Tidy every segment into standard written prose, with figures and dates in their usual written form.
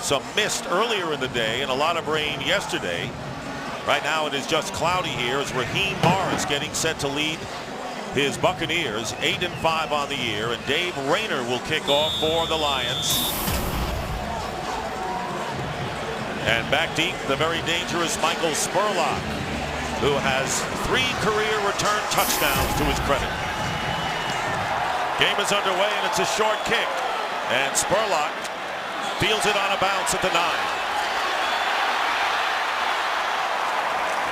some mist earlier in the day and a lot of rain yesterday. Right now it is just cloudy here as Raheem Morris getting set to lead his Buccaneers 8-5 on the year, and Dave Rayner will kick off for the Lions. And back deep, the very dangerous Michael Spurlock, who has 3 career return touchdowns to his credit. Game is underway and it's a short kick, and Spurlock fields it on a bounce at the 9.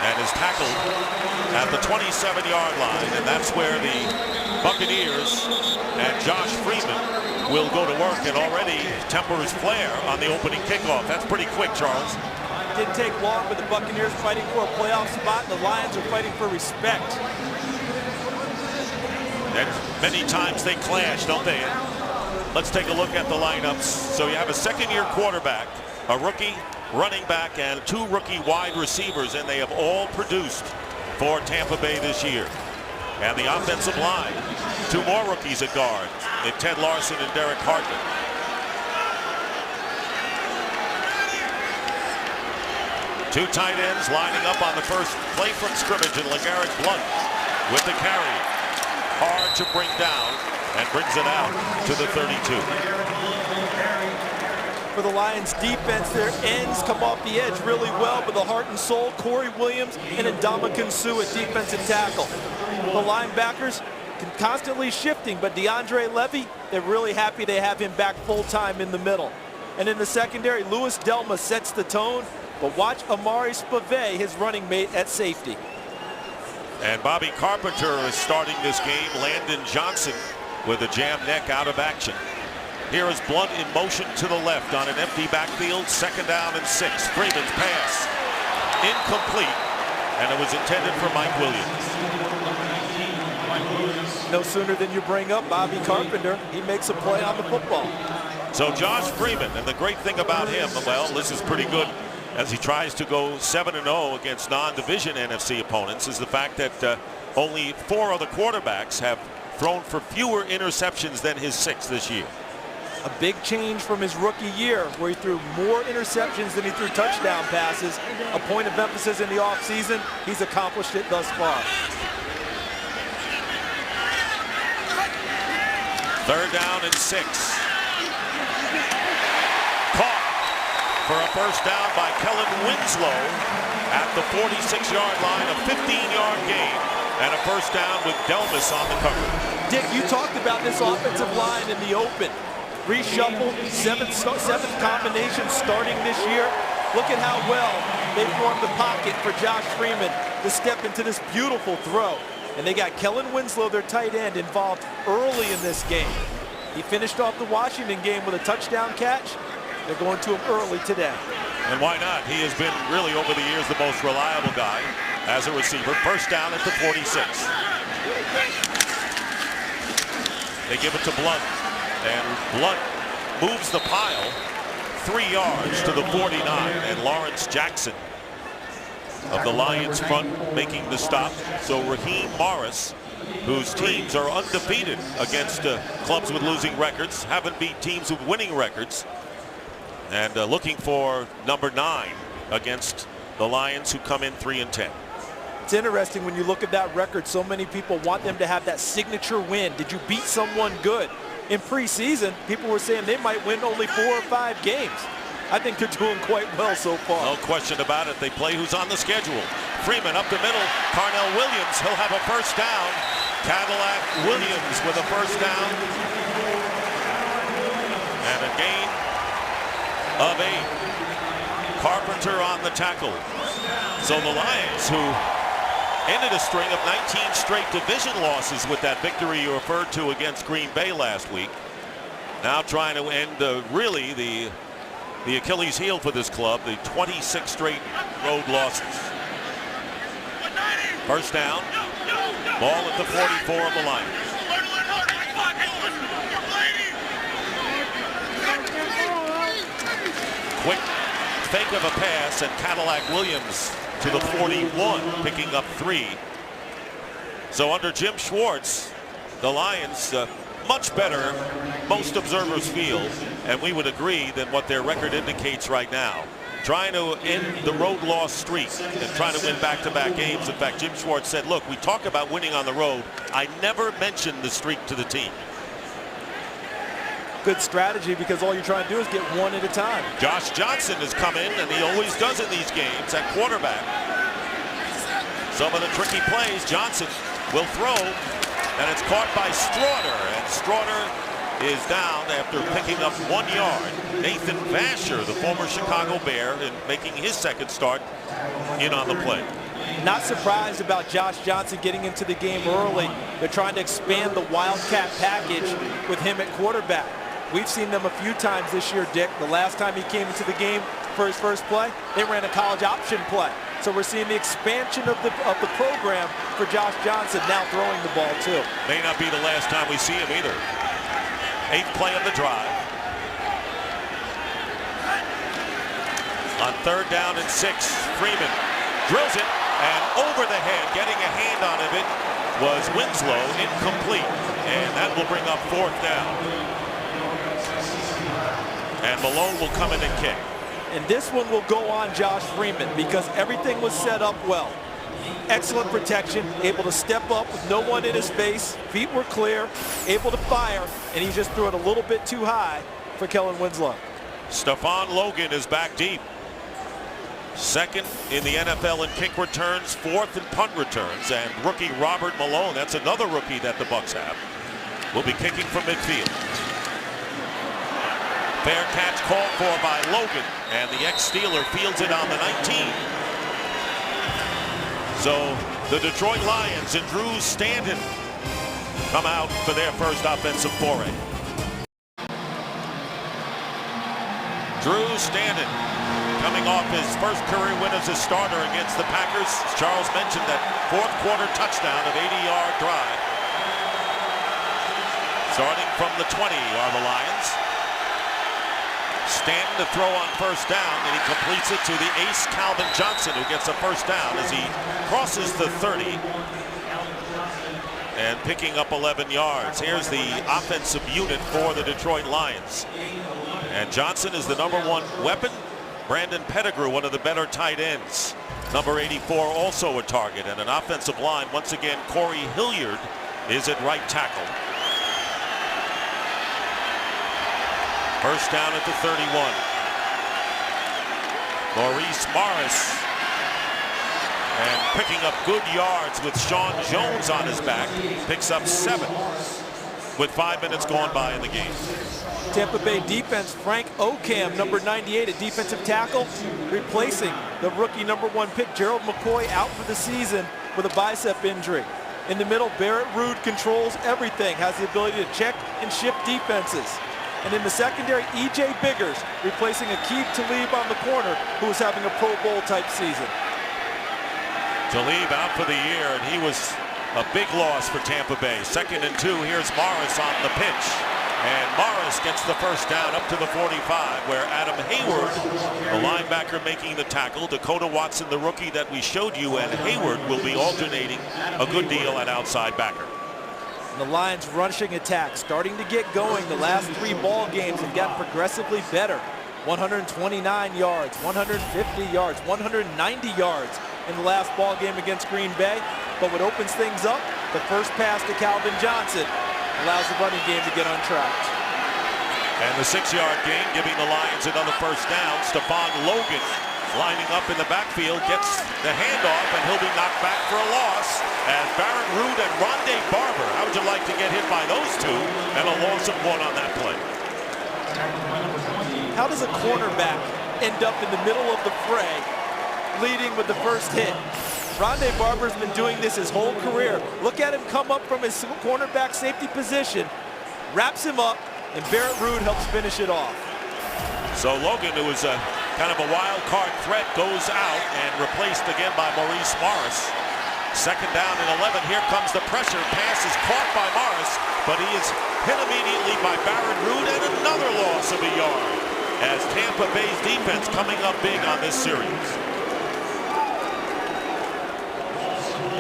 And is tackled at the 27-yard line, and that's where the Buccaneers and Josh Freeman will go to work, and already tempers flare on the opening kickoff. That's pretty quick, Charles. Didn't take long, but the Buccaneers fighting for a playoff spot, and the Lions are fighting for respect. And many times they clash, don't they? Let's take a look at the lineups. So you have a second-year quarterback, a rookie running back, and 2 rookie wide receivers, and they have all produced for Tampa Bay this year. And the offensive line, 2 more rookies at guard in Ted Larson and Derek Hartman. Two tight ends lining up on the first play from scrimmage, and LeGarrette Blount with the carry. Hard to bring down, and brings it out to the 32. For the Lions defense, their ends come off the edge really well, but the heart and soul, Corey Williams and Ndamukong Suh at defensive tackle. The linebackers constantly shifting, but DeAndre Levy, they're really happy they have him back full-time in the middle. And in the secondary, Louis Delma sets the tone, but watch Amari Spivey, his running mate, at safety. And Bobby Carpenter is starting this game. Landon Johnson with a jam neck out of action. Here is Blount in motion to the left on an empty backfield. 2nd down and 6. Freeman's pass incomplete, and it was intended for Mike Williams. No sooner than you bring up Bobby Carpenter, he makes a play on the football. So Josh Freeman, and the great thing about him, well, this is pretty good as he tries to go 7-0 against non-division NFC opponents, is the fact that only 4 other quarterbacks have thrown for fewer interceptions than his 6 this year. A big change from his rookie year, where he threw more interceptions than he threw touchdown passes. A point of emphasis in the offseason. He's accomplished it thus far. 3rd down and 6. Caught for a first down by Kellen Winslow at the 46-yard line, a 15-yard gain, and a first down with Delmas on the cover. Dick, you talked about this offensive line in the open. Reshuffle, seventh combination starting this year. Look at how well they formed the pocket for Josh Freeman to step into this beautiful throw. And they got Kellen Winslow, their tight end, involved early in this game. He finished off the Washington game with a touchdown catch. They're going to him early today. And why not? He has been really over the years the most reliable guy as a receiver. First down at the 46. They give it to Blount. And Blount moves the pile 3 yards to the 49, and Lawrence Jackson of the Lions front making the stop. So Raheem Morris, whose teams are undefeated against clubs with losing records, haven't beat teams with winning records, and looking for number 9 against the Lions, who come in 3-10. It's interesting when you look at that record. So many people want them to have that signature win. Did you beat someone good? In preseason, people were saying they might win only 4 or 5 games. I think they're doing quite well so far. No question about it. They play who's on the schedule. Freeman up the middle. Carnell Williams, he'll have a first down. Cadillac Williams with a first down. And a gain of 8. Carpenter on the tackle. So the Lions, who ended a string of 19 straight division losses with that victory you referred to against Green Bay last week, now trying to end really the Achilles heel for this club, the 26 straight road losses. First down, ball at the 44 of the Lions. Quick fake of a pass, and Cadillac Williams to the 41, picking up 3. So under Jim Schwartz, the Lions much better, most observers feel, and we would agree, than what their record indicates right now. Trying to end the road loss streak and trying to win back-to-back games. In fact, Jim Schwartz said, look, we talk about winning on the road. I never mentioned the streak to the team. Good strategy, because all you're trying to do is get one at a time. Josh Johnson has come in, and he always does in these games, at quarterback. Some of the tricky plays, Johnson will throw, and it's caught by Straughter, and Straughter is down after picking up 1 yard. Nathan Vasher, the former Chicago Bear, in making his second start, in on the play. Not surprised about Josh Johnson getting into the game early. They're trying to expand the Wildcat package with him at quarterback. We've seen them a few times this year, Dick. The last time he came into the game for his first play, they ran a college option play. So we're seeing the expansion of the program for Josh Johnson, now throwing the ball too. May not be the last time we see him either. 8th play of the drive. On 3rd down and 6, Freeman drills it, and over the head, getting a hand on it was Winslow, incomplete, and that will bring up 4th down. And Malone will come in and kick. And this one will go on Josh Freeman, because everything was set up well. Excellent protection, able to step up with no one in his face, feet were clear, able to fire, and he just threw it a little bit too high for Kellen Winslow. Stephon Logan is back deep. 2nd in the NFL in kick returns, 4th in punt returns, and rookie Robert Malone, that's another rookie that the Bucs have, will be kicking from midfield. Fair catch called for by Logan, and the ex-Steeler fields it on the 19. So the Detroit Lions and Drew Stanton come out for their first offensive foray. Drew Stanton coming off his first career win as a starter against the Packers. Charles mentioned that 4th quarter touchdown of 80-yard drive. Starting from the 20 are the Lions. Stanton to throw on 1st down, and he completes it to the ace Calvin Johnson, who gets a 1st down as he crosses the 30 and picking up 11 yards. Here's the offensive unit for the Detroit Lions, and Johnson is the #1 weapon. Brandon Pettigrew, one of the better tight ends. Number 84, also a target, and an offensive line. Once again, Corey Hilliard is at right tackle. 1st down at the 31. Maurice Morris, and picking up good yards with Sean Jones on his back, picks up 7 with 5 minutes gone by in the game. Tampa Bay defense, Frank Ocam, number 98, a defensive tackle, replacing the rookie #1 pick, Gerald McCoy, out for the season with a bicep injury. In the middle, Barrett Ruud controls everything, has the ability to check and shift defenses. And in the secondary, E.J. Biggers replacing Aqib Talib on the corner, who was having a Pro Bowl type season. Talib out for the year, and he was a big loss for Tampa Bay. 2nd and 2, here's Morris on the pitch. And Morris gets the 1st down up to the 45, where Adam Hayward, the linebacker, making the tackle. Dakota Watson, the rookie that we showed you, and Hayward will be alternating a good deal at outside backer. The Lions' rushing attack starting to get going. The last 3 ball games have gotten progressively better. 129 yards, 150 yards, 190 yards in the last ball game against Green Bay. But what opens things up, the first pass to Calvin Johnson allows the running game to get untracked. And the 6-yard gain, giving the Lions another 1st down. Stephon Logan lining up in the backfield, gets the handoff, and he'll be knocked back for a loss. As Barrett Ruud and Rondé Barber, how would you like to get hit by those two? And a loss of 1 on that play. How does a cornerback end up in the middle of the fray, leading with the first hit? Rondé Barber's been doing this his whole career. Look at him come up from his cornerback safety position, wraps him up, and Barrett Ruud helps finish it off. So Logan, who was a kind of a wild card threat, goes out and replaced again by Maurice Morris. 2nd down and 11. Here comes the pressure. Pass is caught by Morris, but he is hit immediately by Barrett Ruud, and another loss of a yard, as Tampa Bay's defense coming up big on this series.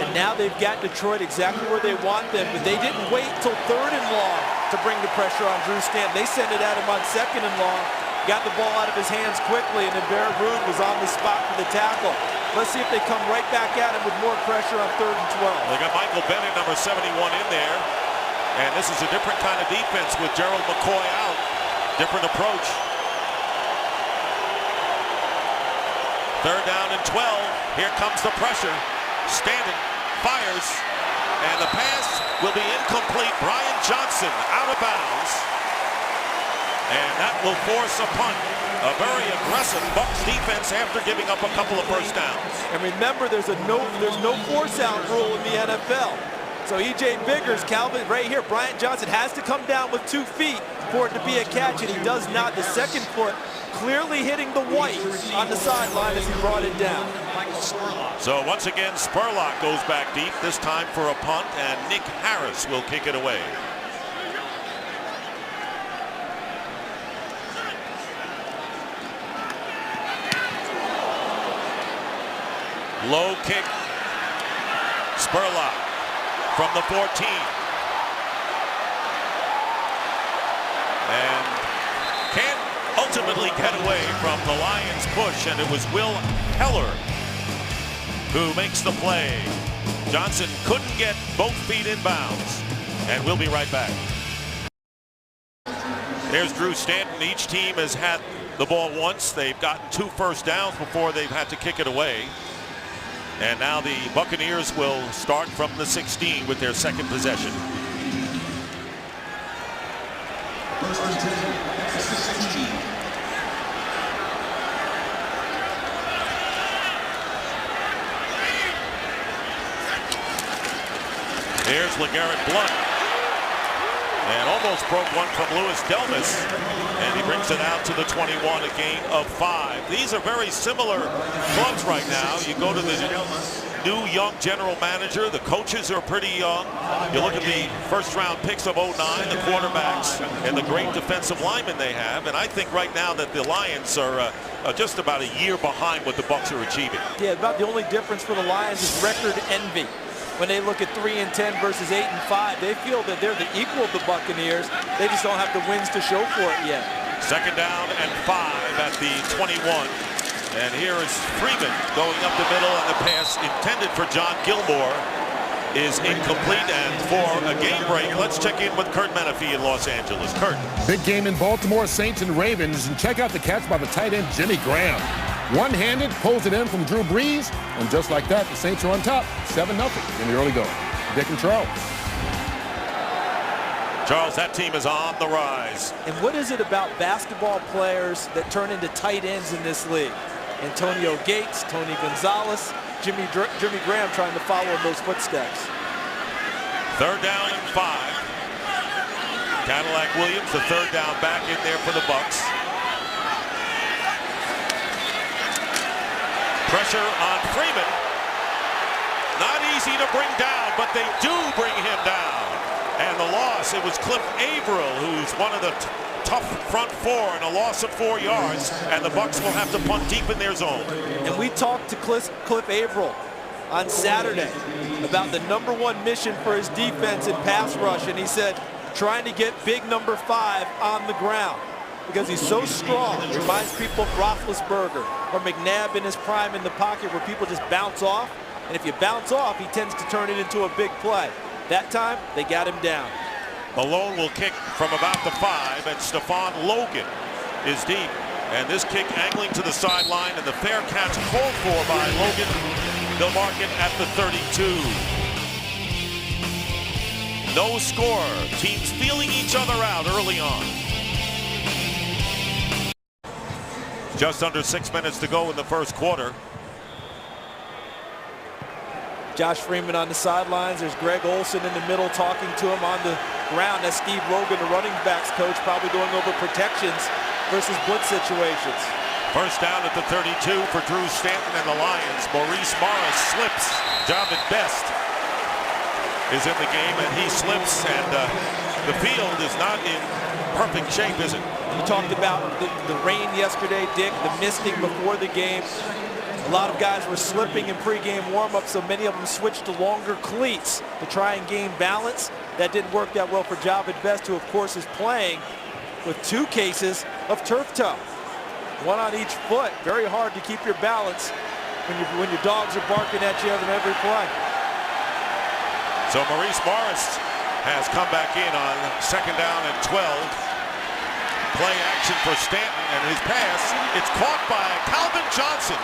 And now they've got Detroit exactly where they want them, but they didn't wait till 3rd and long. to bring the pressure on Drew Stanton. They sent it at him on 2nd and long, got the ball out of his hands quickly, and then Barrett Ruud was on the spot for the tackle. Let's see if they come right back at him with more pressure on 3rd and 12. They got Michael Bennett, number 71, in there. And this is a different kind of defense with Gerald McCoy out. Different approach. 3rd down and 12. Here comes the pressure. Stanton fires. And the pass will be incomplete. Brian Johnson out of bounds. And that will force a punt. A very aggressive Bucs defense after giving up a couple of first downs. And remember, there's no force out rule in the NFL. So E.J. Biggers, Calvin, right here, Brian Johnson has to come down with 2 feet for it to be a catch, and he does not. The 2nd foot clearly hitting the white on the sideline as he brought it down. So once again, Spurlock goes back deep, this time for a punt, and Nick Harris will kick it away. Low kick. Spurlock from the 14. And can't ultimately get away from the Lions' push, and it was Will Heller who makes the play. Johnson couldn't get both feet in bounds, and we'll be right back. There's Drew Stanton. Each team has had the ball once. They've gotten 2 first downs before they've had to kick it away. And now the Buccaneers will start from the 16 with their 2nd possession. First and 10, it's the 16. Here's LeGarrette Blount. And almost broke one from Louis Delmas. And he brings it out to the 21, a gain of 5. These are very similar clubs right now. You go to the new young general manager. The coaches are pretty young. You look at the first-round picks of 09, the quarterbacks, and the great defensive linemen they have. And I think right now that the Lions are just about a year behind what the Bucs are achieving. Yeah, about the only difference for the Lions is record envy. When they look at 3-10 versus 8-5, they feel that they're the equal of the Buccaneers. They just don't have the wins to show for it yet. 2nd down and 5 at the 21. And here is Freeman going up the middle, and the pass intended for John Gilmore is incomplete. And for a game break, let's check in with Kurt Menefee in Los Angeles. Kurt. Big game in Baltimore, Saints and Ravens. And check out the catch by the tight end, Jimmy Graham. One-handed, pulls it in from Drew Brees, and just like that, the Saints are on top, 7-0 in the early going. Dick and Charles. Charles, that team is on the rise. And what is it about basketball players that turn into tight ends in this league? Antonio Gates, Tony Gonzalez, Jimmy Graham trying to follow in those footsteps. 3rd down and 5. Cadillac Williams, the 3rd down back in there for the Bucs. Pressure on Freeman. Not easy to bring down, but they do bring him down. And the loss, it was Cliff Averill, who's one of the tough front 4, and a loss of 4 yards. And the Bucs will have to punt deep in their zone. And we talked to Cliff Averill on Saturday about the #1 mission for his defense in pass rush. And he said, trying to get big number 5 on the ground, because he's so strong. It reminds people of Roethlisberger or McNabb in his prime in the pocket, where people just bounce off. And if you bounce off, he tends to turn it into a big play. That time, they got him down. Malone will kick from about the 5, and Stephon Logan is deep. And this kick angling to the sideline, and the fair catch called for by Logan. They'll mark it at the 32. No score. Teams feeling each other out early on. Just under 6 minutes to go in the first quarter. Josh Freeman on the sidelines. There's Greg Olsen in the middle talking to him on the ground. That's Steve Logan, the running backs coach, probably going over protections versus blitz situations. First down at the 32 for Drew Stanton and the Lions. Maurice Morris slips. Javid Best is in the game, and he slips, and the field is not in perfect shape, is it? You talked about the rain yesterday, Dick, the misting before the game. A A lot of guys were slipping in pregame warm-ups, so many of them switched to longer cleats to try and gain balance. That didn't work that well for Javid Best, who of course is playing with 2 cases of turf toe. 1 on each foot. Very hard to keep your balance when your dogs are barking at you on every play. So Maurice Morris has come back in on 2nd down and 12. Play action for Stanton, and his pass, it's caught by Calvin Johnson.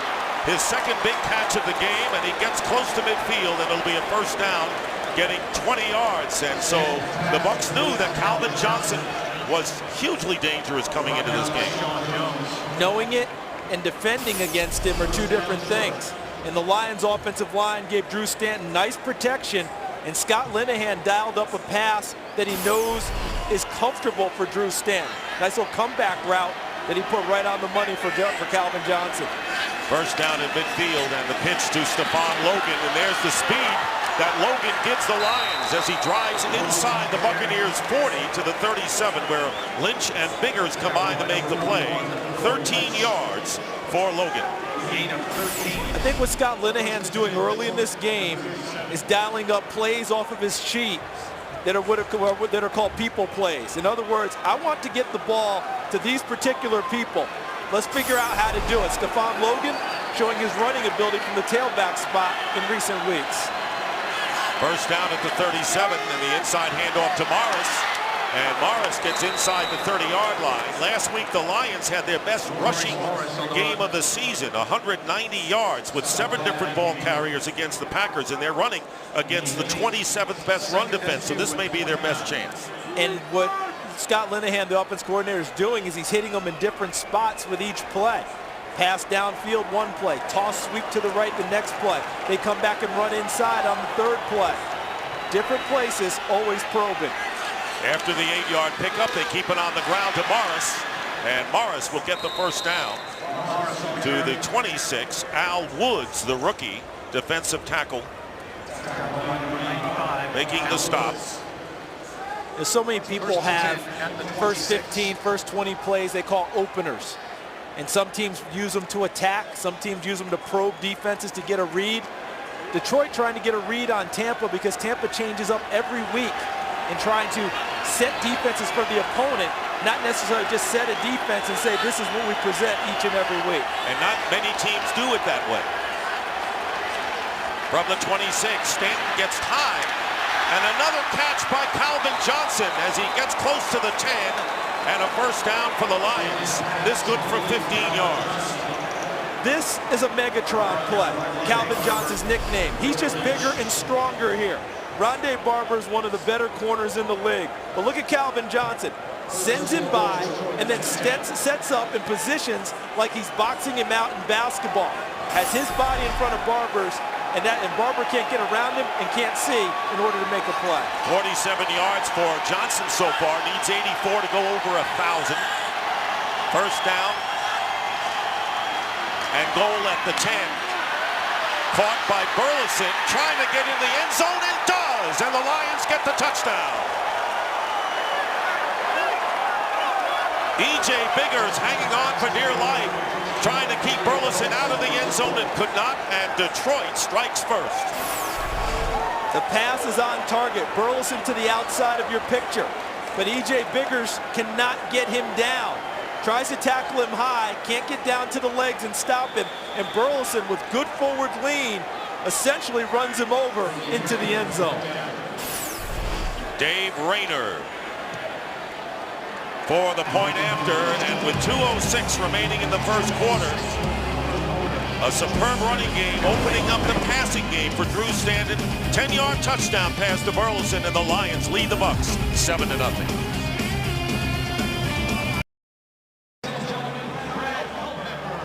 His 2nd big catch of the game, and he gets close to midfield, and it'll be a 1st down, getting 20 yards. And so the Bucs knew that Calvin Johnson was hugely dangerous coming into this game. Knowing it and defending against him are 2 different things. And the Lions offensive line gave Drew Stanton nice protection, and Scott Linehan dialed up a pass that he knows is comfortable for Drew Stanton. Nice little comeback route that he put right on the money for Calvin Johnson. 1st down in midfield, and the pitch to Stephon Logan, and there's the speed that Logan gives the Lions as he drives inside the Buccaneers 40 to the 37, where Lynch and Biggers combine to make the play. 13 yards for Logan. I think what Scott Linehan's doing early in this game is dialing up plays off of his sheet that are called people plays. In other words, I want to get the ball to these particular people. Let's figure out how to do it. Stephon Logan showing his running ability from the tailback spot in recent weeks. 1st down at the 37, and the inside handoff to Morris. And Morris gets inside the 30-yard line. Last week, the Lions had their best rushing game of the season, 190 yards with 7 different ball carriers against the Packers, and they're running against the 27th best run defense, so this may be their best chance. And what Scott Linehan, the offense coordinator, is doing is he's hitting them in different spots with each play. Pass downfield 1 play, toss sweep to the right the next play. They come back and run inside on the 3rd play. Different places, always probing. After the 8-yard pickup, they keep it on the ground to Morris, and Morris will get the 1st down to the 26. Al Woods, the rookie defensive tackle, making the stop. There's so many people have first 15, first 20 plays they call openers. And some teams use them to attack. Some teams use them to probe defenses to get a read. Detroit trying to get a read on Tampa because Tampa changes up every week in trying to set defenses for the opponent, not necessarily just set a defense and say this is what we present each and every week. And not many teams do it that way. From the 26, Stanton gets time. And another catch by Calvin Johnson as he gets close to the 10, and a 1st down for the Lions. This good for 15 yards. This is a Megatron play, Calvin Johnson's nickname. He's just bigger and stronger here. Rondé Barber is one of the better corners in the league. But look at Calvin Johnson. Sends him by and then sets up in positions like he's boxing him out in basketball. Has his body in front of Barber's, and Barber can't get around him and can't see in order to make a play. 47 yards for Johnson so far. Needs 84 to go over 1,000. 1st down and goal at the 10. Caught by Burleson, trying to get in the end zone, and does! And the Lions get the touchdown. E.J. Biggers hanging on for dear life, trying to keep Burleson out of the end zone and could not, and Detroit strikes first. The pass is on target. Burleson to the outside of your picture, but E.J. Biggers cannot get him down. Tries to tackle him high, can't get down to the legs and stop him, and Burleson with good forward lean essentially runs him over into the end zone. Dave Rayner for the point after, and with 2:06 remaining in the 1st quarter, a superb running game opening up the passing game for Drew Stanton. 10-yard touchdown pass to Burleson, and the Lions lead the Bucs 7-0.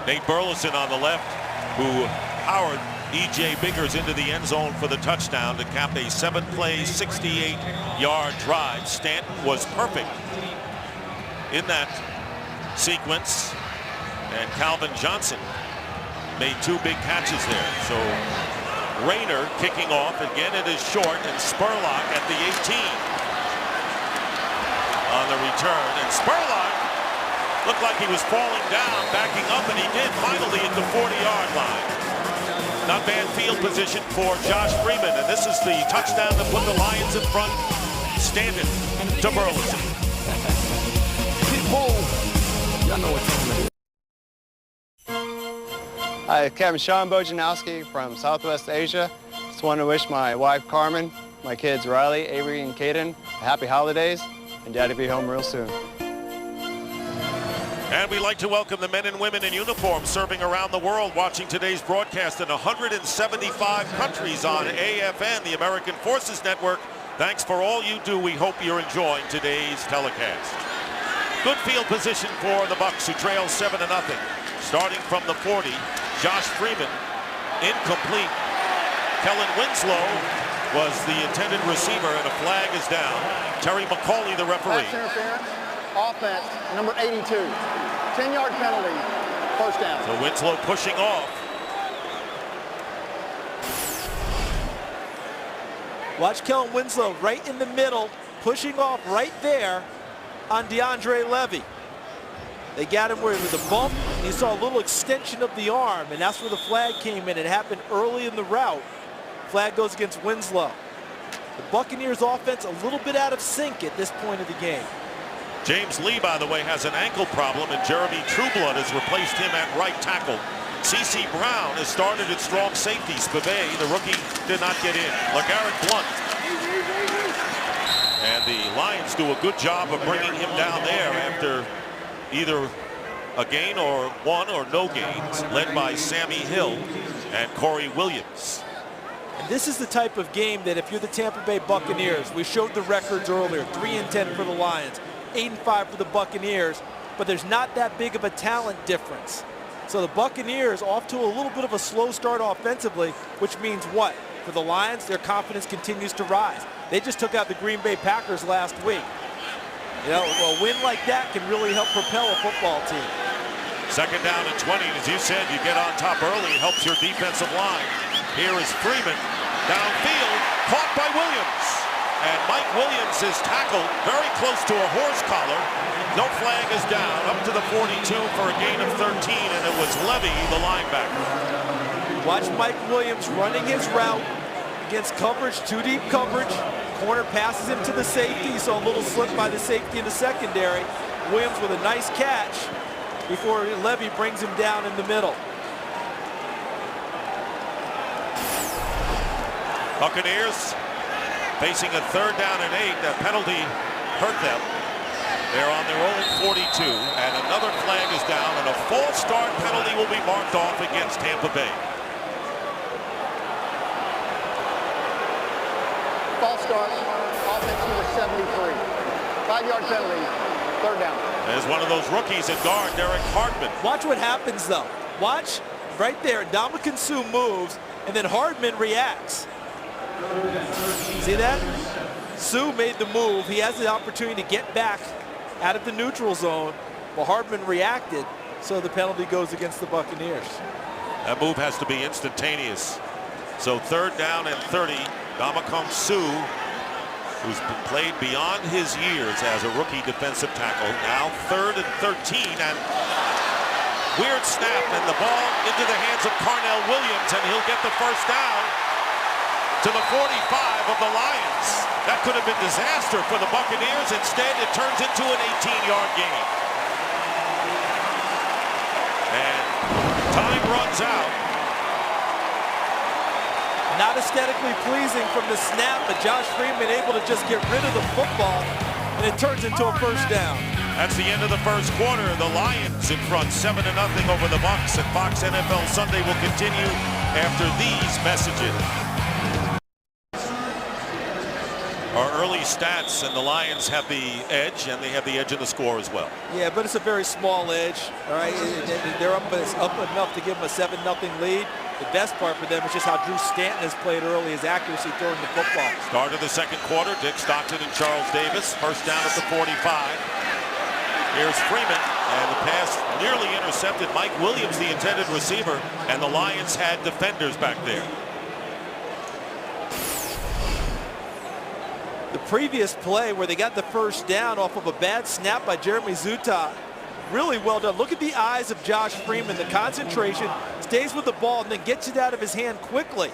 Nate Burleson on the left, who powered E.J. Biggers into the end zone for the touchdown to cap a 7-play, 68-yard drive. Stanton was perfect in that sequence, and Calvin Johnson made 2 big catches there. So Rayner kicking off. Again, it is short, and Spurlock at the 18 on the return. And Spurlock looked like he was falling down, backing up, and he did finally at the 40-yard line. Not bad field position for Josh Freeman, and this is the touchdown that put the Lions in front, standing to Burleson. Y'all know what time it is. Hi, Captain Sean Bojanowski from Southwest Asia. Just want to wish my wife Carmen, my kids Riley, Avery, and Caden happy holidays, and Daddy be home real soon. And we'd like to welcome the men and women in uniform serving around the world, watching today's broadcast in 175 countries on AFN, the American Forces Network. Thanks for all you do. We hope you're enjoying today's telecast. Good field position for the Bucs, who trail 7-0. Starting from the 40, Josh Freeman, incomplete. Kellen Winslow was the intended receiver, and a flag is down. Terry McCauley, the referee. Pass interference, offense, number 82. 10-yard penalty, first down. So Winslow pushing off. Watch Kellen Winslow right in the middle, pushing off right there on DeAndre Levy. They got him where it was a bump, and you saw a little extension of the arm, and that's where the flag came in. It happened early in the route. Flag goes against Winslow. The Buccaneers offense a little bit out of sync at this point of the game. James Lee, by the way, has an ankle problem, and Jeremy Trueblood has replaced him at right tackle. C.C. Brown has started at strong safety. Spivey, the rookie, did not get in. LeGarrette Blount. And the Lions do a good job of bringing him down there after either a gain or one or no gains, led by Sammy Hill and Corey Williams. And this is the type of game that if you're the Tampa Bay Buccaneers, we showed the records earlier, 3-10 for the Lions, 8-5 for the Buccaneers, but there's not that big of a talent difference. So the Buccaneers off to a little bit of a slow start offensively, which means what? For the Lions, their confidence continues to rise. They just took out the Green Bay Packers last week. You know, a win like that can really help propel a football team. Second down and 20. As you said, you get on top early. It helps your defensive line. Here is Freeman downfield, caught by Williams. And Mike Williams is tackled very close to a horse collar. No flag is down, up to the 42 for a gain of 13, and it was Levy, the linebacker. Watch Mike Williams running his route against coverage, too deep coverage. Corner passes him to the safety, so a little slip by the safety in the secondary. Williams with a nice catch before Levy brings him down in the middle. Buccaneers facing a 3rd down and 8. That penalty hurt them. They're on their own 42, and another flag is down, and a false start penalty will be marked off against Tampa Bay. False start, offense number 73. 5-yard penalty, 3rd down. There's one of those rookies at guard, Derek Hardman. Watch what happens, though. Watch right there. Ndamukong Suh moves, and then Hardman reacts. See that? Suh made the move. He has the opportunity to get back out of the neutral zone, but Hardman reacted, so the penalty goes against the Buccaneers. That move has to be instantaneous. So 3rd down and 30. Ndamukong Suh, who's played beyond his years as a rookie defensive tackle, now 3rd and 13, and weird snap, and the ball into the hands of Carnell Williams, and he'll get the first down to the 45 of the Lions. That could have been disaster for the Buccaneers. Instead, it turns into an 18-yard gain. And time runs out. Not aesthetically pleasing from the snap, but Josh Freeman able to just get rid of the football, and it turns into a first down. That's the end of the first quarter. The Lions in front 7-0 over the Bucs, and Fox NFL Sunday will continue after these messages. Our early stats, and the Lions have the edge, and they have the edge in the score as well. Yeah, but it's a very small edge. All right, they're up enough to give them a 7-0 lead. The best part for them is just how Drew Stanton has played early, his accuracy throwing the football. Start of the second quarter, Dick Stockton and Charles Davis. First down at the 45. Here's Freeman, and the pass nearly intercepted. Mike Williams, the intended receiver, and the Lions had defenders back there. The previous play where they got the first down off of a bad snap by Jeremy Zuttah, really well done. Look at the eyes of Josh Freeman, the concentration, stays with the ball and then gets it out of his hand quickly.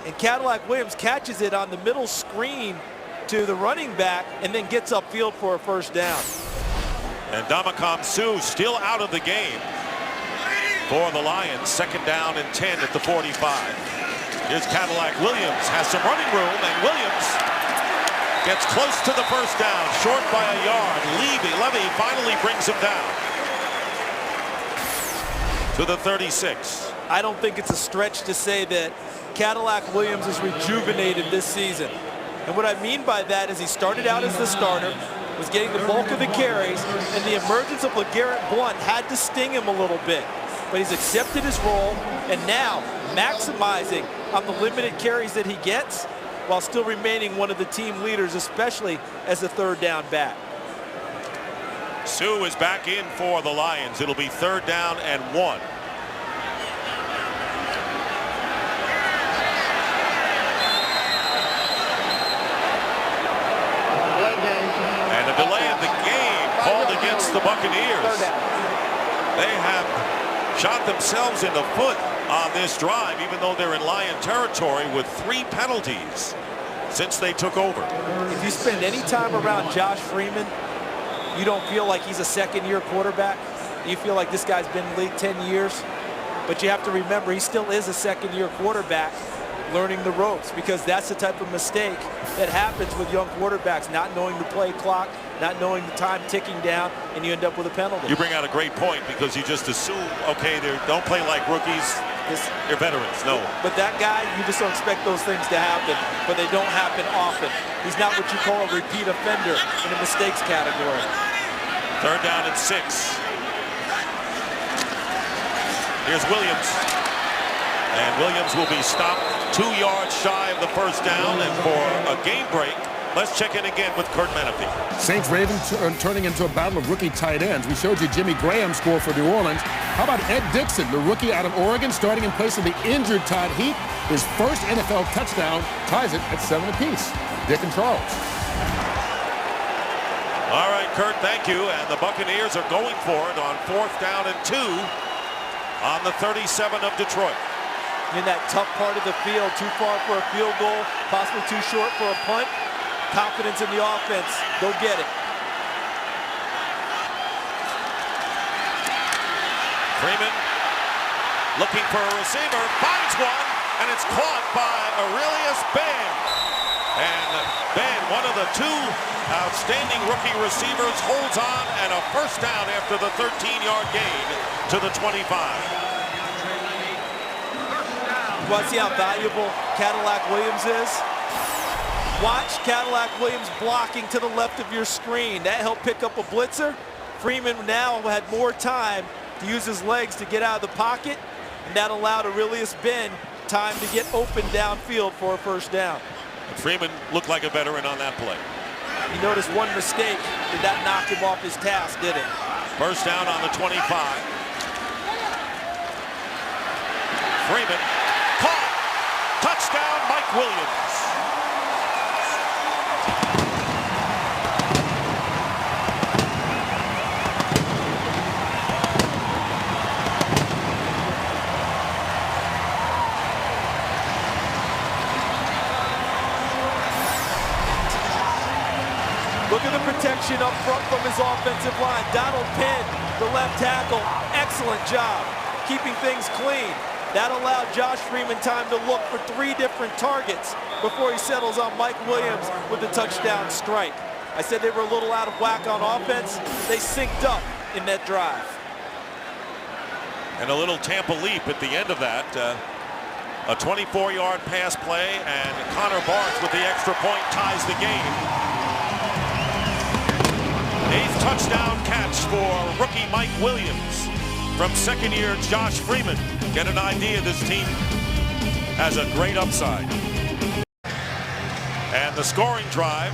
And Cadillac Williams catches it on the middle screen to the running back and then gets upfield for a first down. And Ndamukong Suh still out of the game for the Lions. Second down and 10 at the 45. Here's Cadillac Williams, has some running room, and Williams gets close to the first down, short by a yard. Levy finally brings him down to the 36. I don't think it's a stretch to say that Cadillac Williams is rejuvenated this season. And what I mean by that is he started out as the starter, was getting the bulk of the carries, and the emergence of LeGarrette Blount had to sting him a little bit. But he's accepted his role, and now maximizing on the limited carries that he gets while still remaining one of the team leaders, especially as a third down back. Suh is back in for the Lions. It'll be third down and 1. And a delay in the game called against the Buccaneers. They have shot themselves in the foot on this drive, even though they're in Lion territory, with 3 penalties since they took over. If you spend any time around Josh Freeman, you don't feel like he's a second-year quarterback. You feel like this guy's been in the league 10 years. But you have to remember, he still is a second-year quarterback learning the ropes, because that's the type of mistake that happens with young quarterbacks, not knowing the play clock, not knowing the time ticking down, and you end up with a penalty. You bring out a great point, because you just assume, okay, they don't play like rookies, they're veterans. No. But that guy, you just don't expect those things to happen, but they don't happen often. He's not what you call a repeat offender in the mistakes category. Third down and 6. Here's Williams. And Williams will be stopped 2 yards shy of the first down, and for a game break, let's check in again with Kurt Menefee. Saints Ravens turning into a battle of rookie tight ends. We showed you Jimmy Graham score for New Orleans. How about Ed Dixon, the rookie out of Oregon, starting in place of the injured Todd Heap? His first NFL touchdown ties it at 7 apiece. Dick and Charles. All right, Kurt, thank you. And the Buccaneers are going for it on 4th down and 2 on the 37 of Detroit. In that tough part of the field, too far for a field goal, possibly too short for a punt. Confidence in the offense. Go get it. Freeman looking for a receiver, finds one, and it's caught by Aurelius Ben. And Ben, one of the 2 outstanding rookie receivers, holds on, and a first down after the 13-yard gain to the 25. You want to see how valuable Cadillac Williams is? Watch Cadillac Williams blocking to the left of your screen. That helped pick up a blitzer. Freeman now had more time to use his legs to get out of the pocket, and that allowed Aurelius Ben time to get open downfield for a first down. Freeman looked like a veteran on that play. You notice one mistake. Did that knock him off his task, did it? First down on the 25. Freeman caught. Touchdown, Mike Williams. Look at the protection up front from his offensive line. Donald Penn, the left tackle, excellent job keeping things clean. That allowed Josh Freeman time to look for 3 different targets before he settles on Mike Williams with the touchdown strike. I said they were a little out of whack on offense. They synced up in that drive. And a little Tampa leap at the end of that. A 24-yard pass play, and Connor Barth with the extra point ties the game. 8th touchdown catch for rookie Mike Williams from second-year Josh Freeman. Get an idea, this team has a great upside. And the scoring drive,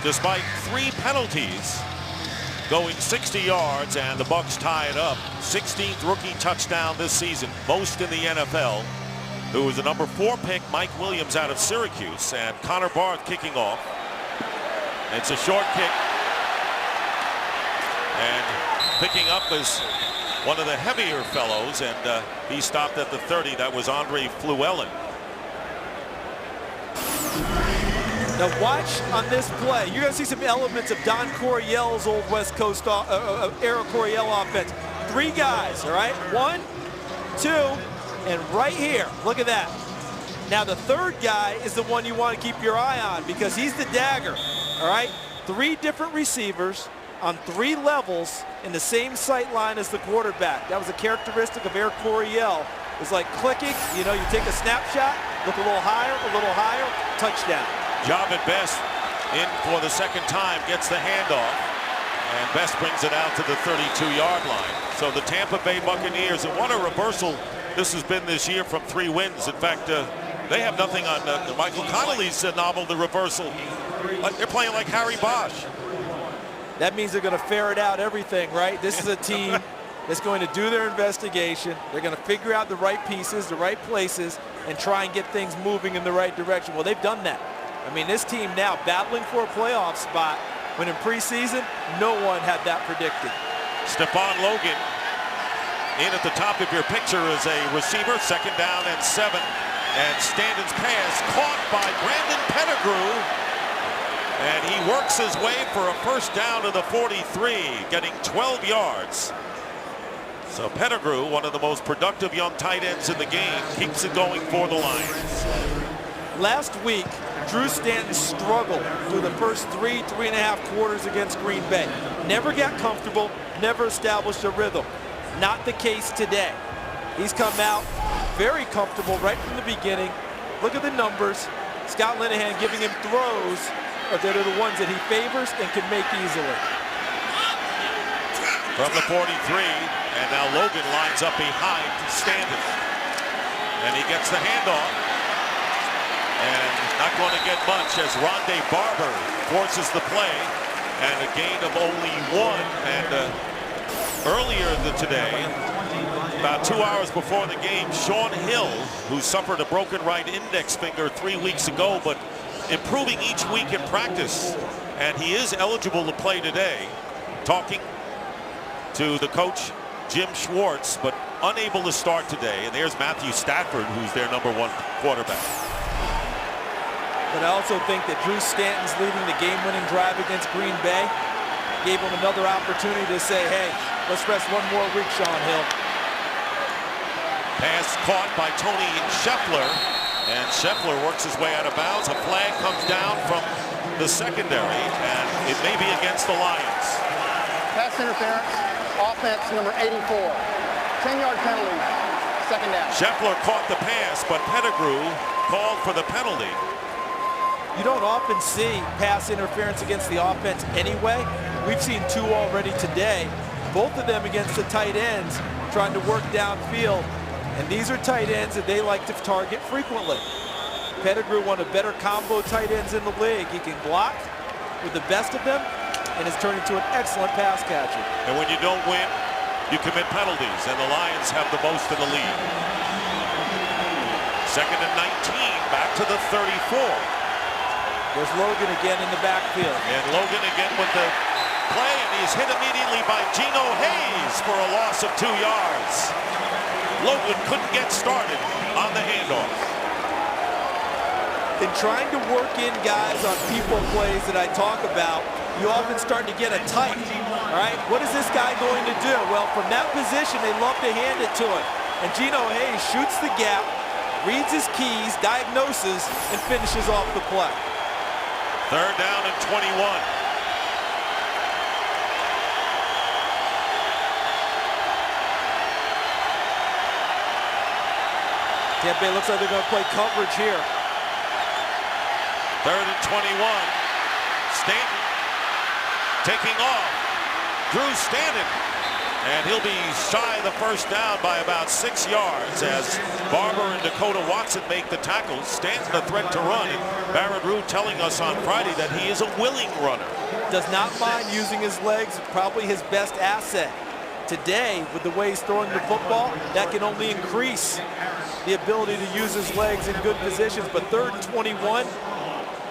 despite 3 penalties, going 60 yards, and the Bucs tie it up. 16th rookie touchdown this season, most in the NFL. Who was the number 4 pick, Mike Williams out of Syracuse, and Connor Barth kicking off. It's a short kick. And Picking up is one of the heavier fellows, and he stopped at the 30. That was Andre Fluellen. Now watch on this play. You're going to see some elements of Don Coryell's old West Coast era Coryell offense. 3 guys, all right? 1, 2, and right here. Look at that. Now the 3rd guy is the one you want to keep your eye on because he's the dagger, all right? 3 different receivers on 3 levels in the same sight line as the quarterback. That was a characteristic of Air Coryell. It's like clicking, you know, you take a snapshot, look a little higher, touchdown. Javid Best in for the 2nd time, gets the handoff, and Best brings it out to the 32-yard line. So the Tampa Bay Buccaneers, and what a reversal this has been this year from 3 wins. In fact, they have nothing on Michael Connolly's novel, the reversal. They're playing like Harry Bosch. That means they're going to ferret out everything, right? This is a team that's going to do their investigation. They're going to figure out the right pieces, the right places, and try and get things moving in the right direction. Well, they've done that. I mean, this team now battling for a playoff spot when in preseason, no one had that predicted. Stephon Logan in at the top of your picture as a receiver, 2nd down and 7. And Standon's pass caught by Brandon Pettigrew. And he works his way for a 1st down to the 43, getting 12 yards. So Pettigrew, one of the most productive young tight ends in the game, keeps it going for the Lions. Last week, Drew Stanton struggled through the first 3.5 quarters against Green Bay. Never got comfortable, never established a rhythm. Not the case today. He's come out very comfortable right from the beginning. Look at the numbers. Scott Linehan giving him throws that are the ones that he favors and can make easily. From the 43, and now Logan lines up behind Stanton. And he gets the handoff. And not going to get much as Rondé Barber forces the play, and a gain of only 1. And earlier today, about 2 hours before the game, Sean Hill, who suffered a broken right index finger 3 weeks ago, but improving each week in practice, and he is eligible to play today, talking to the coach, Jim Schwartz, but unable to start today. And there's Matthew Stafford, who's their #1 quarterback. But I also think that Drew Stanton's leading the game-winning drive against Green Bay gave him another opportunity to say, hey, let's rest 1 more week, Sean Hill. Pass caught by Tony Scheffler, and Scheffler works his way out of bounds. A flag comes down from the secondary, and it may be against the Lions. Pass interference, offense number 84. 10-yard penalty, 2nd down. Scheffler caught the pass, but Pettigrew called for the penalty. You don't often see pass interference against the offense anyway. We've seen 2 already today, both of them against the tight ends trying to work downfield. And these are tight ends that they like to target frequently. Pettigrew, one of the better combo tight ends in the league. He can block with the best of them and has turned into an excellent pass catcher. And when you don't win, you commit penalties, and the Lions have the most in the league. 2nd and 19, back to the 34. There's Logan again in the backfield. And Logan again with the play, and he's hit immediately by Geno Hayes for a loss of 2 yards. Logan couldn't get started on the handoff. In trying to work in guys on people plays that I talk about, you often start to get a tight. All right, what is this guy going to do? Well, from that position, they love to hand it to him. And Geno Hayes shoots the gap, reads his keys, diagnoses, and finishes off the play. 3rd down and 21. Tampa Bay looks like they're going to play coverage here. 3rd and 21. Stanton taking off. Drew Stanton. And he'll be shy of the 1st down by about 6 yards as Barber and Dakota Watson make the tackles. Stanton a threat to run. And Barrett Roode telling us on Friday that he is a willing runner. Does not mind using his legs, probably his best asset. Today, with the way he's throwing the football, that can only increase the ability to use his legs in good positions. But 3rd and 21,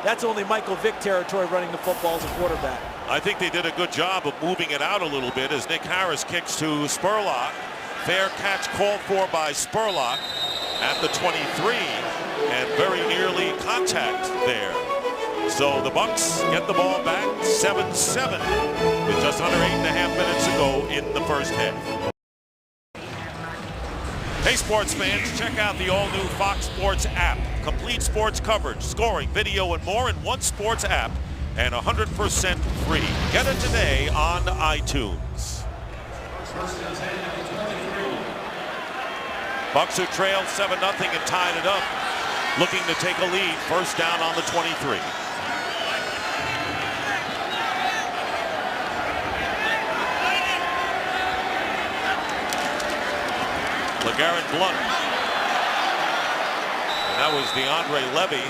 that's only Michael Vick territory running the football as a quarterback. I think they did a good job of moving it out a little bit as Nick Harris kicks to Spurlock. Fair catch called for by Spurlock at the 23, and very nearly contact there. So the Bucs get the ball back 7-7 with just under 8.5 minutes to go in the first half. Hey sports fans, check out the all-new Fox Sports app. Complete sports coverage, scoring, video, and more in one sports app, and 100% free. Get it today on iTunes. Bucs who trailed 7-0 and tied it up, looking to take a lead. First down on the 23. LeGarrette Blount. And that was DeAndre Levy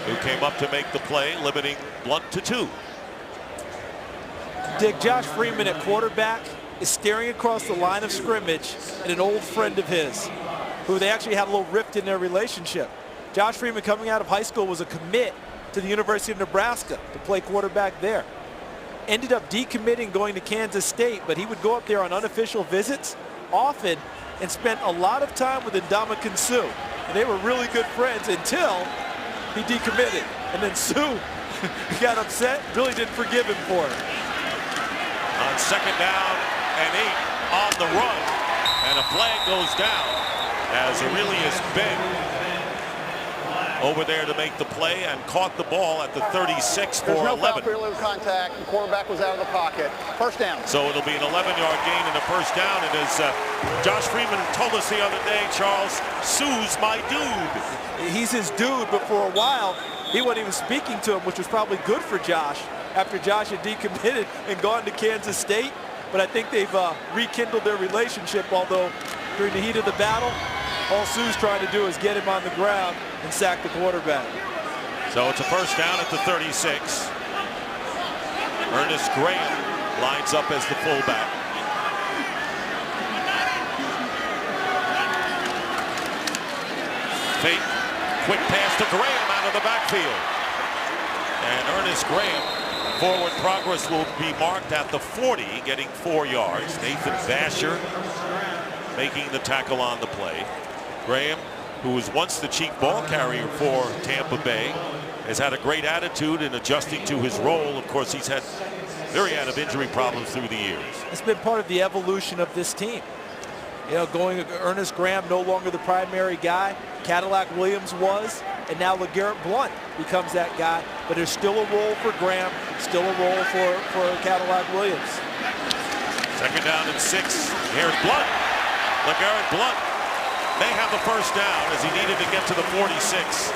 who came up to make the play, limiting Blount to 2. Dick, Josh Freeman at quarterback is staring across the line of scrimmage at an old friend of his who they actually had a little rift in their relationship. Josh Freeman, coming out of high school, was a commit to the University of Nebraska to play quarterback there. Ended up decommitting, going to Kansas State, but he would go up there on unofficial visits often and spent a lot of time with Ndamukong Suh. And they were really good friends until he decommitted. And then Suh got upset, really didn't forgive him for it. On second down and 8 on the run, and a flag goes down as Aurelius Ben over there to make the play and caught the ball at the 36 for There's no 11. foul, illegal contact. The quarterback was out of the pocket. First down. So it'll be an 11-yard gain and a first down. And as Josh Freeman told us the other day, Charles, Suh's my dude. He's his dude, but for a while, he wasn't even speaking to him, which was probably good for Josh after Josh had decommitted and gone to Kansas State. But I think they've rekindled their relationship, although during the heat of the battle, all Suh's trying to do is get him on the ground and sack the quarterback. So it's a first down at the 36. Ernest Graham lines up as the fullback. Fake, quick pass to Graham out of the backfield. And Ernest Graham, forward progress will be marked at the 40, getting 4 yards. Nathan Vasher making the tackle on the play. Graham, who was once the chief ball carrier for Tampa Bay, has had a great attitude in adjusting to his role. Of course, he's had myriad of injury problems through the years. It's been part of the evolution of this team. You know, going Ernest Graham, no longer the primary guy. Cadillac Williams was, and now LeGarrette Blount becomes that guy. But there's still a role for Graham, still a role for Cadillac Williams. Second down and 6. Here's Blount. LeGarrette Blount may have the first down as he needed to get to the 46.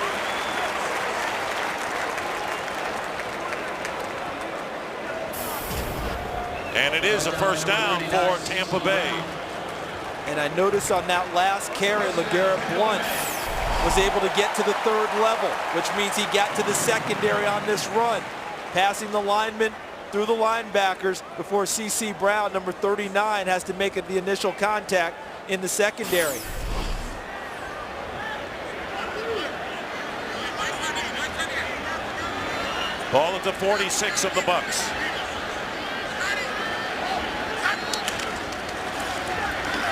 And it is a first down for Tampa Bay. And I noticed on that last carry, LeGarrette Blount was able to get to the 3rd level, which means he got to the secondary on this run, passing the linemen through the linebackers before C.C. Brown, number 39, has to make the initial contact in the secondary. Ball at the 46 of the Bucs.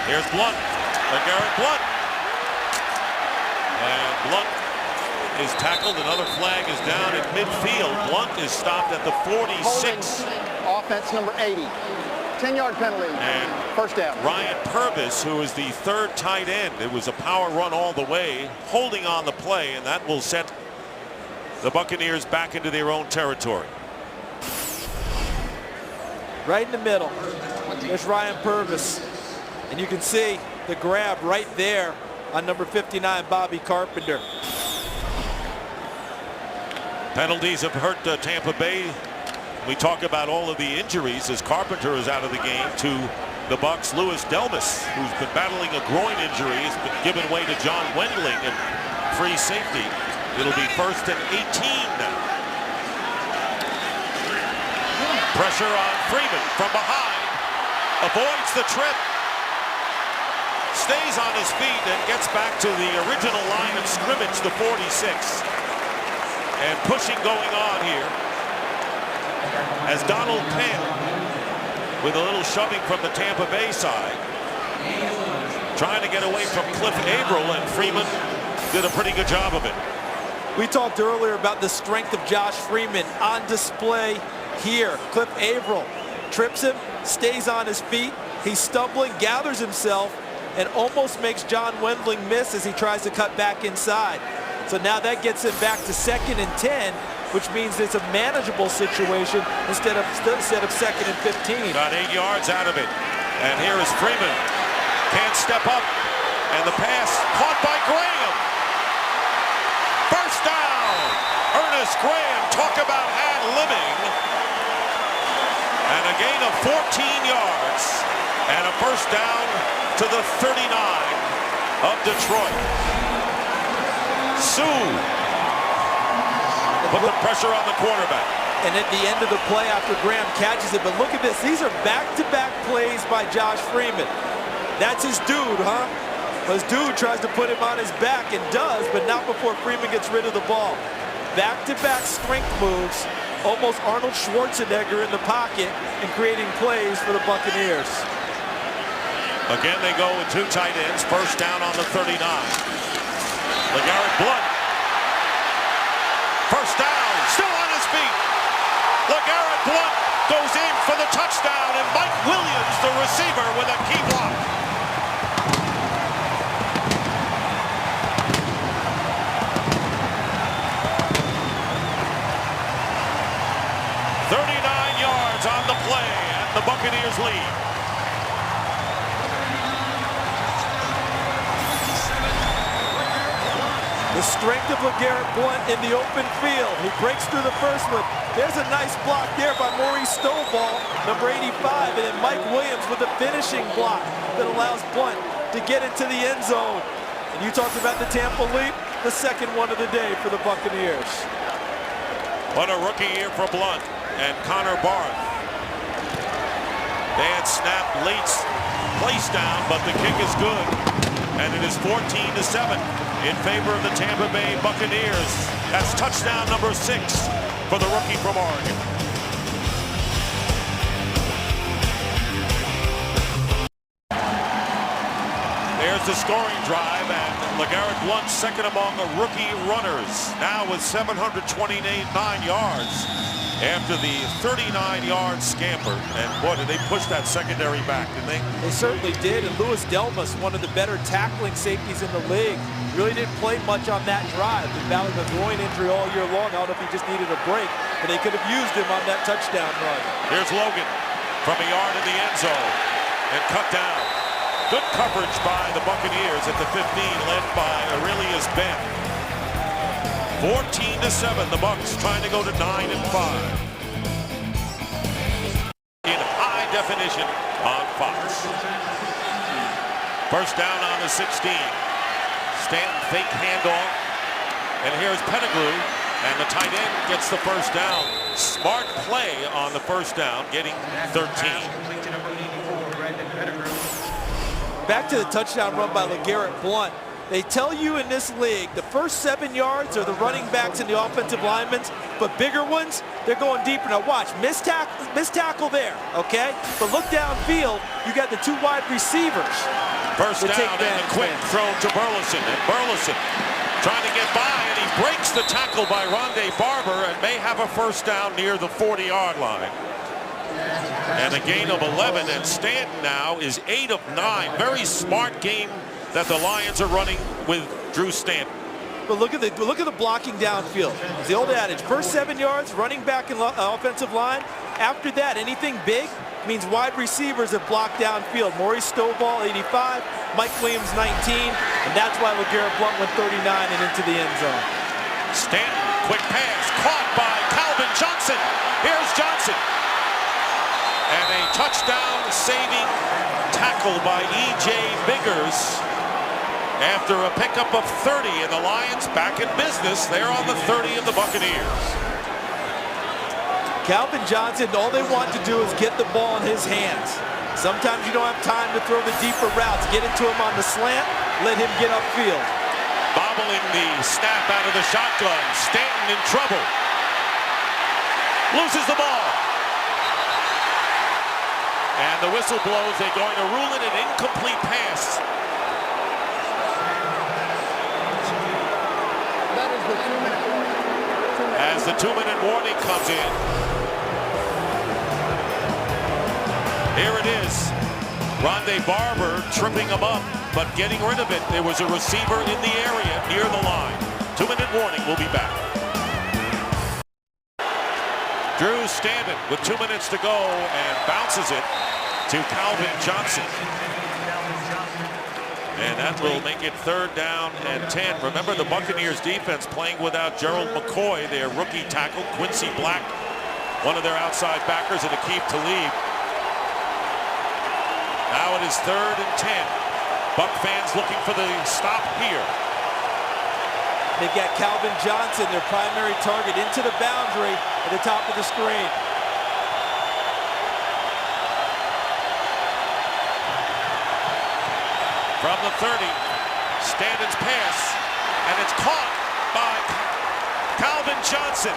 Here's Blount, LeGarrette Blount. And Blount is tackled. Another flag is down at midfield. Blount is stopped at the 46. Holding, offense number 80. 10-yard penalty. And first down. Ryan Purvis, who is the 3rd tight end. It was a power run all the way, holding on the play, and that will set the Buccaneers back into their own territory. Right in the middle, there's Ryan Purvis. And you can see the grab right there on number 59, Bobby Carpenter. Penalties have hurt Tampa Bay. We talk about all of the injuries as Carpenter is out of the game to the Bucs. Louis Delmas, who's been battling a groin injury, has been given way to John Wendling and free safety. It'll be 1st and 18 now. Pressure on Freeman from behind. Avoids the trip. Stays on his feet and gets back to the original line of scrimmage, the 46. And pushing going on here. as Donald Penn, with a little shoving from the Tampa Bay side, trying to get away from Cliff Averill, and Freeman did a pretty good job of it. We talked earlier about the strength of Josh Freeman on display here. Cliff Averill trips him, stays on his feet. He's stumbling, gathers himself, and almost makes John Wendling miss as he tries to cut back inside. So now that gets him back to 2nd and 10, which means it's a manageable situation instead of 2nd and 15. Got 8 yards out of it. And here is Freeman. Can't step up. And the pass caught by Graham. First down. Ernest Graham, talk about ad-libbing. And a gain of 14 yards. And a first down to the 39 of Detroit. Sue put the pressure on the quarterback. And at the end of the play after Graham catches it, but look at this. These are back-to-back plays by Josh Freeman. That's his dude, huh? Well, his dude tries to put him on his back and does, but not before Freeman gets rid of the ball. Back-to-back strength moves, almost Arnold Schwarzenegger in the pocket and creating plays for the Buccaneers. Again, they go with 2 tight ends. First down on the 39. LeGarrette Blount. First down, still on his feet. LeGarrette Blount goes in for the touchdown, and Mike Williams, the receiver, with a key block. On the play, and the Buccaneers lead. The strength of LeGarrette Blount in the open field. He breaks through the first one. There's a nice block there by Maurice Stovall, number 85, and then Mike Williams with a finishing block that allows Blount to get into the end zone. And you talked about the Tampa leap, the second one of the day for the Buccaneers. What a rookie year for Blount and Connor Barth. Bad snap, late place down, but the kick is good. And it is 14-7 in favor of the Tampa Bay Buccaneers. That's touchdown number 6 for the rookie from Oregon. There's the scoring drive, and LeGarrette Blount second among the rookie runners, now with 729 yards. After the 39-yard scamper. And boy, did they push that secondary back, didn't they? They certainly did. And Louis Delmas, one of the better tackling safeties in the league, really didn't play much on that drive. He battled a groin injury all year long. I don't know if he just needed a break, but they could have used him on that touchdown run. Here's Logan from a yard in the end zone and cut down. Good coverage by the Buccaneers at the 15, led by Aurelius Ben. 14-7, the Bucs trying to go to 9-5. In high definition on Fox. First down on the 16. Stanton fake handoff. And here's Pettigrew, and the tight end gets the first down. Smart play on the first down, getting 13. Back to the touchdown run by LeGarrette Blount. They tell you in this league, the first 7 yards are the running backs and the offensive linemen, but bigger ones, they're going deeper. Now watch, missed tackle there, okay? But look downfield, you got the 2 wide receivers. First down and a quick throw to Burleson. And Burleson trying to get by, and he breaks the tackle by Rondé Barber and may have a first down near the 40-yard line. And a gain of 11, and Stanton now is 8 of 9. Very smart game that the Lions are running with Drew Stanton. But look at the blocking downfield. It's the old adage, first 7 yards, running back and offensive line. After that, anything big means wide receivers have blocked downfield. Maurice Stovall, 85, Mike Williams, 19, and that's why LeGarrette Blount went 39 and into the end zone. Stanton, quick pass, caught by Calvin Johnson. Here's Johnson. And a touchdown-saving tackle by E.J. Biggers after a pickup of 30, and the Lions back in business. They're on the 30 of the Buccaneers. Calvin Johnson, all they want to do is get the ball in his hands. Sometimes you don't have time to throw the deeper routes. Get into him on the slant, let him get upfield. Bobbling the snap out of the shotgun. Stanton in trouble. loses the ball. And the whistle blows. They're going to rule it an incomplete pass. That is the 2-minute warning. As the 2-minute warning comes in. Here it is. Rondé Barber tripping him up, but getting rid of it. There was a receiver in the area near the line. 2-minute warning. We'll be back. Drew Stanton with 2 minutes to go and bounces it to Calvin Johnson. And that will make it 3rd down and 10. Remember the Buccaneers defense playing without Gerald McCoy, their rookie tackle, Quincy Black, one of their outside backers, and Aqib Talib. Now it is 3rd and 10. Buck fans looking for the stop here. They've got Calvin Johnson, their primary target, into the boundary at the top of the screen. From the 30, Stanton's pass, and it's caught by Calvin Johnson.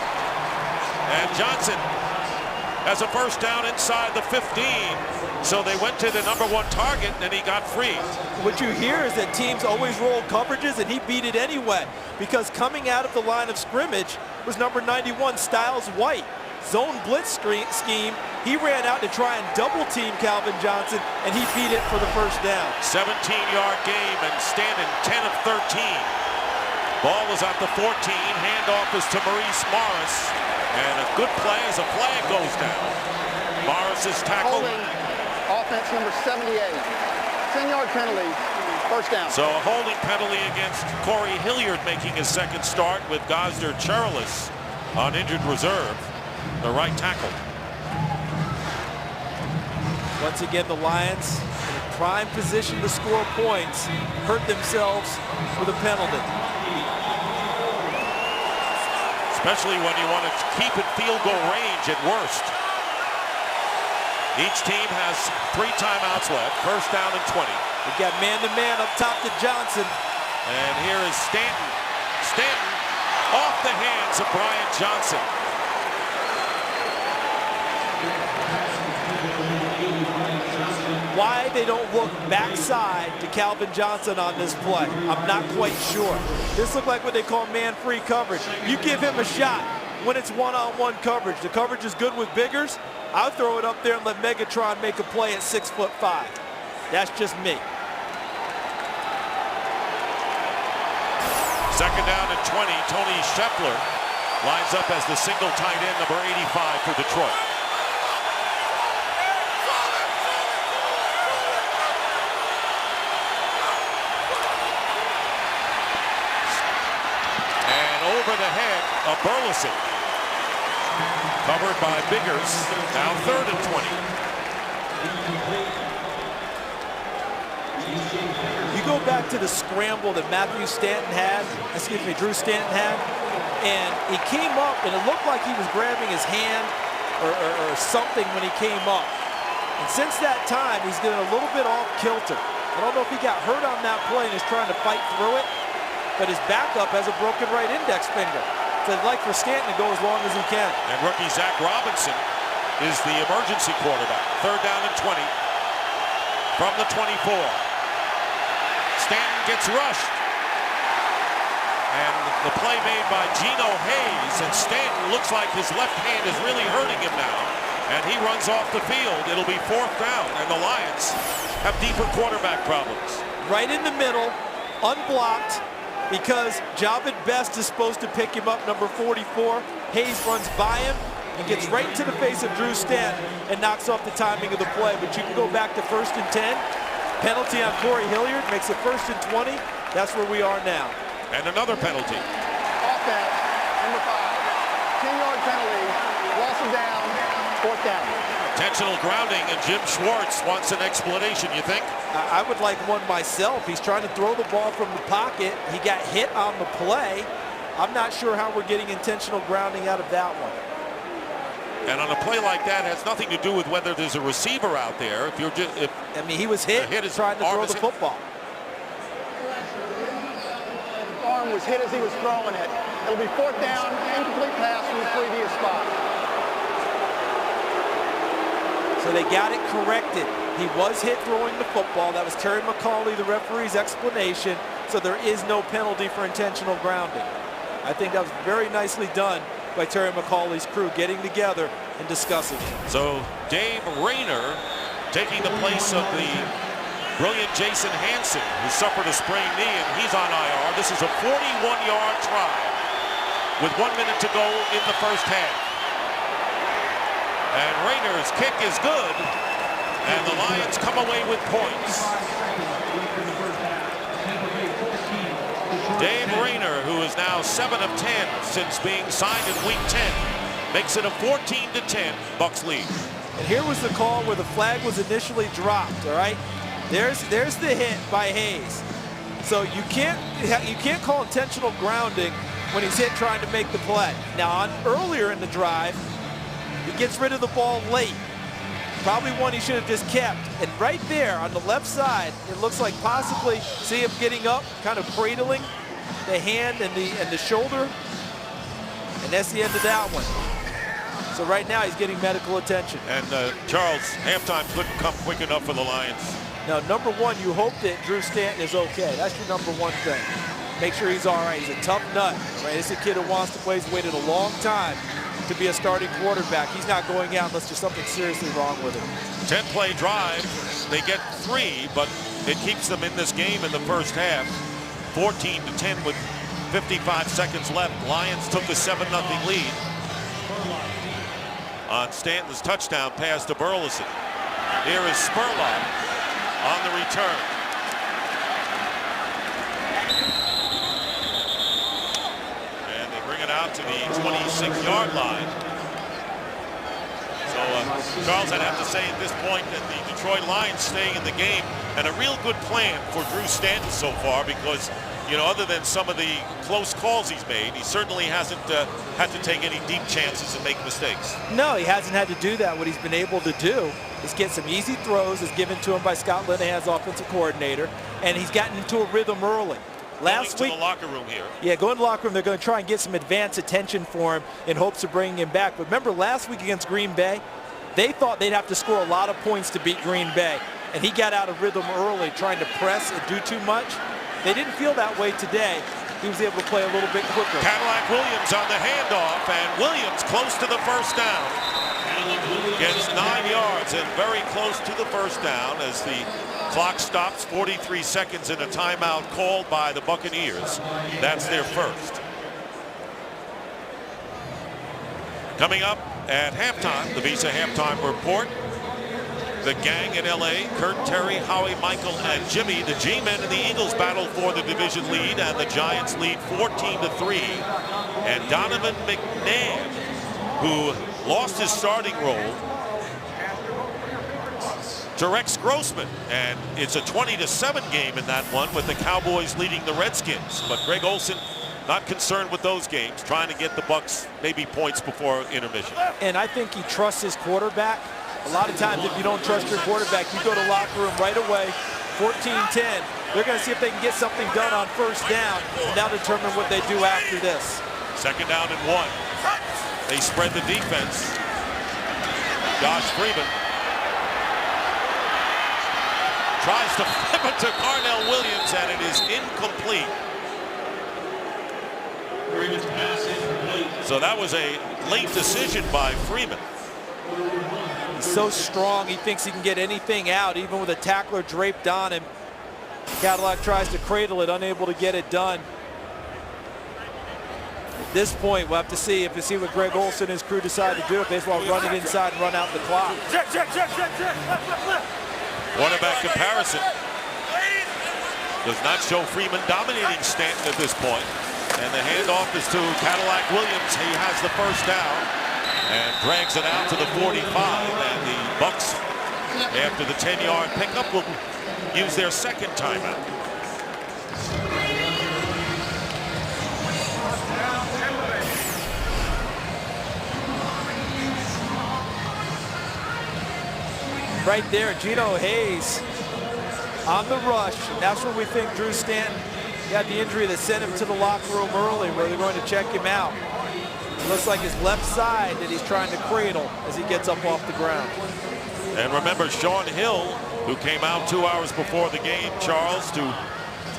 And Johnson has a first down inside the 15. So they went to the #1 target, and he got free. What you hear is that teams always roll coverages, and he beat it anyway, because coming out of the line of scrimmage was number 91, Styles White. Zone blitz scheme, he ran out to try and double team Calvin Johnson, and he beat it for the first down. 17-yard game, and Stanton 10 of 13. Ball is at the 14. Handoff is to Maurice Morris, and a good play as a flag goes down. Morris is tackled. Holding offense number 78. 10-yard penalty, first down. So a holding penalty against Corey Hilliard making his second start, with Gosder Cherlis on injured reserve, the right tackle. Once again, the Lions in a prime position to score points, hurt themselves with a penalty. Especially when you want to keep it field goal range at worst. Each team has 3 timeouts left. First down and 20. We've got man-to-man up top to Johnson. And here is Stanton. Stanton off the hands of Brian Johnson. Why they don't look backside to Calvin Johnson on this play, I'm not quite sure. This looked like what they call man-free coverage. You give him a shot when it's one-on-one coverage. The coverage is good with biggers. I'll throw it up there and let Megatron make a play at 6'5". That's just me. Second down and 20. Tony Scheffler lines up as the single tight end, number 85 for Detroit. And over the head of Burleson. Covered by Biggers. Now 3rd and 20. You go back to the scramble that Drew Stanton had, and he came up, and it looked like he was grabbing his hand or something when he came up. And since that time, he's getting a little bit off kilter. I don't know if he got hurt on that play and is trying to fight through it, but his backup has a broken right index finger. So I'd like for Stanton to go as long as he can. And rookie Zach Robinson is the emergency quarterback. 3rd down and 20 from the 24. Stanton gets rushed. And the play made by Geno Hayes, and Stanton looks like his left hand is really hurting him now. And he runs off the field. It'll be 4th down, and the Lions have deeper quarterback problems. Right in the middle, unblocked, because Javid Best is supposed to pick him up, number 44. Hayes runs by him and gets right into the face of Drew Stanton and knocks off the timing of the play. But you can go back to 1st and 10. Penalty on Corey Hilliard makes it 1st and 20. That's where we are now. And another penalty. Offense, number 5. 10-yard penalty, loss of down, 4th down. Intentional grounding, and Jim Schwartz wants an explanation, you think? I would like one myself. He's trying to throw the ball from the pocket. He got hit on the play. I'm not sure how we're getting intentional grounding out of that one. And on a play like that, it has nothing to do with whether there's a receiver out there. If you're just, I mean, he was hit trying to throw the football. Arm was hit as he was throwing it. It'll be 4th down, incomplete pass from the previous spot. So they got it corrected. He was hit throwing the football. That was Terry McCauley, the referee's explanation. So there is no penalty for intentional grounding. I think that was very nicely done by Terry McCauley's crew, getting together and discussing it. So Dave Rayner taking the place of the brilliant Jason Hansen, who suffered a sprained knee, and he's on IR. This is a 41-yard try with 1 minute to go in the first half. And Rayner's kick is good, and the Lions come away with points. Dave Rayner, who is now 7 of 10 since being signed in Week 10, makes it a 14-10 Bucs lead. And here was the call where the flag was initially dropped, all right? There's the hit by Hayes. So you can't call intentional grounding when he's hit trying to make the play. Now, earlier in the drive, he gets rid of the ball late. Probably one he should have just kept. And right there on the left side, it looks like possibly, see him getting up, kind of cradling the hand and the shoulder. And that's the end of that one. So right now he's getting medical attention. And Charles, halftime couldn't come quick enough for the Lions. Now, number one, you hope that Drew Stanton is okay. That's your number one thing. Make sure he's all right. He's a tough nut, right? This is a kid who wants to play. He's waited a long time to be a starting quarterback. He's not going out unless there's something seriously wrong with him. 10-play drive. They get 3, but it keeps them in this game in the first half. 14-10 with 55 seconds left. Lions took a 7-0 lead on Stanton's touchdown pass to Burleson. Here is Spurlock on the return. And they bring it out to the 26-yard line. So Charles, I'd have to say at this point that the Detroit Lions staying in the game, and a real good plan for Drew Stanton so far, because, you know, other than some of the close calls he's made, he certainly hasn't had to take any deep chances and make mistakes. No, he hasn't had to do that. What he's been able to do is get some easy throws as given to him by Scott Linehan's offensive coordinator, and he's gotten into a rhythm early. Last week, the locker room here. Yeah, going to the locker room, they're going to try and get some advance attention for him in hopes of bringing him back. But remember last week against Green Bay, they thought they'd have to score a lot of points to beat Green Bay, and he got out of rhythm early trying to press and do too much. They didn't feel that way today. He was able to play a little bit quicker. Cadillac Williams on the handoff, and Williams close to the first down. Gets 9 yards and very close to the first down as the clock stops. 43 seconds in a timeout called by the Buccaneers. That's their first. Coming up at halftime, the Visa Halftime Report. The gang in LA, Kurt, Terry, Howie, Michael, and Jimmy, the G-men and the Eagles battle for the division lead, and the Giants lead 14-3. And Donovan McNabb, who lost his starting role to Rex Grossman, and it's a 20-7 game in that one with the Cowboys leading the Redskins. But Greg Olsen not concerned with those games, trying to get the Bucs maybe points before intermission. And I think he trusts his quarterback. A lot of times if you don't trust your quarterback, you go to locker room right away. 14-10. They're going to see if they can get something done on first down, and now determine what they do after this. Second down and 1. They spread the defense. Josh Freeman tries to flip it to Carnell Williams, and it is incomplete. So that was a late decision by Freeman. He's so strong, he thinks he can get anything out, even with a tackler draped on him. Cadillac tries to cradle it, unable to get it done. At this point, we'll have to see what Greg Olsen and his crew decide to do. If they just want to run it inside and run out the clock. Quarterback comparison does not show Freeman dominating Stanton at this point. And the handoff is to Cadillac Williams. He has the first down and drags it out to the 45. And the Bucs, after the 10-yard pickup, will use their second timeout. Right there, Gino Hayes on the rush. And that's when we think Drew Stanton got the injury that sent him to the locker room early, where they're going to check him out. It looks like his left side that he's trying to cradle as he gets up off the ground. And remember, Sean Hill, who came out 2 hours before the game, Charles, to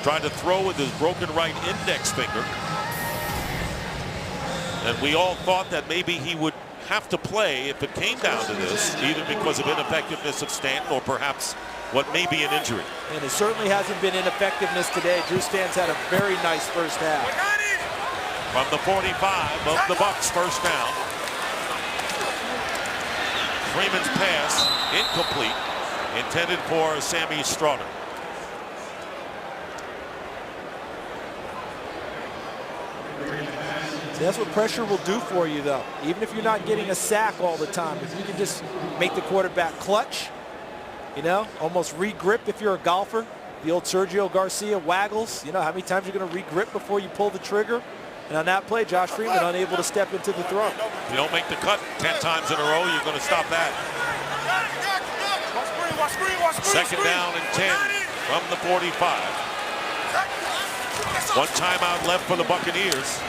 try to throw with his broken right index finger. And we all thought that maybe he would have to play if it came down to this, either because of ineffectiveness of Stanton or perhaps what may be an injury. And it certainly hasn't been ineffectiveness today. Drew Stanton's had a very nice first half. From the 45 of the Bucs, first down. Freeman's pass incomplete, intended for Sammy Stroughton. See, that's what pressure will do for you, though. Even if you're not getting a sack all the time, if you can just make the quarterback clutch, you know, almost re-grip if you're a golfer. The old Sergio Garcia waggles. You know, how many times you're going to re-grip before you pull the trigger? And on that play, Josh Freeman unable to step into the throw. If you don't make the cut 10 times in a row, you're going to stop that. Second down and 10 from the 45. One timeout left for the Buccaneers.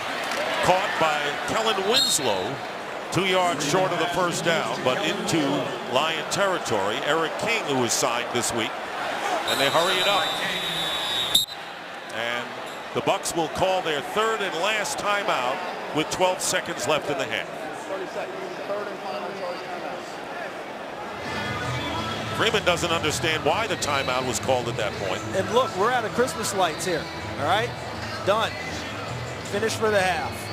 Caught by Kellen Winslow, 2 yards short of the first down, but into Lion territory. Eric King, who was signed this week, and they hurry it up. And the Bucs will call their third and last timeout with 12 seconds left in the half. 30 seconds. Third and final charge timeout. Freeman doesn't understand why the timeout was called at that point. And look, we're out of Christmas lights here. All right, done. Finished for the half.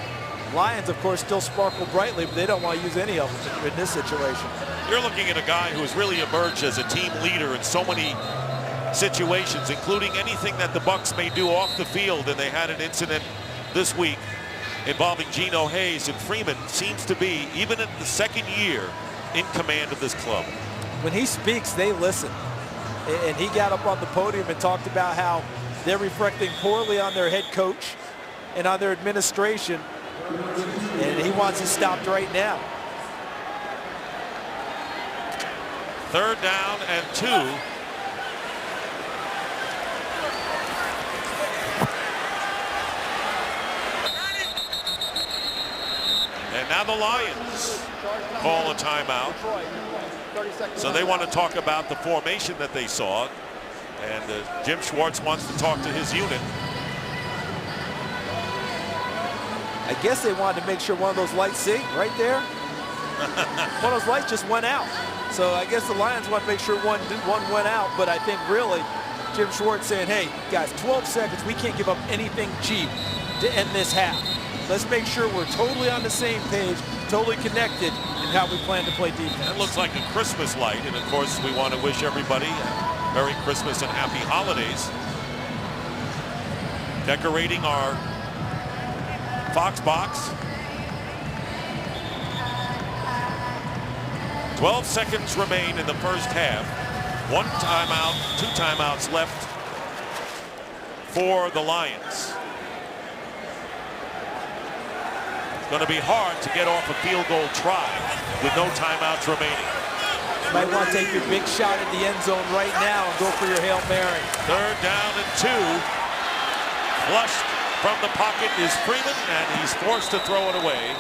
Lions, of course, still sparkle brightly, but they don't want to use any of them in this situation. You're looking at a guy who has really emerged as a team leader in so many situations, including anything that the Bucs may do off the field. And they had an incident this week involving Geno Hayes, and Freeman seems to be, even in the second year, in command of this club. When he speaks, they listen. And he got up on the podium and talked about how they're reflecting poorly on their head coach and on their administration. And he wants it stopped right now. Third down and 2. And now the Lions call a timeout. So they want to talk about the formation that they saw. And Jim Schwartz wants to talk to his unit. I guess they wanted to make sure one of those lights, see, right there, one of those lights just went out. So I guess the Lions want to make sure one went out, but I think really Jim Schwartz saying, hey, guys, 12 seconds, we can't give up anything cheap to end this half. Let's make sure we're totally on the same page, totally connected in how we plan to play defense. It looks like a Christmas light, and of course we want to wish everybody a Merry Christmas and Happy Holidays. Decorating our Fox box. 12 seconds remain in the first half. One timeout, 2 timeouts left for the Lions. It's going to be hard to get off a field goal try with no timeouts remaining. Might want to take your big shot at the end zone right now and go for your Hail Mary. Third down and 2. Flushed from the pocket is Freeman, and he's forced to throw it away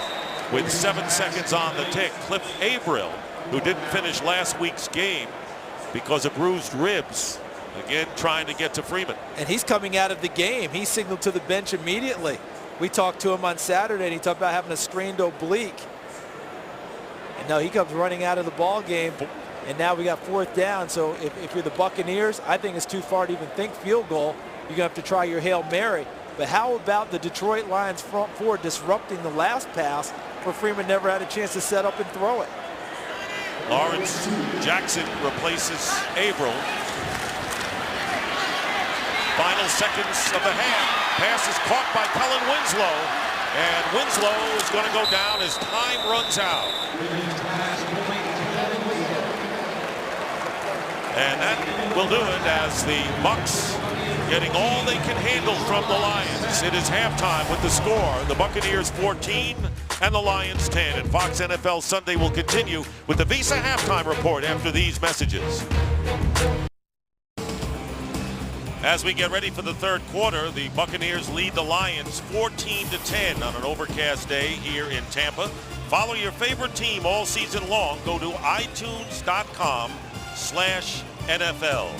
with 7 seconds on the tick. Cliff Averill, who didn't finish last week's game because of bruised ribs, again trying to get to Freeman. And he's coming out of the game. He signaled to the bench immediately. We talked to him on Saturday, and he talked about having a strained oblique. And now he comes running out of the ball game, and now we got 4th down. So if you're the Buccaneers, I think it's too far to even think field goal. You're going to have to try your Hail Mary. But how about the Detroit Lions front four disrupting the last pass where Freeman never had a chance to set up and throw it? Lawrence Jackson replaces Averill. Final seconds of the half. Pass is caught by Kellen Winslow. And Winslow is going to go down as time runs out. And that will do it as the Bucs getting all they can handle from the Lions. It is halftime with the score. The Buccaneers 14 and the Lions 10. And Fox NFL Sunday will continue with the Visa halftime report after these messages. As we get ready for the third quarter, the Buccaneers lead the Lions 14-10 on an overcast day here in Tampa. Follow your favorite team all season long. Go to itunes.com/NFL.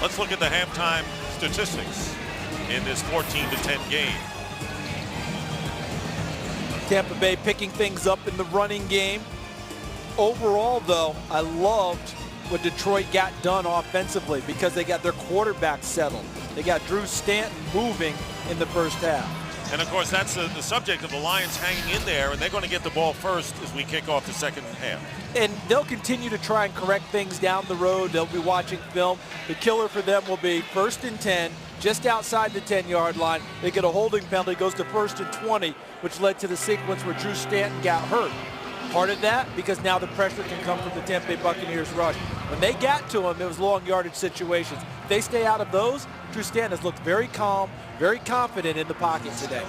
Let's look at the halftime statistics in this 14-10 game. Tampa Bay picking things up in the running game. Overall, though, I loved what Detroit got done offensively because they got their quarterback settled. They got Drew Stanton moving in the first half. And of course, that's the subject of the Lions hanging in there, and they're going to get the ball first as we kick off the second half. And they'll continue to try and correct things down the road. They'll be watching film. The killer for them will be 1st and 10, just outside the 10-yard line. They get a holding penalty, goes to 1st and 20, which led to the sequence where Drew Stanton got hurt. Part of that because now the pressure can come from the Tampa Bay Buccaneers rush. When they got to him, it was long yardage situations. If they stay out of those, Drew Stanton has looked very calm, very confident in the pocket today.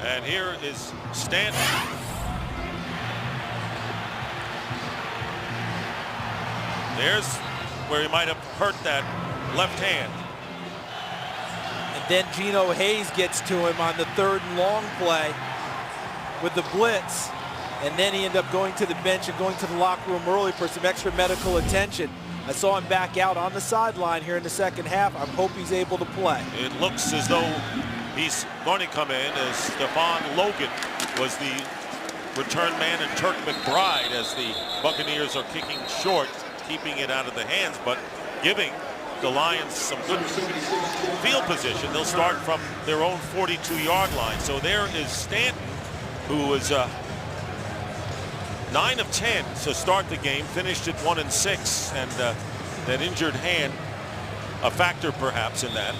And here is Stanton. There's where he might have hurt that left hand. And then Geno Hayes gets to him on the 3rd and long play with the blitz. And then he ended up going to the bench and going to the locker room early for some extra medical attention. I saw him back out on the sideline here in the second half. I hope he's able to play. It looks as though he's going to come in as Stephon Logan was the return man and Turk McBride as the Buccaneers are kicking short, keeping it out of the hands, but giving the Lions some good field position. They'll start from their own 42-yard line. So there is Stanton, who was 9 of 10 to start the game, finished at 1 and 6, and that injured hand a factor perhaps in that.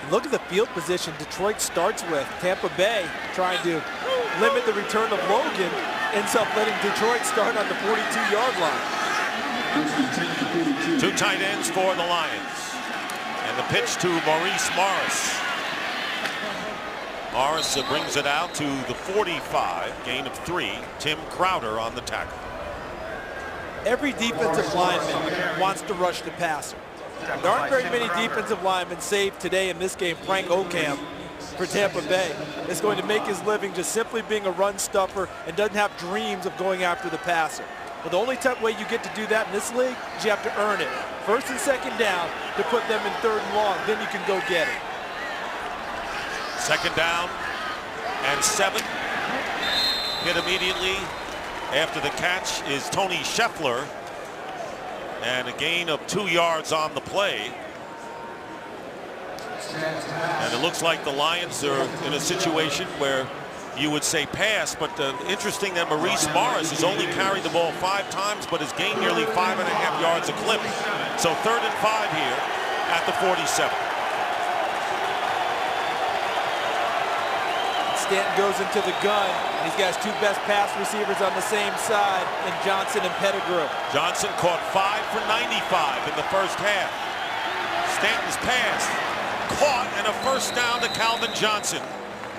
Look at the field position Detroit starts with. Tampa Bay trying to limit the return of Logan, ends up letting Detroit start on the 42-yard line. 2 tight ends for the Lions, and the pitch to Maurice Morris. Morris brings it out to the 45, gain of 3. Tim Crowder on the tackle. Every defensive lineman wants to rush the passer. There aren't very many defensive linemen, save today in this game, Frank Ocamp for Tampa Bay, is going to make his living just simply being a run stuffer and doesn't have dreams of going after the passer. But the only way you get to do that in this league is you have to earn it. 1st and 2nd down to put them in 3rd and long, then you can go get it. 2nd down and 7. Hit immediately after the catch is Tony Scheffler, and a gain of 2 yards on the play. And it looks like the Lions are in a situation where you would say pass, but interesting that Maurice Morris has only carried the ball 5 times but has gained nearly 5.5 yards a clip. So 3rd and 5 here at the 47. Stanton goes into the gun, and he's got his 2 best pass receivers on the same side in Johnson and Pettigrew. Johnson caught 5 for 95 in the first half. Stanton's pass caught, and a 1st down to Calvin Johnson,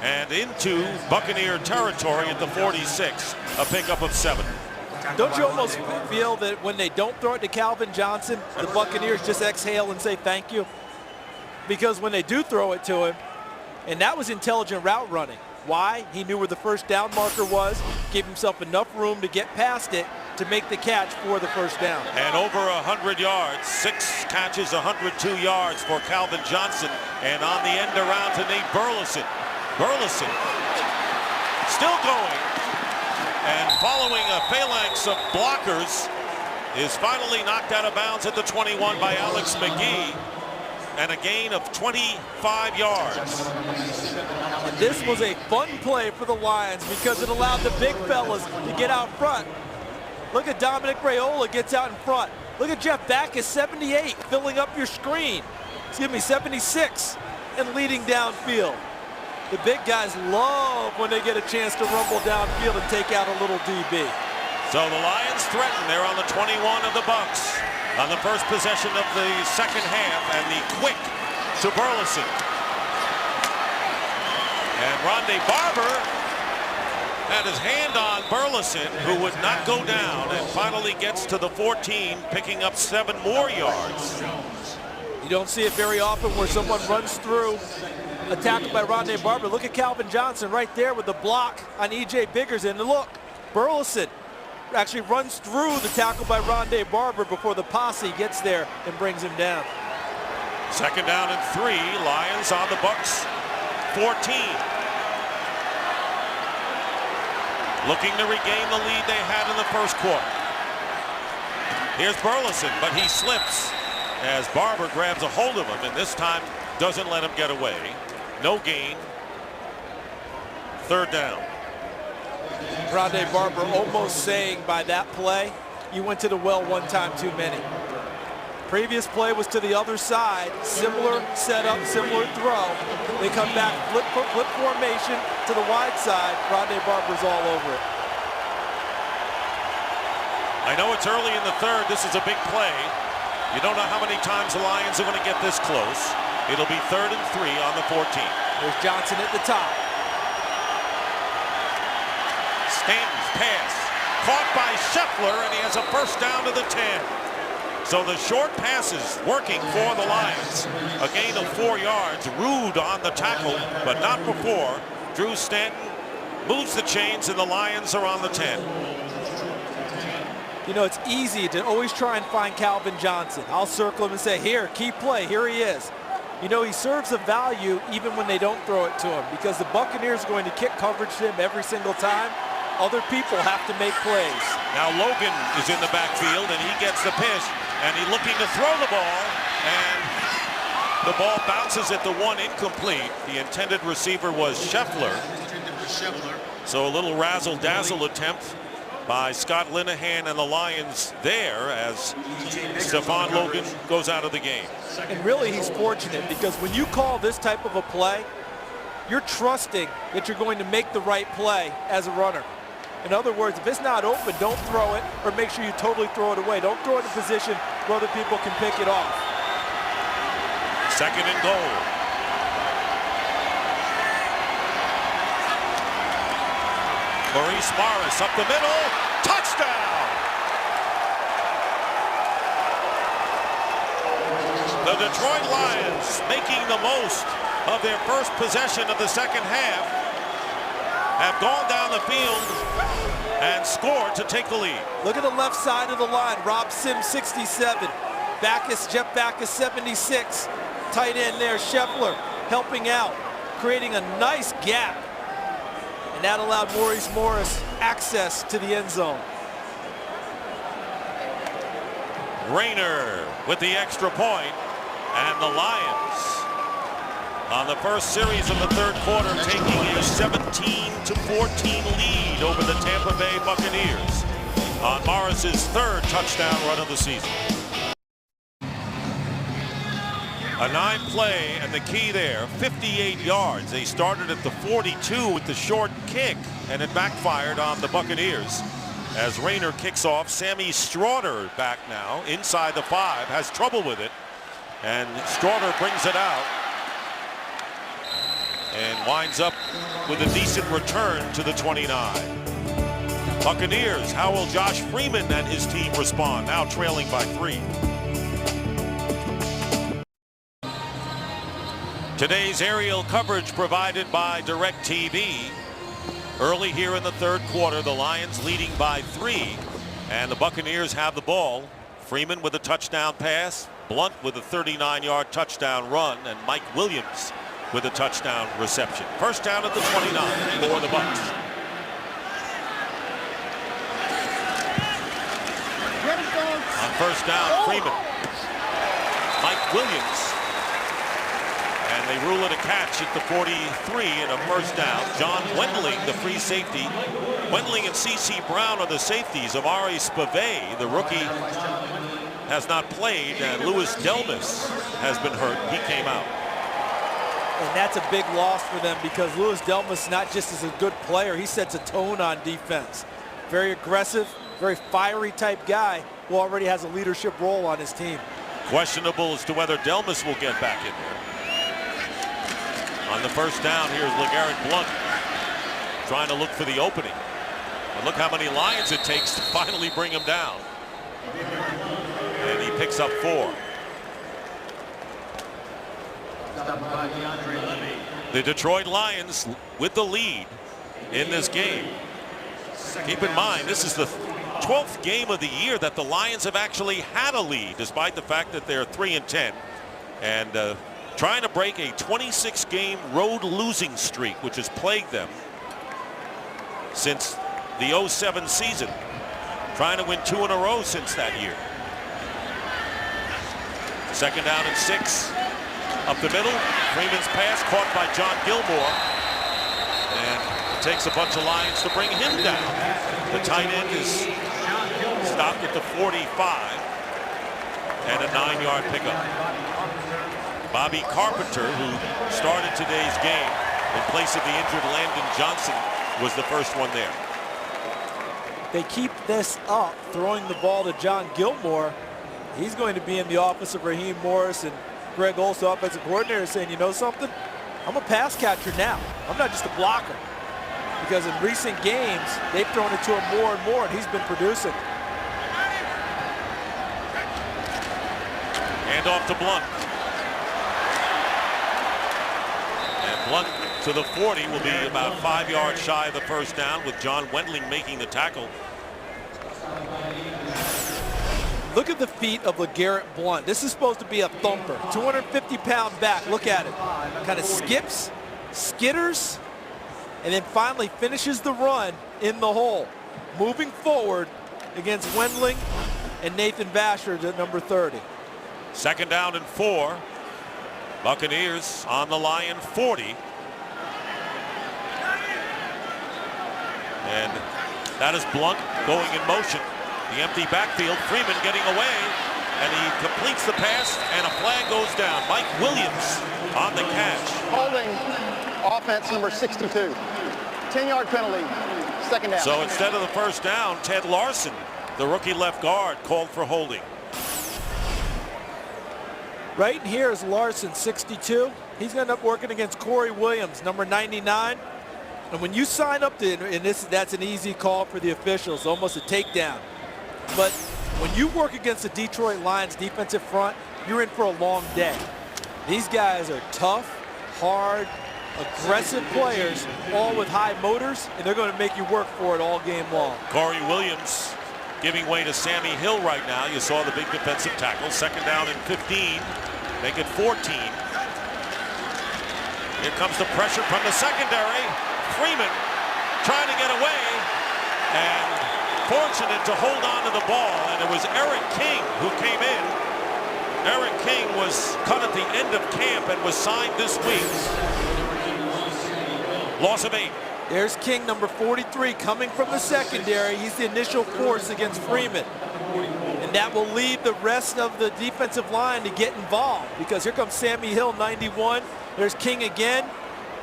and into Buccaneer territory at the 46, a pickup of 7. Don't you almost feel that when they don't throw it to Calvin Johnson, the Buccaneers just exhale and say thank you? Because when they do throw it to him, and that was intelligent route running. Why? He knew where the 1st down marker was, gave himself enough room to get past it to make the catch for the 1st down. And over 100 yards, 6 catches, 102 yards for Calvin Johnson. And on the end around to Nate Burleson. Burleson still going, and following a phalanx of blockers, is finally knocked out of bounds at the 21 by Alex McGee, and a gain of 25 yards. And this was a fun play for the Lions because it allowed the big fellas to get out front. Look at Dominic Raiola gets out in front. Look at Jeff Backus, 78, filling up your screen. 76, and leading downfield. The big guys love when they get a chance to rumble downfield and take out a little DB. So the Lions threaten. They're on the 21 of the Bucs on the first possession of the second half, and the quick to Burleson. And Rondé Barber had his hand on Burleson, who would not go down, and finally gets to the 14, picking up 7 more yards. You don't see it very often where someone runs through a tackle by Rondé Barber. Look at Calvin Johnson right there with the block on E.J. Biggerson. And look, Burleson actually runs through the tackle by Rondé Barber before the posse gets there and brings him down. Second down and 3. Lions on the Bucs 14. Looking to regain the lead they had in the first quarter. Here's Burleson, but he slips as Barber grabs a hold of him, and this time doesn't let him get away. No gain. Third down. Rondé Barber almost saying by that play, you went to the well one time too many. Previous play was to the other side, similar setup, similar throw. They come back, flip formation to the wide side. Rondé Barber's all over it. I know it's early in the third. This is a big play. You don't know how many times the Lions are going to get this close. It'll be 3rd and 3 on the 14. There's Johnson at the top. Stanton's pass caught by Scheffler, and he has a first down to the 10. So the short passes working for the Lions. A gain of 4 yards. Rude on the tackle, but not before. Drew Stanton moves the chains, and the Lions are on the 10. You know, it's easy to always try and find Calvin Johnson. I'll circle him and say, here, key play, here he is. You know, he serves a value even when they don't throw it to him, because the Buccaneers are going to kick coverage to him every single time. Other people have to make plays. Now Logan is in the backfield, and he gets the pitch, and he's looking to throw the ball, and the ball bounces at the 1, incomplete. The intended receiver was Scheffler. So a little razzle-dazzle attempt by Scott Linehan and the Lions there as Stephon Logan goes out of the game. And really, he's fortunate, because when you call this type of a play, you're trusting that you're going to make the right play as a runner. In other words, if it's not open, don't throw it, or make sure you totally throw it away. Don't throw it in a position where other people can pick it off. 2nd and goal. Maurice Morris up the middle. Touchdown! The Detroit Lions, making the most of their first possession of the second half, have gone down the field and scored to take the lead. Look at the left side of the line. Rob Sims, 67. Jeff Backus, 76. Tight end there, Scheffler, helping out, creating a nice gap. And that allowed Maurice Morris access to the end zone. Rayner with the extra point, and the Lions on the first series of the third quarter taking a 17-14 lead over the Tampa Bay Buccaneers on Morris's 3rd touchdown run of the season. A 9-play, and the key there, 58 yards. They started at the 42 with the short kick, and it backfired on the Buccaneers. As Rayner kicks off, Sammy Strawder back now inside the 5, has trouble with it, and Strawder brings it out and winds up with a decent return to the 29. Buccaneers, how will Josh Freeman and his team respond, now trailing by 3? Today's aerial coverage provided by DirecTV. Early here in the third quarter, the Lions leading by 3, and the Buccaneers have the ball. Freeman with a touchdown pass, Blunt with a 39-yard touchdown run, and Mike Williams with a touchdown reception. First down at the 29 for the Bucs. On first down, Freeman. Mike Williams. And they rule it a catch at the 43 and a first down. John Wendling, the free safety. Wendling and C.C. Brown are the safeties. Amari Spivey, the rookie, has not played, and Louis Delmas has been hurt. He came out. And that's a big loss for them, because Louis Delmas not just is a good player, he sets a tone on defense. Very aggressive, very fiery type guy who already has a leadership role on his team. Questionable as to whether Delmas will get back in there. On the first down, here's LeGarrette Blunt trying to look for the opening. And look how many Lions it takes to finally bring him down. And he picks up 4. The Detroit Lions with the lead in this game. Keep in mind, this is the 12th game of the year that the Lions have actually had a lead, despite the fact that they're 3-10 and trying to break a 26-game road losing streak, which has plagued them since the 07 season. Trying to win 2 in a row since that year. 2nd down and 6. Up the middle, Freeman's pass caught by John Gilmore, and it takes a bunch of Lions to bring him down. The tight end is stopped at the 45, and a 9-yard pickup. Bobby Carpenter, who started today's game in place of the injured Landon Johnson, was the first one there. They keep this up, throwing the ball to John Gilmore. He's going to be in the office of Raheem Morris and Greg Olson, offensive coordinator, saying, you know something? I'm a pass catcher now. I'm not just a blocker. Because in recent games, they've thrown it to him more and more, and he's been producing. Hand off to Blunt. And Blunt to the 40 will be about 5 yards shy of the first down, with John Wendling making the tackle. Look at the feet of LeGarrette Blunt. This is supposed to be a thumper. 250-pound back. Look at it. Kind of skips, skitters, and then finally finishes the run in the hole. Moving forward against Wendling and Nathan Vasher at number 30. 2nd down and 4. Buccaneers on the Lion 40. And that is Blunt going in motion. The empty backfield, Freeman getting away, and he completes the pass, and a flag goes down. Mike Williams on the catch. Holding offense number 62. 10-yard penalty, 2nd down. So instead of the first down, Ted Larson, the rookie left guard, called for holding. Right here is Larson, 62. He's going to end up working against Corey Williams, number 99. And when you sign up to, and that's an easy call for the officials, almost a takedown. But when you work against the Detroit Lions defensive front, you're in for a long day. These guys are tough, hard, aggressive players, all with high motors, and they're going to make you work for it all game long. Corey Williams giving way to Sammy Hill right now. You saw the big defensive tackle. 2nd down and 15. Make it 14. Here comes the pressure from the secondary. Freeman trying to get away, and fortunate to hold on to the ball, and it was Eric King who came in. Eric King was cut at the end of camp and was signed this week. Loss of 8. There's King, number 43, coming from the secondary. He's the initial force against Freeman. And that will lead the rest of the defensive line to get involved, because here comes Sammy Hill, 91. There's King again.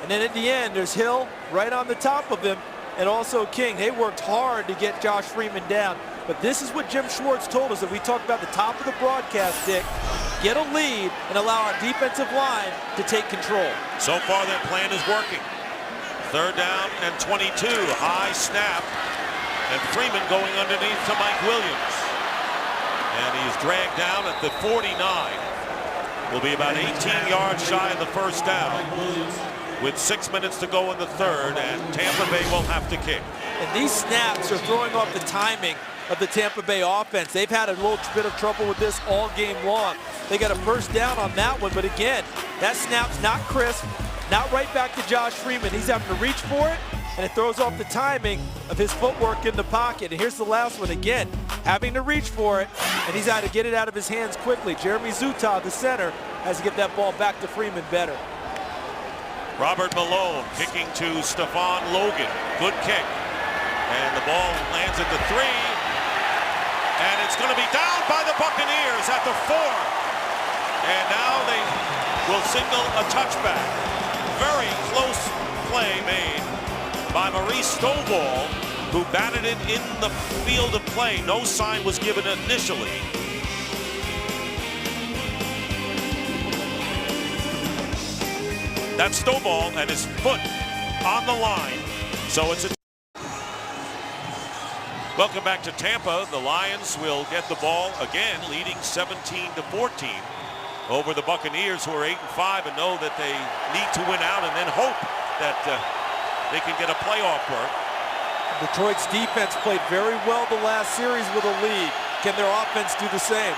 And then at the end, there's Hill right on the top of him, and also King. They worked hard to get Josh Freeman down. But this is what Jim Schwartz told us that we talked about at the top of the broadcast, Dick. Get a lead and allow our defensive line to take control. So far, that plan is working. 3rd down and 22. High snap. And Freeman going underneath to Mike Williams. And he's dragged down at the 49. Will be about 18 yards shy of the first down, with 6 minutes to go in the 3rd, and Tampa Bay will have to kick. And these snaps are throwing off the timing of the Tampa Bay offense. They've had a little bit of trouble with this all game long. They got a first down on that one, but again, that snap's not crisp, not right back to Josh Freeman. He's having to reach for it, and it throws off the timing of his footwork in the pocket. And here's the last one again, having to reach for it, and he's had to get it out of his hands quickly. Jeremy Zutah, the center, has to get that ball back to Freeman better. Robert Malone kicking to Stephon Logan. Good kick. And the ball lands at the 3. And it's going to be down by the Buccaneers at the 4. And now they will signal a touchback. Very close play made by Maurice Stovall, who batted it in the field of play. No sign was given initially. That's Stovall and his foot on the line. So it's a... Welcome back to Tampa. The Lions will get the ball again, leading 17-14. over the Buccaneers, who are 8-5 and know that they need to win out and then hope that they can get a playoff berth. Detroit's defense played very well the last series with a lead. Can their offense do the same?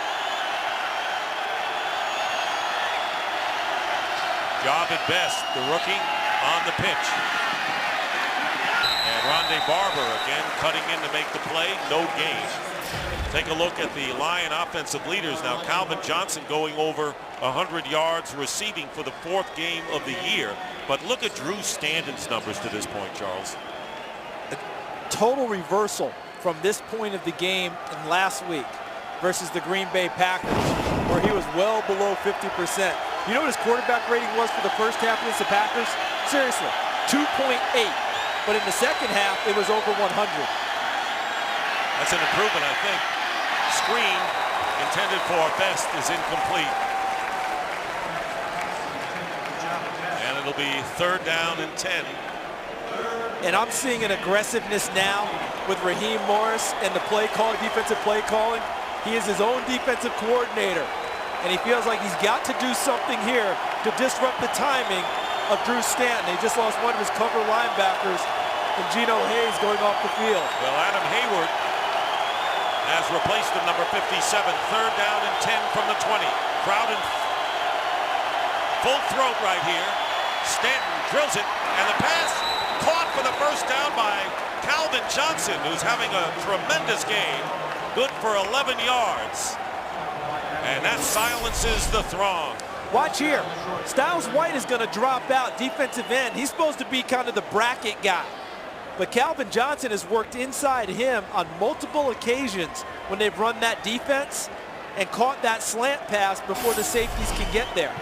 Job at best, the rookie on the pitch. And Rondé Barber again cutting in to make the play, no gain. Take a look at the Lion offensive leaders now. Calvin Johnson going over 100 yards receiving for the 4th game of the year. But look at Drew Stanton's numbers to this point, Charles. A total reversal from this point of the game in last week versus the Green Bay Packers, where he was well below 50%. You know what his quarterback rating was for the first half against the Packers? Seriously, 2.8. But in the second half, it was over 100. That's an improvement, I think. Screen intended for best is incomplete. And it'll be 3rd down and 10. And I'm seeing an aggressiveness now with Raheem Morris and the play calling, defensive play calling. He is his own defensive coordinator. And he feels like he's got to do something here to disrupt the timing of Drew Stanton. He just lost one of his cover linebackers, and Geno Hayes going off the field. Well, Adam Hayward has replaced the number 57. 3rd down and 10 from the 20. Crowd in full throat right here. Stanton drills it, and the pass caught for the first down by Calvin Johnson, who's having a tremendous game. Good for 11 yards. And that silences the throng. Watch here. Styles White is going to drop out, defensive end. He's supposed to be kind of the bracket guy. But Calvin Johnson has worked inside him on multiple occasions when they've run that defense and caught that slant pass before the safeties can get there.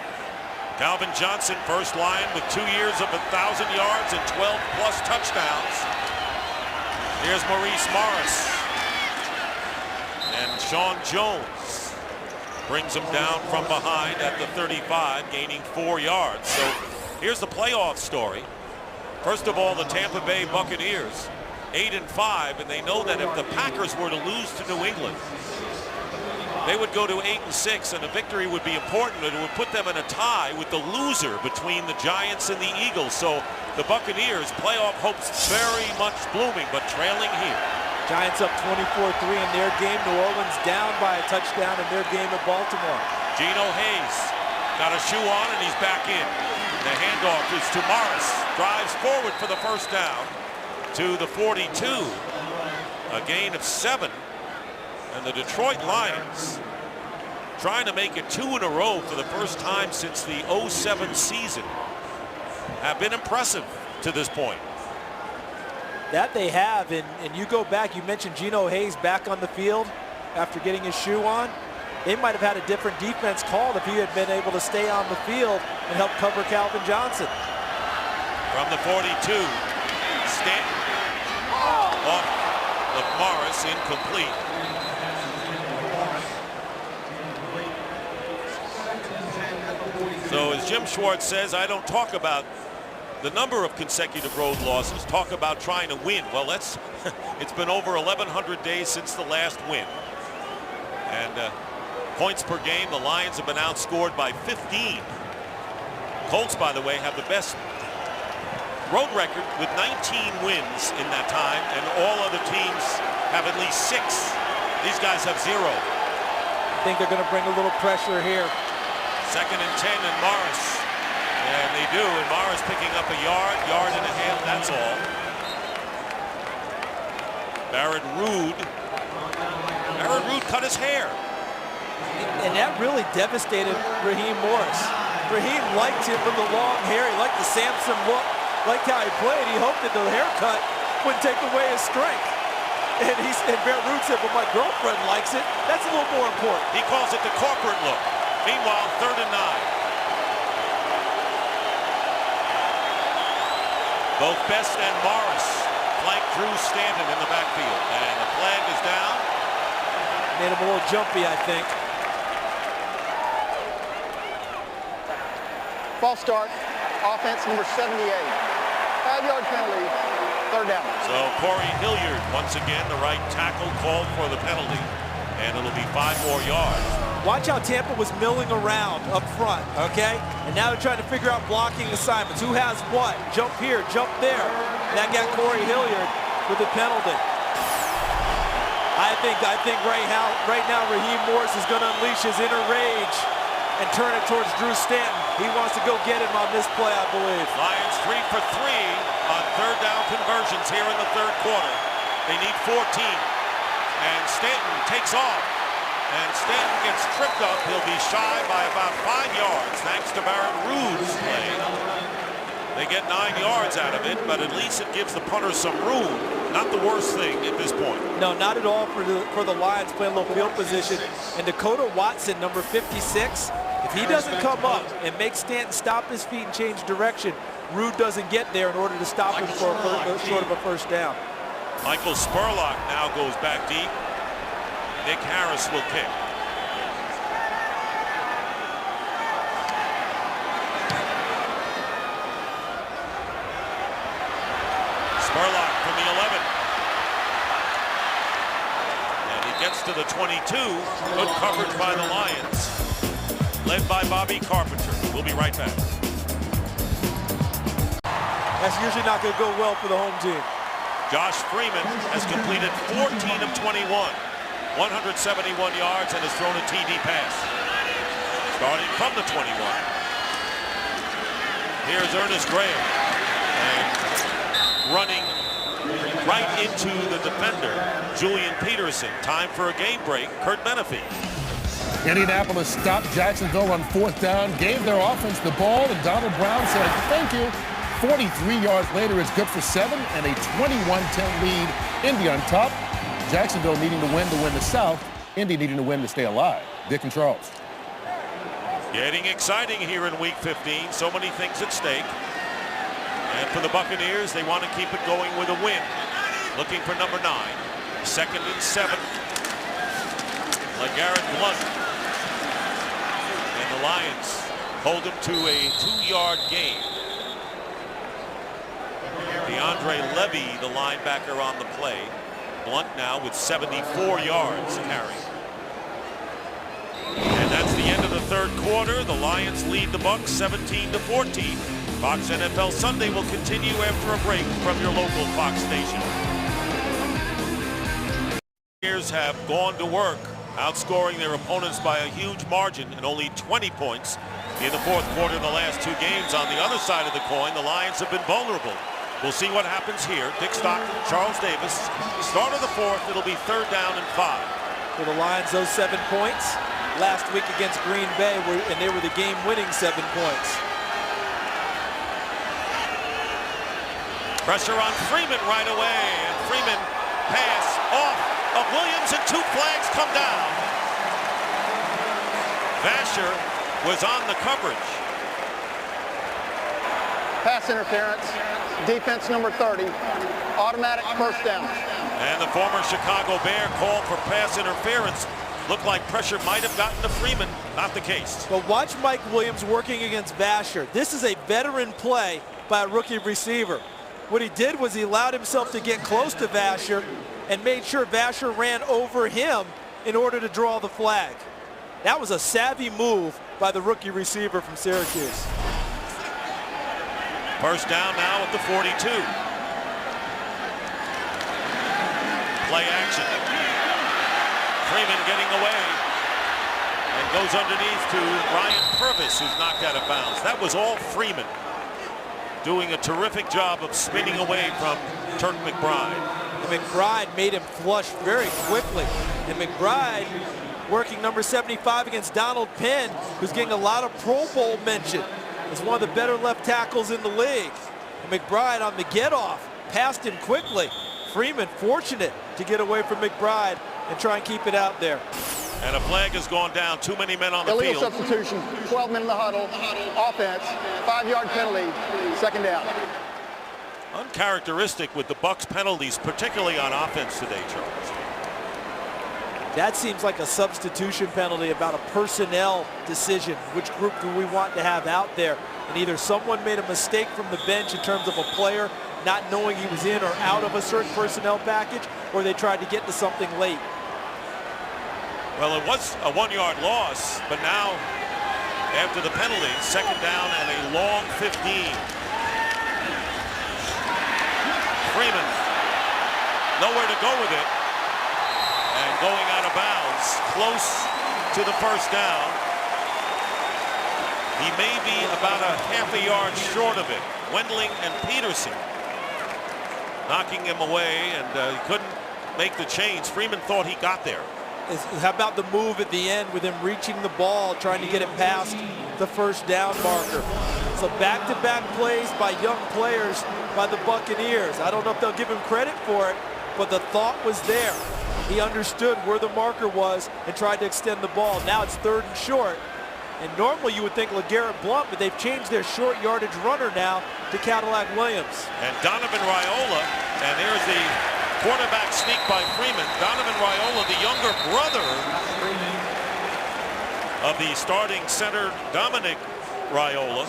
Calvin Johnson, first Lion with 2 years of 1,000 yards and 12+ touchdowns. Here's Maurice Morris. And Sean Jones brings him down from behind at the 35, gaining 4 yards. So here's the playoff story. First of all, the Tampa Bay Buccaneers, 8-5, and they know that if the Packers were to lose to New England, they would go to 8-6, and a victory would be important. It would put them in a tie with the loser between the Giants and the Eagles. So the Buccaneers, playoff hopes very much blooming, but trailing here. Giants up 24-3 in their game. New Orleans down by a touchdown in their game at Baltimore. Geno Hayes got a shoe on, and he's back in. The handoff is to Morris. Drives forward for the first down to the 42. A gain of 7. And the Detroit Lions trying to make it 2 in a row for the first time since the 07 season have been impressive to this point. That they have, and you go back, you mentioned Geno Hayes back on the field after getting his shoe on. They might have had a different defense called if he had been able to stay on the field and help cover Calvin Johnson. From the 42, Stanton off of Morris, incomplete. So as Jim Schwartz says, I don't talk about the number of consecutive road losses, talk about trying to win. Well, it's been over 1,100 days since the last win. And points per game, the Lions have been outscored by 15. Colts, by the way, have the best road record with 19 wins in that time, and all other teams have at least 6. These guys have 0. I think they're going to bring a little pressure here. 2nd and 10 and Morris. And they do, and Morris picking up a yard and a half, that's all. Barrett Ruud cut his hair. And that really devastated Raheem Morris. Raheem liked him with the long hair. He liked the Samson look, liked how he played. He hoped that the haircut wouldn't take away his strength. And Barrett Ruud said, well, my girlfriend likes it. That's a little more important. He calls it the corporate look. Meanwhile, 3rd and 9. Both Best and Morris flank Drew Stanton in the backfield. And the flag is down. Made him a little jumpy, I think. False start, offense number 78. 5-yard penalty, 3rd down. So Corey Hilliard, once again, the right tackle called for the penalty. And it'll be 5 more yards. Watch how Tampa was milling around up front, okay? And now they're trying to figure out blocking assignments. Who has what? Jump here, jump there. And that got Corey Hilliard with the penalty. I think right now Raheem Morris is going to unleash his inner rage and turn it towards Drew Stanton. He wants to go get him on this play, I believe. Lions 3 for 3 on third down conversions here in the third quarter. They need 14. And Stanton takes off. And Stanton gets tripped up. He'll be shy by about 5 yards thanks to Barrett Ruud's play. They get 9 yards out of it, but at least it gives the punter some room. Not the worst thing at this point. No, not at all for the Lions playing low field position. And Dakota Watson, number 56, if he doesn't come up and make Stanton stop his feet and change direction, Ruud doesn't get there in order to stop him for short of a first down. Michael Spurlock now goes back deep. Nick Harris will kick. Spurlock from the 11. And he gets to the 22. Good coverage by the Lions. Led by Bobby Carpenter. We'll be right back. That's usually not going to go well for the home team. Josh Freeman has completed 14 of 21. 171 yards and has thrown a TD pass. Starting from the 21. Here's Ernest Graham. And running right into the defender, Julian Peterson. Time for a game break. Kurt Menefee. Indianapolis stopped Jacksonville on fourth down, gave their offense the ball, and Donald Brown said, thank you. 43 yards later, it's good for 7, and a 21-10 lead. Indy on top. Jacksonville needing to win the South. Indy needing to win to stay alive. Dick and Charles. Getting exciting here in Week 15. So many things at stake. And for the Buccaneers, they want to keep it going with a win. Looking for number 9. 2nd and 7. LeGarrette Blount. And the Lions hold him to a 2-yard gain. DeAndre Levy, the linebacker on the play. Blount now with 74 yards carrying. And that's the end of the third quarter. The Lions lead the Bucs 17-14. Fox NFL Sunday will continue after a break from your local Fox station. Players have gone to work, outscoring their opponents by a huge margin and only 20 points in the fourth quarter in the last 2 games. On the other side of the coin, the Lions have been vulnerable. We'll see what happens here. Dick Stockton, Charles Davis. Start of the fourth, it'll be 3rd down and 5. For the Lions, those 7 points last week against Green Bay, and they were the game-winning 7 points. Pressure on Freeman right away, and Freeman pass off of Williams, and 2 flags come down. Vasher was on the coverage. Pass interference. Defense number 30. Automatic first down. And the former Chicago Bear called for pass interference. Looked like pressure might have gotten to Freeman. Not the case. But watch Mike Williams working against Vasher. This is a veteran play by a rookie receiver. What he did was he allowed himself to get close to Vasher and made sure Vasher ran over him in order to draw the flag. That was a savvy move by the rookie receiver from Syracuse. First down now at the 42. Play action. Freeman getting away and goes underneath to Ryan Purvis, who's knocked out of bounds. That was all Freeman, doing a terrific job of spinning away from Turk McBride. And McBride made him flush very quickly. And McBride working number 75 against Donald Penn, who's getting a lot of Pro Bowl mention. Is one of the better left tackles in the league. And McBride on the get-off passed him quickly. Freeman fortunate to get away from McBride and try and keep it out there. And a flag has gone down. Too many men on the Illegal field. substitution. 12 men in the huddle. Offense. 5-yard penalty. 2nd down. Uncharacteristic with the Bucs penalties, particularly on offense today, Charles. That seems like a substitution penalty about a personnel decision. Which group do we want to have out there? And either someone made a mistake from the bench in terms of a player not knowing he was in or out of a certain personnel package, or they tried to get to something late. Well, it was a 1-yard loss, but now after the penalty, second down and a long 15. Freeman nowhere to go with it, and going out of bounds close to the first down. He may be about a half a yard short of it. Wendling and Peterson knocking him away, and he couldn't make the change. Freeman thought he got there. How about the move at the end with him reaching the ball, trying to get it past the first down marker? So back-to-back plays by young players by the Buccaneers. I don't know if they'll give him credit for it, but the thought was there. He understood where the marker was and tried to extend the ball. Now it's 3rd and short. And normally you would think LeGarrette Blount, but they've changed their short yardage runner now to Cadillac Williams. And Donovan Raiola, and there's the quarterback sneak by Freeman. Donovan Raiola, the younger brother of the starting center, Dominic Raiola,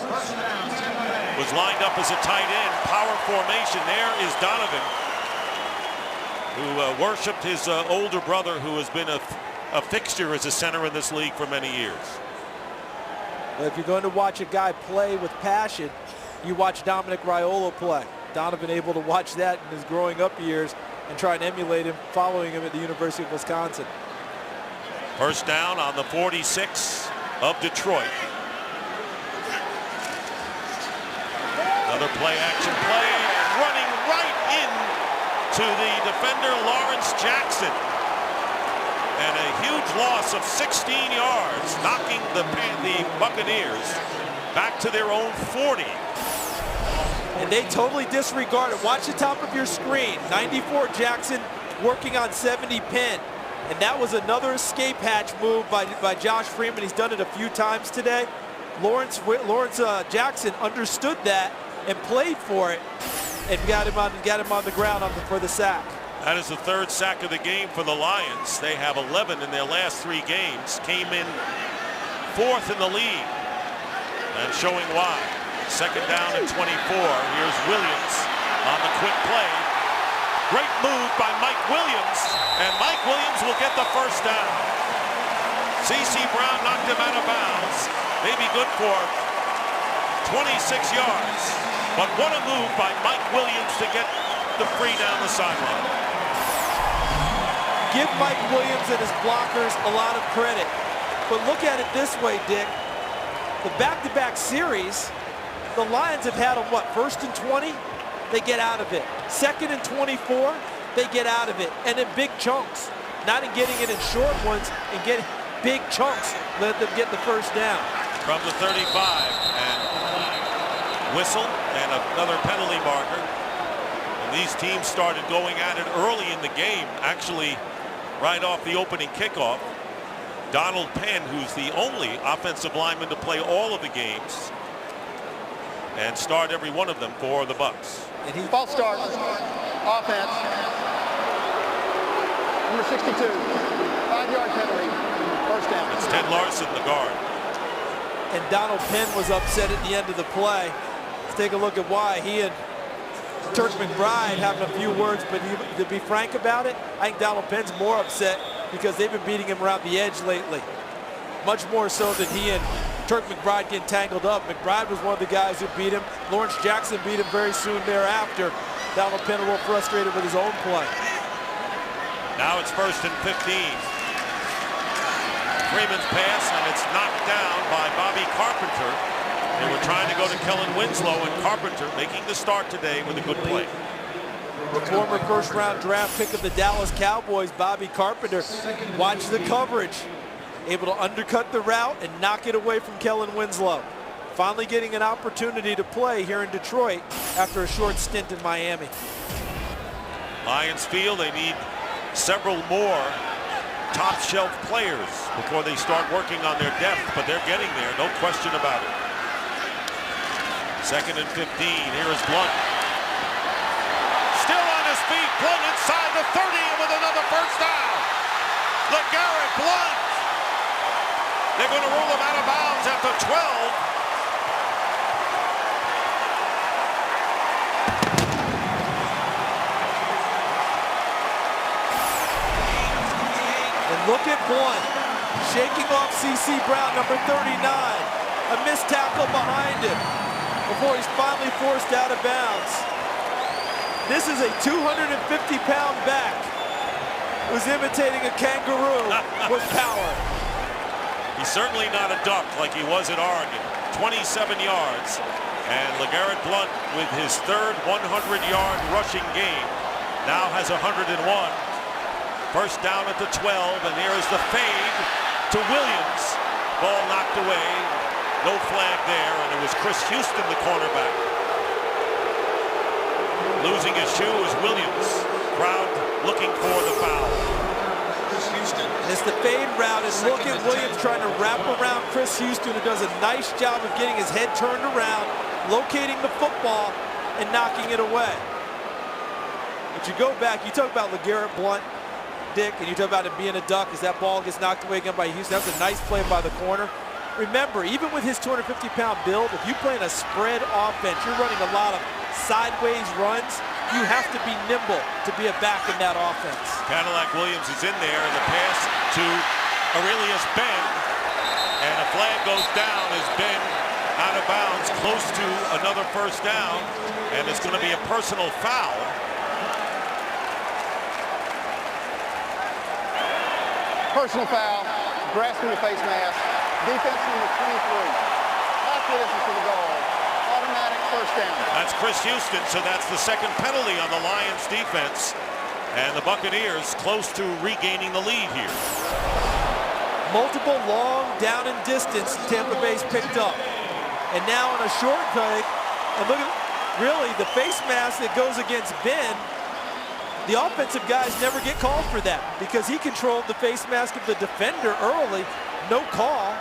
was lined up as a tight end. Power formation. There is Donovan, who worshipped his older brother, who has been a fixture as a center in this league for many years. Well, if you're going to watch a guy play with passion, you watch Dominic Raiola play. Donovan able to watch that in his growing up years and try and emulate him, following him at the University of Wisconsin. First down on the 46 of Detroit. Another play-action play, and running right in to the defender, Lawrence Jackson. And a huge loss of 16 yards, knocking the Buccaneers back to their own 40. And they totally disregarded. Watch the top of your screen. 94 Jackson working on 70 Penn. And that was another escape hatch move by Josh Freeman. He's done it a few times today. Lawrence Jackson understood that and played for it, and got him on the ground for the sack. That is the 3rd sack of the game for the Lions. They have 11 in their last 3 games. Came in 4th in the league, and showing why. Second down at 24. Here's Williams on the quick play. Great move by Mike Williams, and Mike Williams will get the first down. C.C. Brown knocked him out of bounds. Maybe good for 26 yards. But what a move by Mike Williams to get the free down the sideline. Give Mike Williams and his blockers a lot of credit. But look at it this way, Dick. The back-to-back series, the Lions have had them, what, 1st and 20? They get out of it. 2nd and 24, they get out of it. And in big chunks. Not in getting it in short ones, and getting big chunks. Let them get the first down. From the 35, and whistle and another penalty marker. And these teams started going at it early in the game, actually right off the opening kickoff. Donald Penn, who's the only offensive lineman to play all of the games and start every one of them for the Bucs. And he false start. Offense. Number 62. 5-yard penalty. First down. It's Ted Larson, the guard. And Donald Penn was upset at the end of the play. Let's take a look at why. He and Turk McBride having a few words, but to be frank about it, I think Donald Penn's more upset because they've been beating him around the edge lately. Much more so than he and Turk McBride getting tangled up. McBride was one of the guys who beat him. Lawrence Jackson beat him very soon thereafter. Donald Penn a little frustrated with his own play. Now it's 1st and 15. Freeman's pass, and it's knocked down by Bobby Carpenter. They were trying to go to Kellen Winslow, and Carpenter making the start today with a good play. The former first-round draft pick of the Dallas Cowboys, Bobby Carpenter, watch the coverage. Able to undercut the route and knock it away from Kellen Winslow. Finally getting an opportunity to play here in Detroit after a short stint in Miami. Lions feel they need several more top shelf players before they start working on their depth, but they're getting there, no question about it. 2nd and 15, here is Blount. Still on his feet, Blount inside the 30 with another first down. LeGarrette Blount. They're going to rule him out of bounds after 12. And look at Blount. shaking off C.C. Brown, number 39. A missed tackle behind him before he's finally forced out of bounds. This is a 250-pound back who's imitating a kangaroo with power. He's certainly not a duck like he was at Oregon. 27 yards. And LeGarrette Blount, with his third 100-yard rushing game, now has 101. First down at the 12, and here is the fade to Williams. Ball knocked away. No flag there, and it was Chris Houston, the cornerback. Losing his shoe is Williams. Crowd looking for the foul. It's the fade route, and look at Williams trying to wrap around Chris Houston, who does a nice job of getting his head turned around, locating the football, and knocking it away. But you go back, you talk about LeGarrette Blount, Dick, and you talk about him being a duck as that ball gets knocked away again by Houston. That's a nice play by the corner. Remember, even with his 250-pound build, if you play in a spread offense, you're running a lot of sideways runs. You have to be nimble to be a back in that offense. Cadillac Williams is in there, and the pass to Aurelius Ben, and a flag goes down as Ben out of bounds, close to another first down, and it's going to be a personal foul. Personal foul, grasping the face mask. Defense number 23. Half the distance to the goal. Automatic first down. That's Chris Houston, so that's the second penalty on the Lions defense. And the Buccaneers close to regaining the lead here. Multiple long down and distance Tampa Bay's picked up. And now on a short kick, and look at, really, the face mask that goes against Ben, the offensive guys never get called for that because he controlled the face mask of the defender early, no call.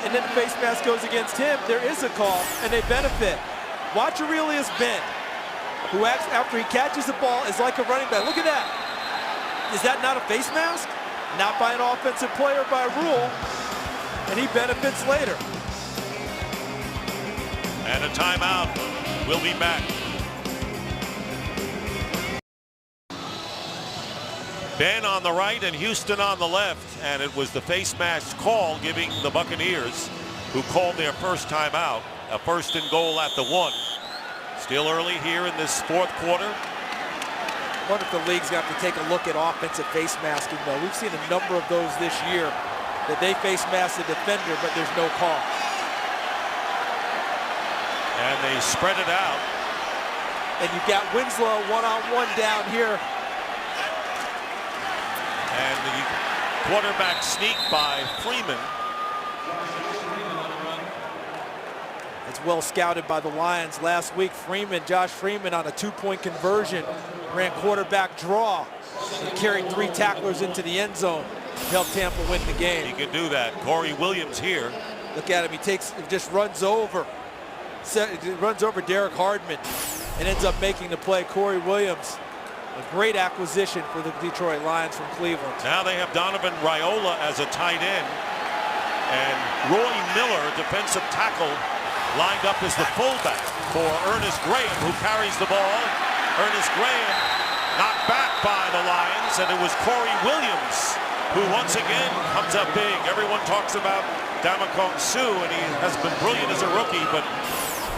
And then the face mask goes against him, there is a call, and they benefit. Watch Aurelius Ben, who acts after he catches the ball is like a running back. Look at that. Is that not a face mask? Not by an offensive player by rule, and he benefits later. And a timeout. We'll be back. Ben on the right and Houston on the left, and it was the face mask call giving the Buccaneers, who called their first timeout, a first and goal at the 1. Still early here in this fourth quarter. I wonder if the league's got to take a look at offensive face masking, though. We've seen a number of those this year that they face mask the defender, but there's no call. And they spread it out. And you've got Winslow one-on-one down here. And the quarterback sneak by Freeman. It's well scouted by the Lions last week. Josh Freeman on a 2-point conversion, ran quarterback draw and carried 3 tacklers into the end zone to help Tampa win the game. He can do that. Corey Williams here. Look at him, just runs over Derek Hardman and ends up making the play. Corey Williams, a great acquisition for the Detroit Lions from Cleveland. Now they have Donovan Raiola as a tight end. And Roy Miller, defensive tackle, lined up as the fullback for Ernest Graham, who carries the ball. Ernest Graham knocked back by the Lions, and it was Corey Williams who once again comes up big. Everyone talks about Damakong Suh, and he has been brilliant as a rookie, but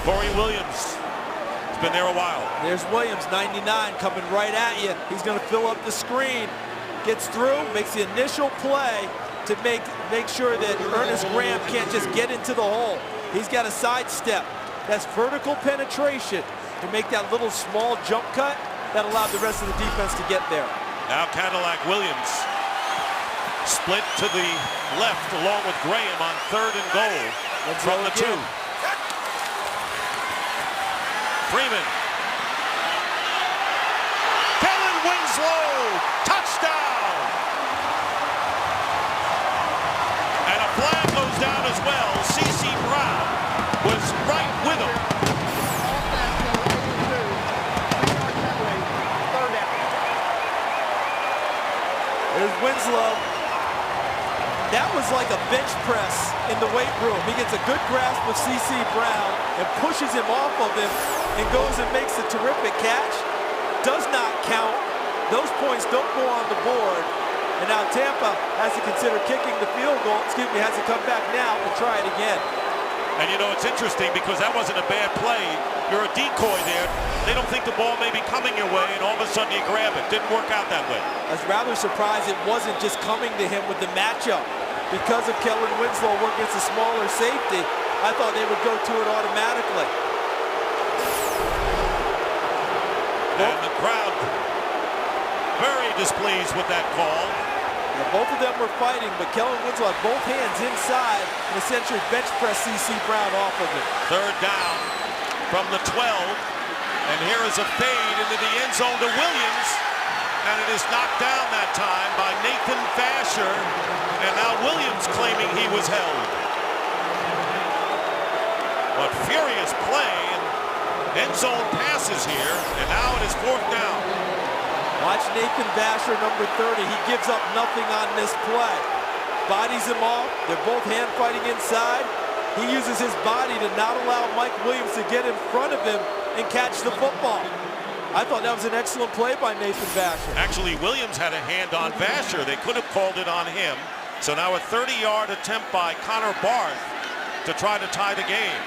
Corey Williams has been there a while. There's Williams, 99, coming right at you. He's going to fill up the screen, gets through, makes the initial play to make sure that Ernest Graham can't just get into the hole. He's got a sidestep. That's vertical penetration to make that little small jump cut that allowed the rest of the defense to get there. Now Cadillac Williams split to the left along with Graham on 3rd and goal from the 2. Freeman. Kellen Winslow, touchdown! And a flag goes down as well. C.C. Brown was right with him. There's Winslow. That was like a bench press in the weight room. He gets a good grasp of C.C. Brown and pushes him off of him and goes and makes a terrific catch. Does not count. Those points don't go on the board. And now Tampa has to consider kicking the field goal, has to come back now and try it again. And you know, it's interesting because that wasn't a bad play. You're a decoy there. They don't think the ball may be coming your way, and all of a sudden you grab it. Didn't work out that way. I was rather surprised it wasn't just coming to him with the matchup. Because of Kellen Winslow working against a smaller safety, I thought they would go to it automatically. And the crowd very displeased with that call. Yeah, both of them were fighting, but Kellen Winslow had both hands inside and essentially bench press C.C. Brown off of him. Third down from the 12. And here is a fade into the end zone to Williams. And it is knocked down that time by Nathan Vasher. And now Williams claiming he was held. What furious play. And end zone passes here. And now it is fourth down. Watch Nathan Vasher, number 30. He gives up nothing on this play. Bodies him off. They're both hand fighting inside. He uses his body to not allow Mike Williams to get in front of him and catch the football. I thought that was an excellent play by Nathan Vasher. Actually, Williams had a hand on Vasher. They could have called it on him. So now a 30-yard attempt by Connor Barth to try to tie the game.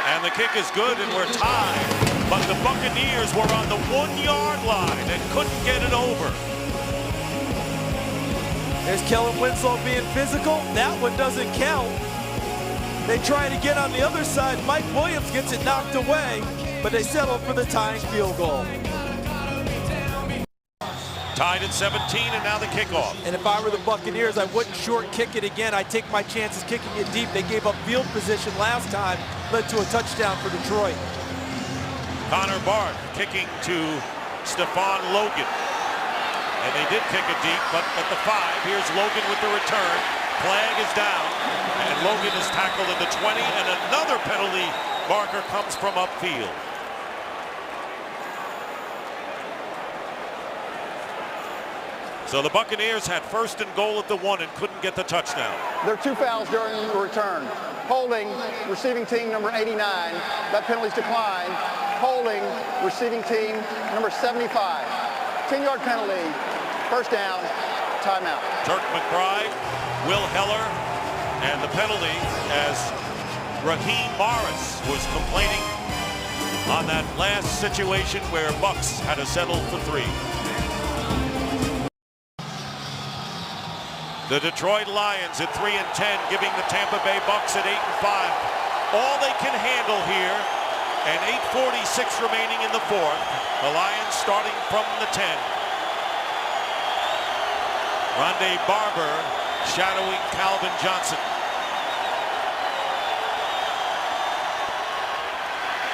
And the kick is good, and we're tied. But the Buccaneers were on the 1-yard line and couldn't get it over. There's Kellen Winslow being physical. That one doesn't count. They try to get on the other side. Mike Williams gets it knocked away, but they settle for the tying field goal. Tied at 17, and now the kickoff. And if I were the Buccaneers, I wouldn't short kick it again. I'd take my chances kicking it deep. They gave up field position last time, led to a touchdown for Detroit. Connor Barth kicking to Stephon Logan. And they did kick it deep, but at the 5, here's Logan with the return. Flag is down, and Logan is tackled at the 20, and another penalty marker comes from upfield. So the Buccaneers had first and goal at the 1 and couldn't get the touchdown. There are 2 fouls during the return. Holding receiving team number 89. That penalty's declined. Holding receiving team number 75. 10-yard penalty. First down. Timeout. Turk McBride, Will Heller, and the penalty as Raheem Morris was complaining on that last situation where Bucs had to settle for 3. The Detroit Lions at 3-10, giving the Tampa Bay Bucs at 8-5 all they can handle here, and 8:46 remaining in the 4th. The Lions starting from the 10. Rondé Barber shadowing Calvin Johnson.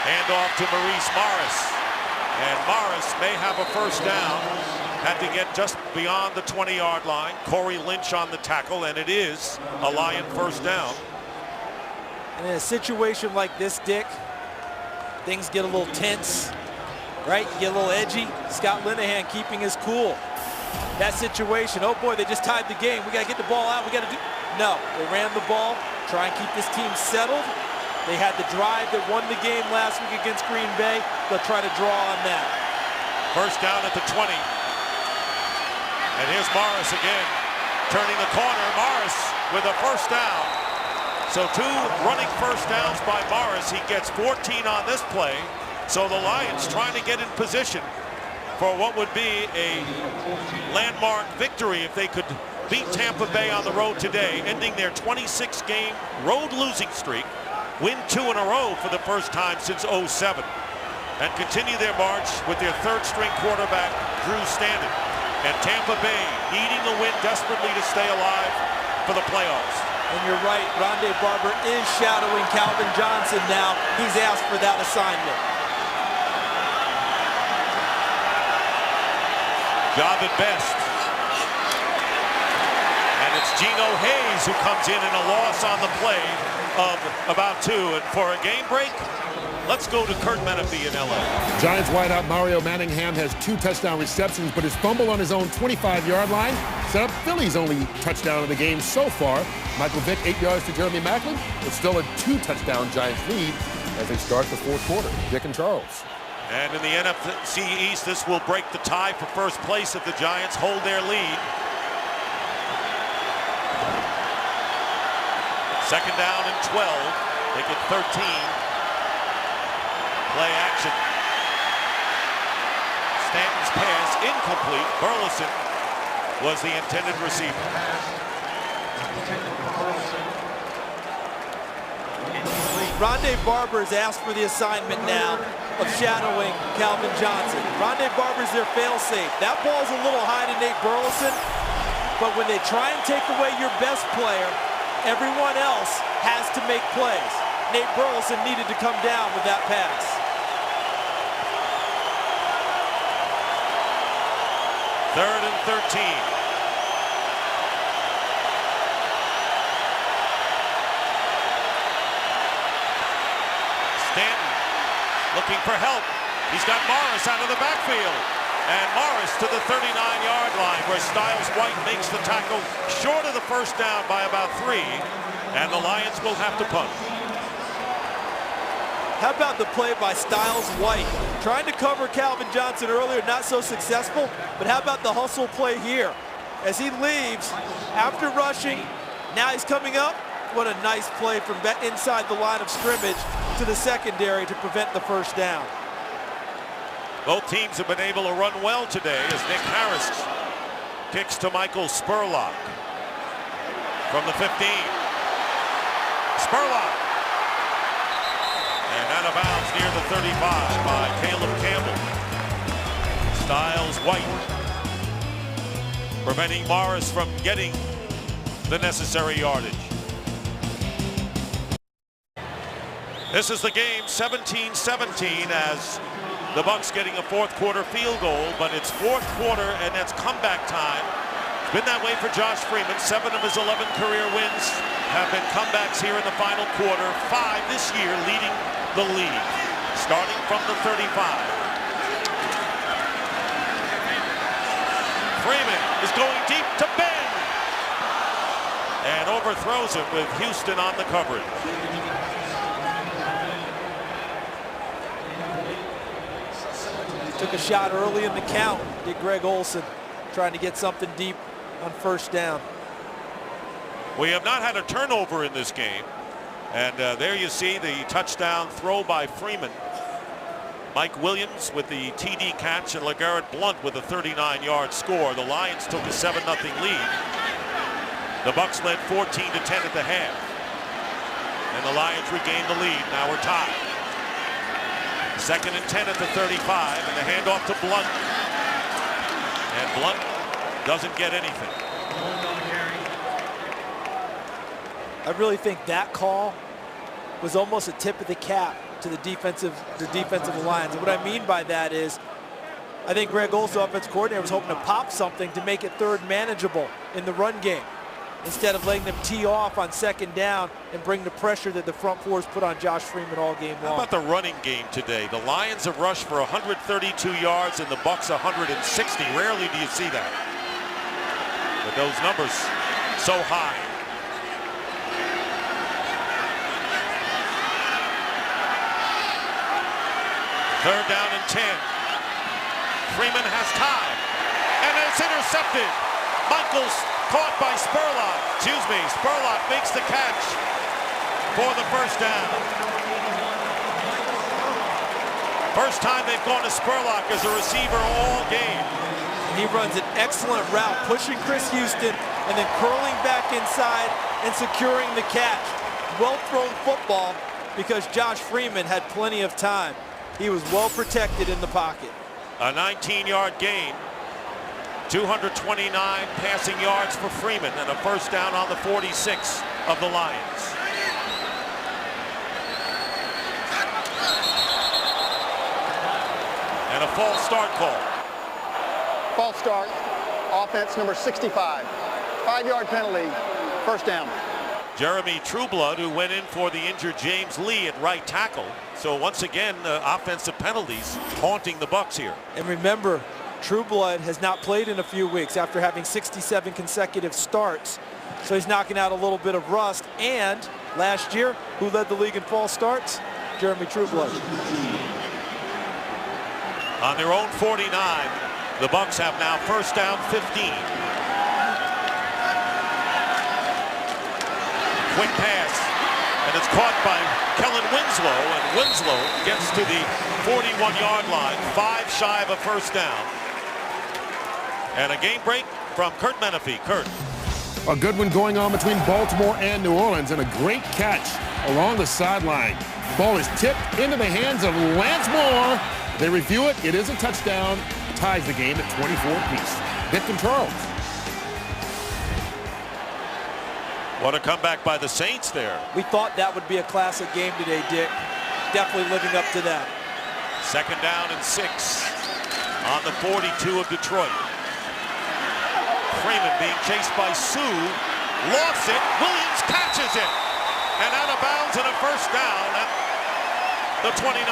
Handoff to Maurice Morris, and Morris may have a first down. Had to get just beyond the 20-yard line. Corey Lynch on the tackle, and it is a Lion first down. And in a situation like this, Dick, things get a little tense, right? You get a little edgy. Scott Linehan keeping his cool. That situation, oh boy, they just tied the game. We got to get the ball out. We got to do. No, they ran the ball, try and keep this team settled. They had the drive that won the game last week against Green Bay. They'll try to draw on that. First down at the 20. And here's Morris again, turning the corner. Morris with a first down. So 2 running first downs by Morris. He gets 14 on this play. So the Lions trying to get in position for what would be a landmark victory if they could beat Tampa Bay on the road today, ending their 26-game road losing streak, win 2 in a row for the first time since '07, and continue their march with their 3rd-string quarterback, Drew Stanton. And Tampa Bay needing a win desperately to stay alive for the playoffs. And you're right, Rondé Barber is shadowing Calvin Johnson now. He's asked for that assignment. Job at best. And it's Geno Hayes who comes in a loss on the play of about 2. And for a game break, let's go to Kurt Menefee in L.A. Giants wideout Mario Manningham has 2 touchdown receptions, but his fumble on his own 25-yard line set up Philly's only touchdown of the game so far. Michael Vick 8 yards to Jeremy Maclin. It's still a 2-touchdown Giants lead as they start the 4th quarter. Dick and Charles. And in the NFC East, this will break the tie for first place if the Giants hold their lead. Second down and 12. Make it 13. Play action. Stanton's pass incomplete. Burleson was the intended receiver. Rondé Barber has asked for the assignment now of shadowing Calvin Johnson. Rondé Barber's their fail-safe. That ball's a little high to Nate Burleson, but when they try and take away your best player, everyone else has to make plays. Nate Burleson needed to come down with that pass. Third and 13. Stanton looking for help. He's got Morris out of the backfield. And Morris to the 39-yard line where Styles White makes the tackle short of the first down by about 3. And the Lions will have to punt. How about the play by Styles White? Trying to cover Calvin Johnson earlier, not so successful. But how about the hustle play here? As he leaves after rushing, now he's coming up. What a nice play from inside the line of scrimmage to the secondary to prevent the first down. Both teams have been able to run well today as Nick Harris kicks to Michael Spurlock from the 15. Spurlock. And out of bounds near the 35 by Caleb Campbell. Styles White preventing Morris from getting the necessary yardage. This is the game, 17-17, as the Bucs getting a fourth quarter field goal, but it's fourth quarter and that's comeback time. It's been that way for Josh Freeman. 7 of his 11 career wins have been comebacks here in the final quarter. 5 this year leading the league, starting from the 35. Freeman is going deep to Ben and overthrows him with Houston on the coverage. Took a shot early in the count, did Greg Olsen, trying to get something deep on first down. We have not had a turnover in this game. And there you see the touchdown throw by Freeman. Mike Williams with the TD catch and LeGarrette Blount with a 39-yard score. The Lions took a 7-0 lead. The Bucs led 14-10 at the half. And the Lions regained the lead. Now we're tied. 2nd and 10 at the 35, and the handoff to Blount. And Blount doesn't get anything. I really think that call was almost a tip of the cap to the defensive Lions. And what I mean by that is, I think Greg Olsen, offensive coordinator, was hoping to pop something to make it third manageable in the run game, instead of letting them tee off on second down and bring the pressure that the front fours put on Josh Freeman all game long. How about the running game today? The Lions have rushed for 132 yards and the Bucs 160. Rarely do you see that. But those numbers so high. Third down and 10. Freeman has time. And it's intercepted. Michaels caught by Spurlock. Excuse me, Spurlock makes the catch for the first down. First time they've gone to Spurlock as a receiver all game. He runs an excellent route, pushing Chris Houston and then curling back inside and securing the catch. Well-thrown football because Josh Freeman had plenty of time. He was well protected in the pocket. A 19-yard gain. 229 passing yards for Freeman and a first down on the 46 of the Lions. And a false start call. False start, offense number 65. 5-yard penalty, first down. Jeremy Trueblood, who went in for the injured James Lee at right tackle. So once again, offensive penalties haunting the Bucs here. And remember, Trueblood has not played in a few weeks after having 67 consecutive starts. So he's knocking out a little bit of rust. And last year, who led the league in false starts? Jeremy Trueblood. On their own 49, the Bucs have now first down 15. Quick pass, and it's caught by Kellen Winslow, and Winslow gets to the 41-yard line, 5 shy of a first down. And a game break from Kurt Menefee. Kurt. A good one going on between Baltimore and New Orleans, and a great catch along the sideline. Ball is tipped into the hands of Lance Moore. They review it. It is a touchdown. Ties the game at 24 apiece. Dick and Charles. What a comeback by the Saints there. We thought that would be a classic game today, Dick. Definitely living up to that. Second down and 6 on the 42 of Detroit. Freeman being chased by Sue. Lost it. Williams catches it. And out of bounds and a first down at the 29.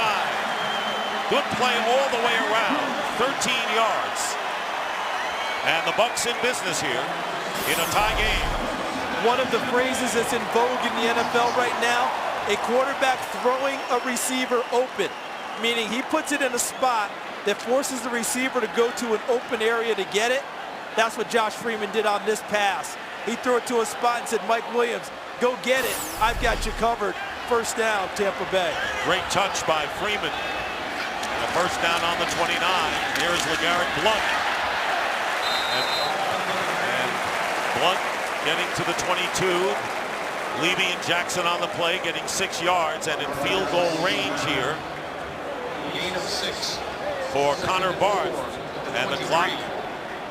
Good play all the way around. 13 yards. And the Bucs in business here in a tie game. One of the phrases that's in vogue in the NFL right now, a quarterback throwing a receiver open, meaning he puts it in a spot that forces the receiver to go to an open area to get it. That's what Josh Freeman did on this pass. He threw it to a spot and said, Mike Williams, go get it. I've got you covered. First down, Tampa Bay. Great touch by Freeman. And a first down on the 29. Here's LeGarrette Blount. And Blount getting to the 22. Levy and Jackson on the play, getting 6 yards and in field goal range here. Gain of 6 for Connor Barth. And the clock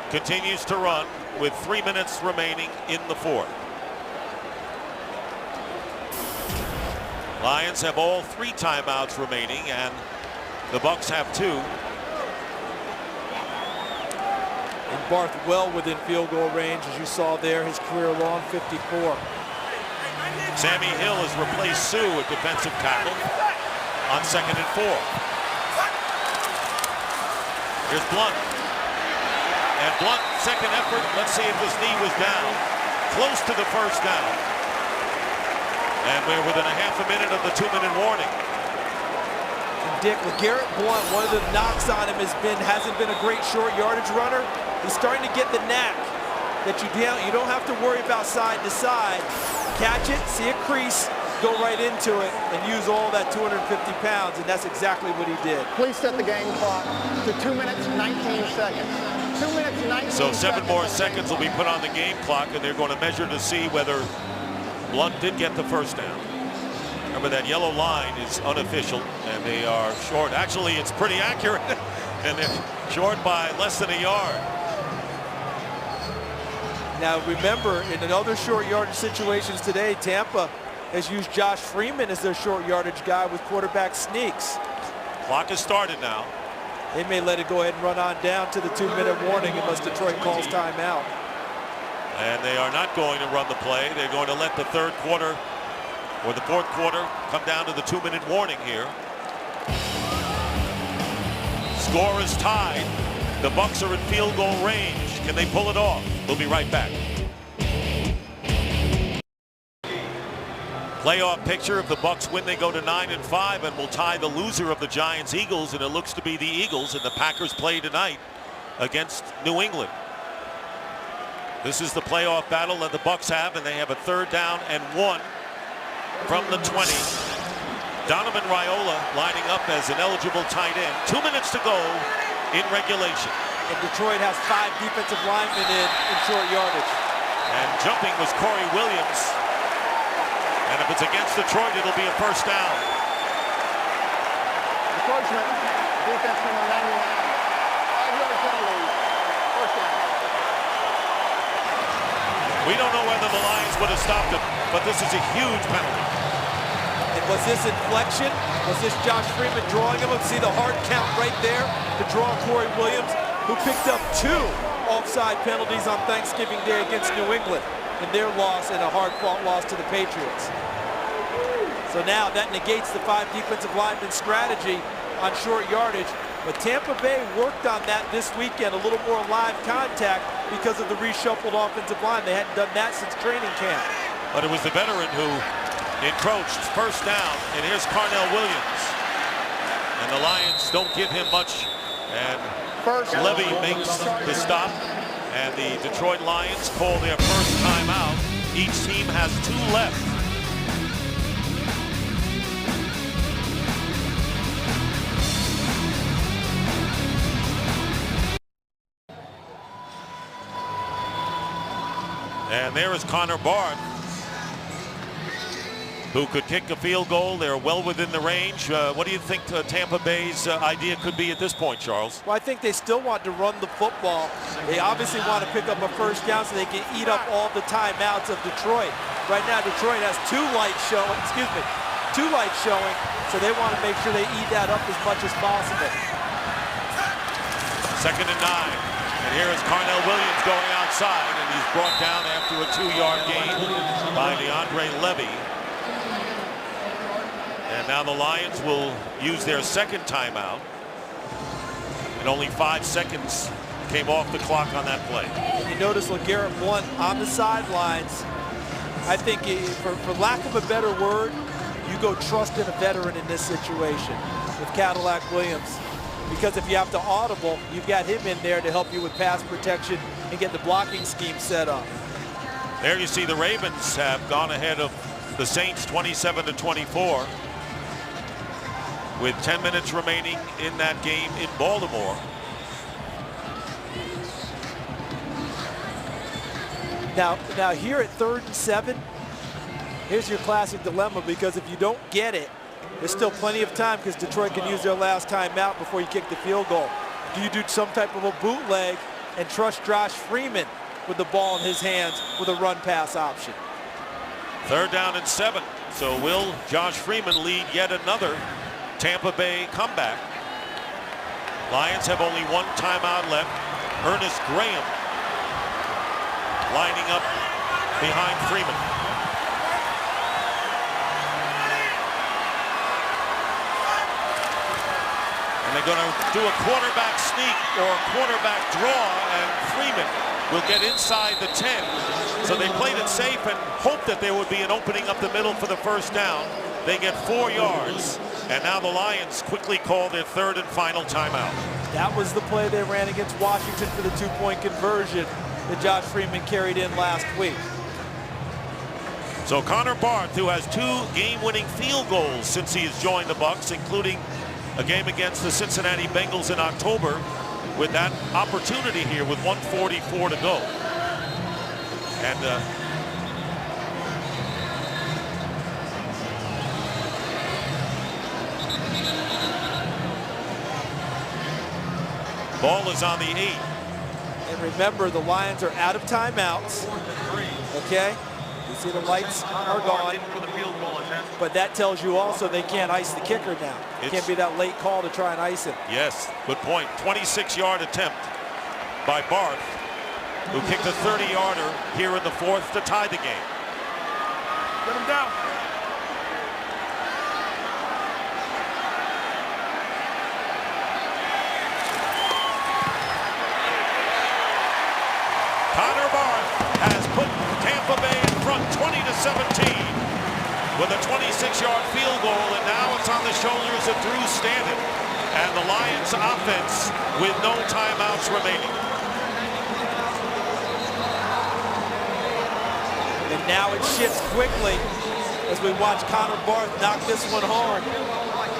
continues to run with 3 minutes remaining in the fourth. Lions have all 3 timeouts remaining, and the Bucs have 2. And Barth well within field goal range, as you saw there, his career long 54. Sammy Hill has replaced Sue at defensive tackle on 2nd and 4. Here's Blount. And Blount, second effort. Let's see if his knee was down. Close to the first down. And we're within a half a minute of the 2-minute warning. And Dick, LeGarrette Blount, one of the knocks on him hasn't been a great short yardage runner. He's starting to get the knack that you don't have to worry about side to side. Catch it, see a crease, go right into it, and use all that 250 pounds, and that's exactly what he did. Please set the game clock to 2 minutes, 19 seconds. 2 minutes, 19 So 7 seconds. more seconds will be put on the game clock, and they're going to measure to see whether Blount did get the first down. Remember, that yellow line is unofficial, and they are short. Actually, it's pretty accurate, and they're short by less than a yard. Now remember, in another short yardage situations today, Tampa has used Josh Freeman as their short yardage guy with quarterback sneaks. Clock has started now. They may let it go ahead and run on down to the 2-minute warning unless Detroit calls timeout. And they are not going to run the play. They're going to let the third quarter or the fourth quarter come down to the 2-minute warning here. Score is tied. The Bucs are in field goal range. Can they pull it off? We'll be right back. Playoff picture. If the Bucs win, they go to 9-5 and will tie the loser of the Giants-Eagles, and it looks to be the Eagles, and the Packers play tonight against New England. This is the playoff battle that the Bucs have, and they have a 3rd down and 1 from the 20. Donovan Raiola lining up as an eligible tight end. 2 minutes to go in regulation. And Detroit has 5 defensive linemen in short yardage. And jumping was Corey Williams. And if it's against Detroit, it'll be a first down. Encroachment, defense number 99. 5-yard penalty, first down. We don't know whether the Lions would have stopped him, but this is a huge penalty. And was this inflection? Was this Josh Freeman drawing him? Let's see the hard count right there to draw Corey Williams, who picked up 2 offside penalties on Thanksgiving Day against New England in their loss and a hard-fought loss to the Patriots. So now that negates the 5 defensive linemen strategy on short yardage. But Tampa Bay worked on that this weekend, a little more live contact because of the reshuffled offensive line. They hadn't done that since training camp. But it was the veteran who encroached. First down, and here's Carnell Williams. And the Lions don't give him much And First, Levy makes the stop, and the Detroit Lions call their first timeout. Each team has 2 left. And there is Connor Barth, who could kick a field goal. They're well within the range. What do you think Tampa Bay's idea could be at this point, Charles? Well, I think they still want to run the football. They obviously want to pick up a first down so they can eat up all the timeouts of Detroit. Right now, Detroit has 2 lights showing, so they want to make sure they eat that up as much as possible. 2nd and 9. And here is Carnell Williams going outside, and he's brought down after a 2-yard gain by DeAndre Levy. And now the Lions will use their 2nd timeout. And only 5 seconds came off the clock on that play. And you notice LeGarrette Blount on the sidelines. I think, for lack of a better word, you go trust in a veteran in this situation with Cadillac Williams. Because if you have to audible, you've got him in there to help you with pass protection and get the blocking scheme set up. There you see the Ravens have gone ahead of the Saints 27-24 with 10 minutes remaining in that game in Baltimore. Now here at 3rd and 7, here's your classic dilemma, because if you don't get it, there's still plenty of time because Detroit can use their last timeout before you kick the field goal. Do you do some type of a bootleg and trust Josh Freeman with the ball in his hands with a run-pass option? 3rd down and 7. So will Josh Freeman lead yet another Tampa Bay comeback? Lions have only 1 timeout left. Ernest Graham lining up behind Freeman. And they're going to do a quarterback sneak or a quarterback draw, and Freeman will get inside the 10. So they played it safe and hoped that there would be an opening up the middle for the first down. They get 4 yards, and now the Lions quickly call their 3rd and final timeout. That was the play they ran against Washington for the 2-point conversion that Josh Freeman carried in last week. So Connor Barth, who has 2 game-winning field goals since he has joined the Bucs, including a game against the Cincinnati Bengals in October, with that opportunity here with 1:44 to go. And ball is on the 8. And remember, the Lions are out of timeouts. Okay? You see the lights are gone. But that tells you also they can't ice the kicker now. It can't be that late call to try and ice him. Yes, good point. 26-yard attempt by Barth, who kicked a 30-yarder here in the 4th to tie the game. Get him down. Connor Barth has put Tampa Bay in front 20-17 with a 26-yard field goal, and now it's on the shoulders of Drew Stanton and the Lions offense with no timeouts remaining. And now it shifts quickly as we watch Connor Barth knock this one hard.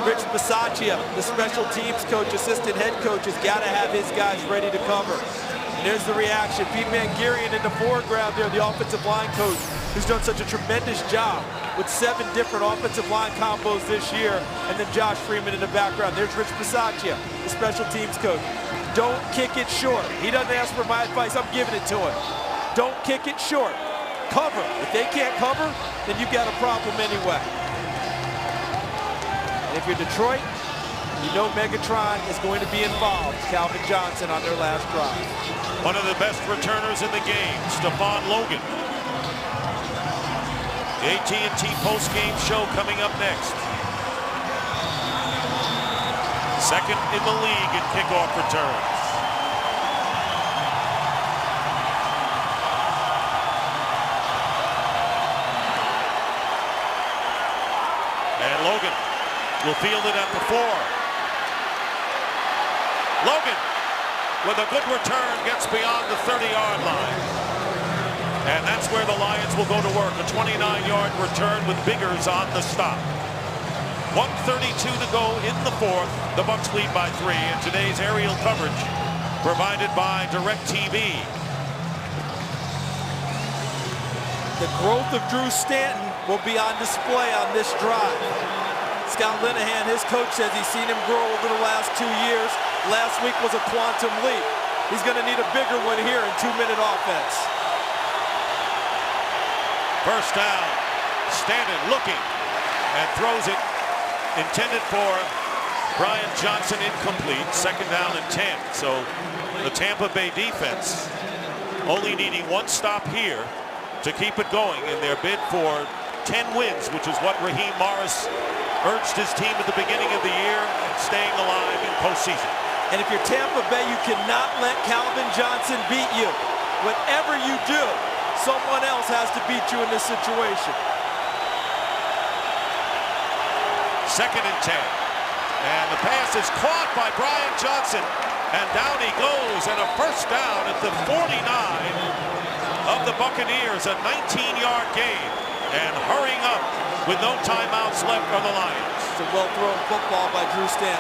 Rich Bisaccia, the special teams coach, assistant head coach, has got to have his guys ready to cover. And there's the reaction. Pete Mangarian in the foreground there, the offensive line coach, who's done such a tremendous job with 7 different offensive line combos this year. And then Josh Freeman in the background. There's Rich Bisaccia, the special teams coach. Don't kick it short. He doesn't ask for my advice. I'm giving it to him. Don't kick it short. Cover. If they can't cover, then you've got a problem anyway. And if you're Detroit, you know Megatron is going to be involved. Calvin Johnson on their last drive. One of the best returners in the game, Stephon Logan. The AT&T post-game show coming up next. 2nd in the league in kickoff returns. And Logan will field it at the 4. Logan, with a good return, gets beyond the 30-yard line. And that's where the Lions will go to work. A 29-yard return with Biggers on the stop. 1:32 to go in the fourth. The Bucs lead by 3. And today's aerial coverage provided by DirecTV. The growth of Drew Stanton will be on display on this drive. Scott Linehan, his coach, says he's seen him grow over the last 2 years. Last week was a quantum leap. He's going to need a bigger one here in 2-minute offense. First down. Stanton looking and throws it. Intended for Brian Johnson, incomplete. Second down and 10. So the Tampa Bay defense only needing one stop here to keep it going in their bid for 10 wins, which is what Raheem Morris urged his team at the beginning of the year, and staying alive in postseason. And if you're Tampa Bay, you cannot let Calvin Johnson beat you. Whatever you do, someone else has to beat you in this situation. Second and 10. And the pass is caught by Brian Johnson. And down he goes, and a first down at the 49 of the Buccaneers. A 19-yard gain. And hurrying up with no timeouts left are the Lions. It's a well-thrown football by Drew Stanton.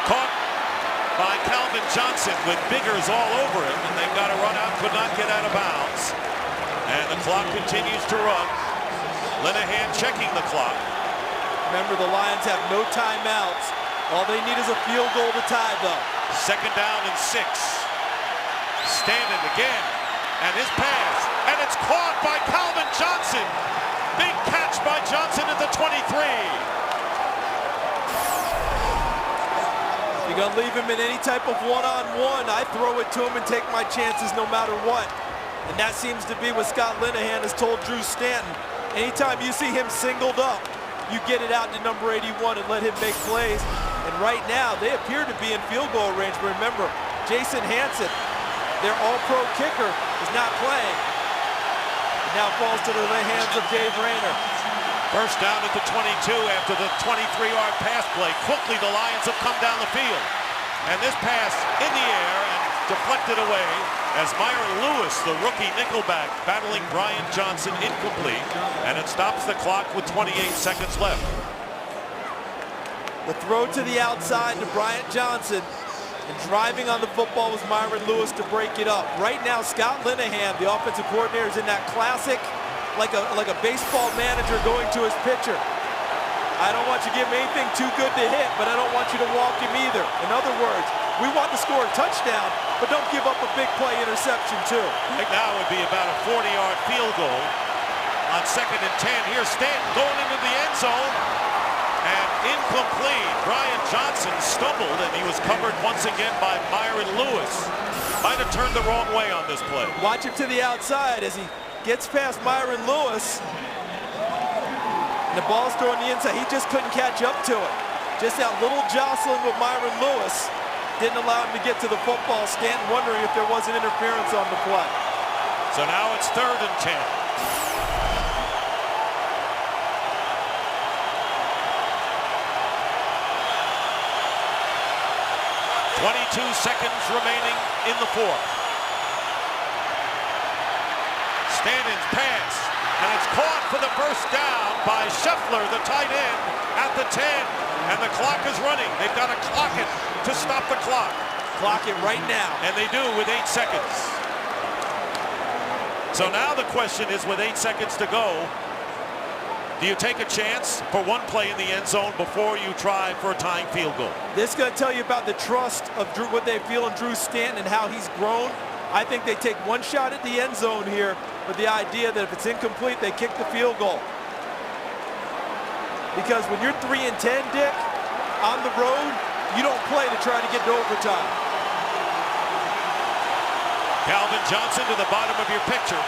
Caught by Calvin Johnson with Biggers all over him, and they've got to run out, could not get out of bounds. And the clock continues to run. Linehan checking the clock. Remember, the Lions have no timeouts. All they need is a field goal to tie, though. Second down and 6. Stanton again, and his pass, and it's caught by Calvin Johnson. Big catch by Johnson at the 23. If you're going to leave him in any type of one-on-one, I throw it to him and take my chances no matter what. And that seems to be what Scott Linehan has told Drew Stanton. Anytime you see him singled up, you get it out to number 81 and let him make plays. And right now, they appear to be in field goal range. But remember, Jason Hanson, their all-pro kicker, is not playing. It now falls to the hands of Dave Rayner. First down at the 22 after the 23-yard pass play. Quickly, the Lions have come down the field. And this pass in the air and deflected away as Myron Lewis, the rookie nickelback, battling Brian Johnson, incomplete. And it stops the clock with 28 seconds left. The throw to the outside to Bryant Johnson, and driving on the football was Myron Lewis to break it up. Right now, Scott Linehan, the offensive coordinator, is in that classic, like a baseball manager going to his pitcher. I don't want you to give him anything too good to hit, but I don't want you to walk him either. In other words, we want to score a touchdown, but don't give up a big play interception too. Right now it would be about a 40-yard field goal on second and 10. Here's Stanton going into the end zone. And incomplete. Brian Johnson stumbled, and he was covered once again by Myron Lewis. Might have turned the wrong way on this play. Watch him to the outside as he gets past Myron Lewis. And the ball's thrown the inside. He just couldn't catch up to it. Just that little jostling with Myron Lewis didn't allow him to get to the football. Stanton wondering if there was an interference on the play. So now it's third and 10. 22 seconds remaining in the fourth. Stanton's pass, and it's caught for the first down by Scheffler, the tight end, at the 10. And the clock is running. They've got to clock it to stop the clock. Clock it right now. And they do with 8 seconds. So now the question is, with 8 seconds to go, do you take a chance for one play in the end zone before you try for a tying field goal? This is going to tell you about the trust of Drew, what they feel in Drew Stanton and how he's grown. I think they take one shot at the end zone here with the idea that if it's incomplete, they kick the field goal. Because when you're 3 and 10, Dick, on the road, you don't play to try to get to overtime. Calvin Johnson to the bottom of your picture.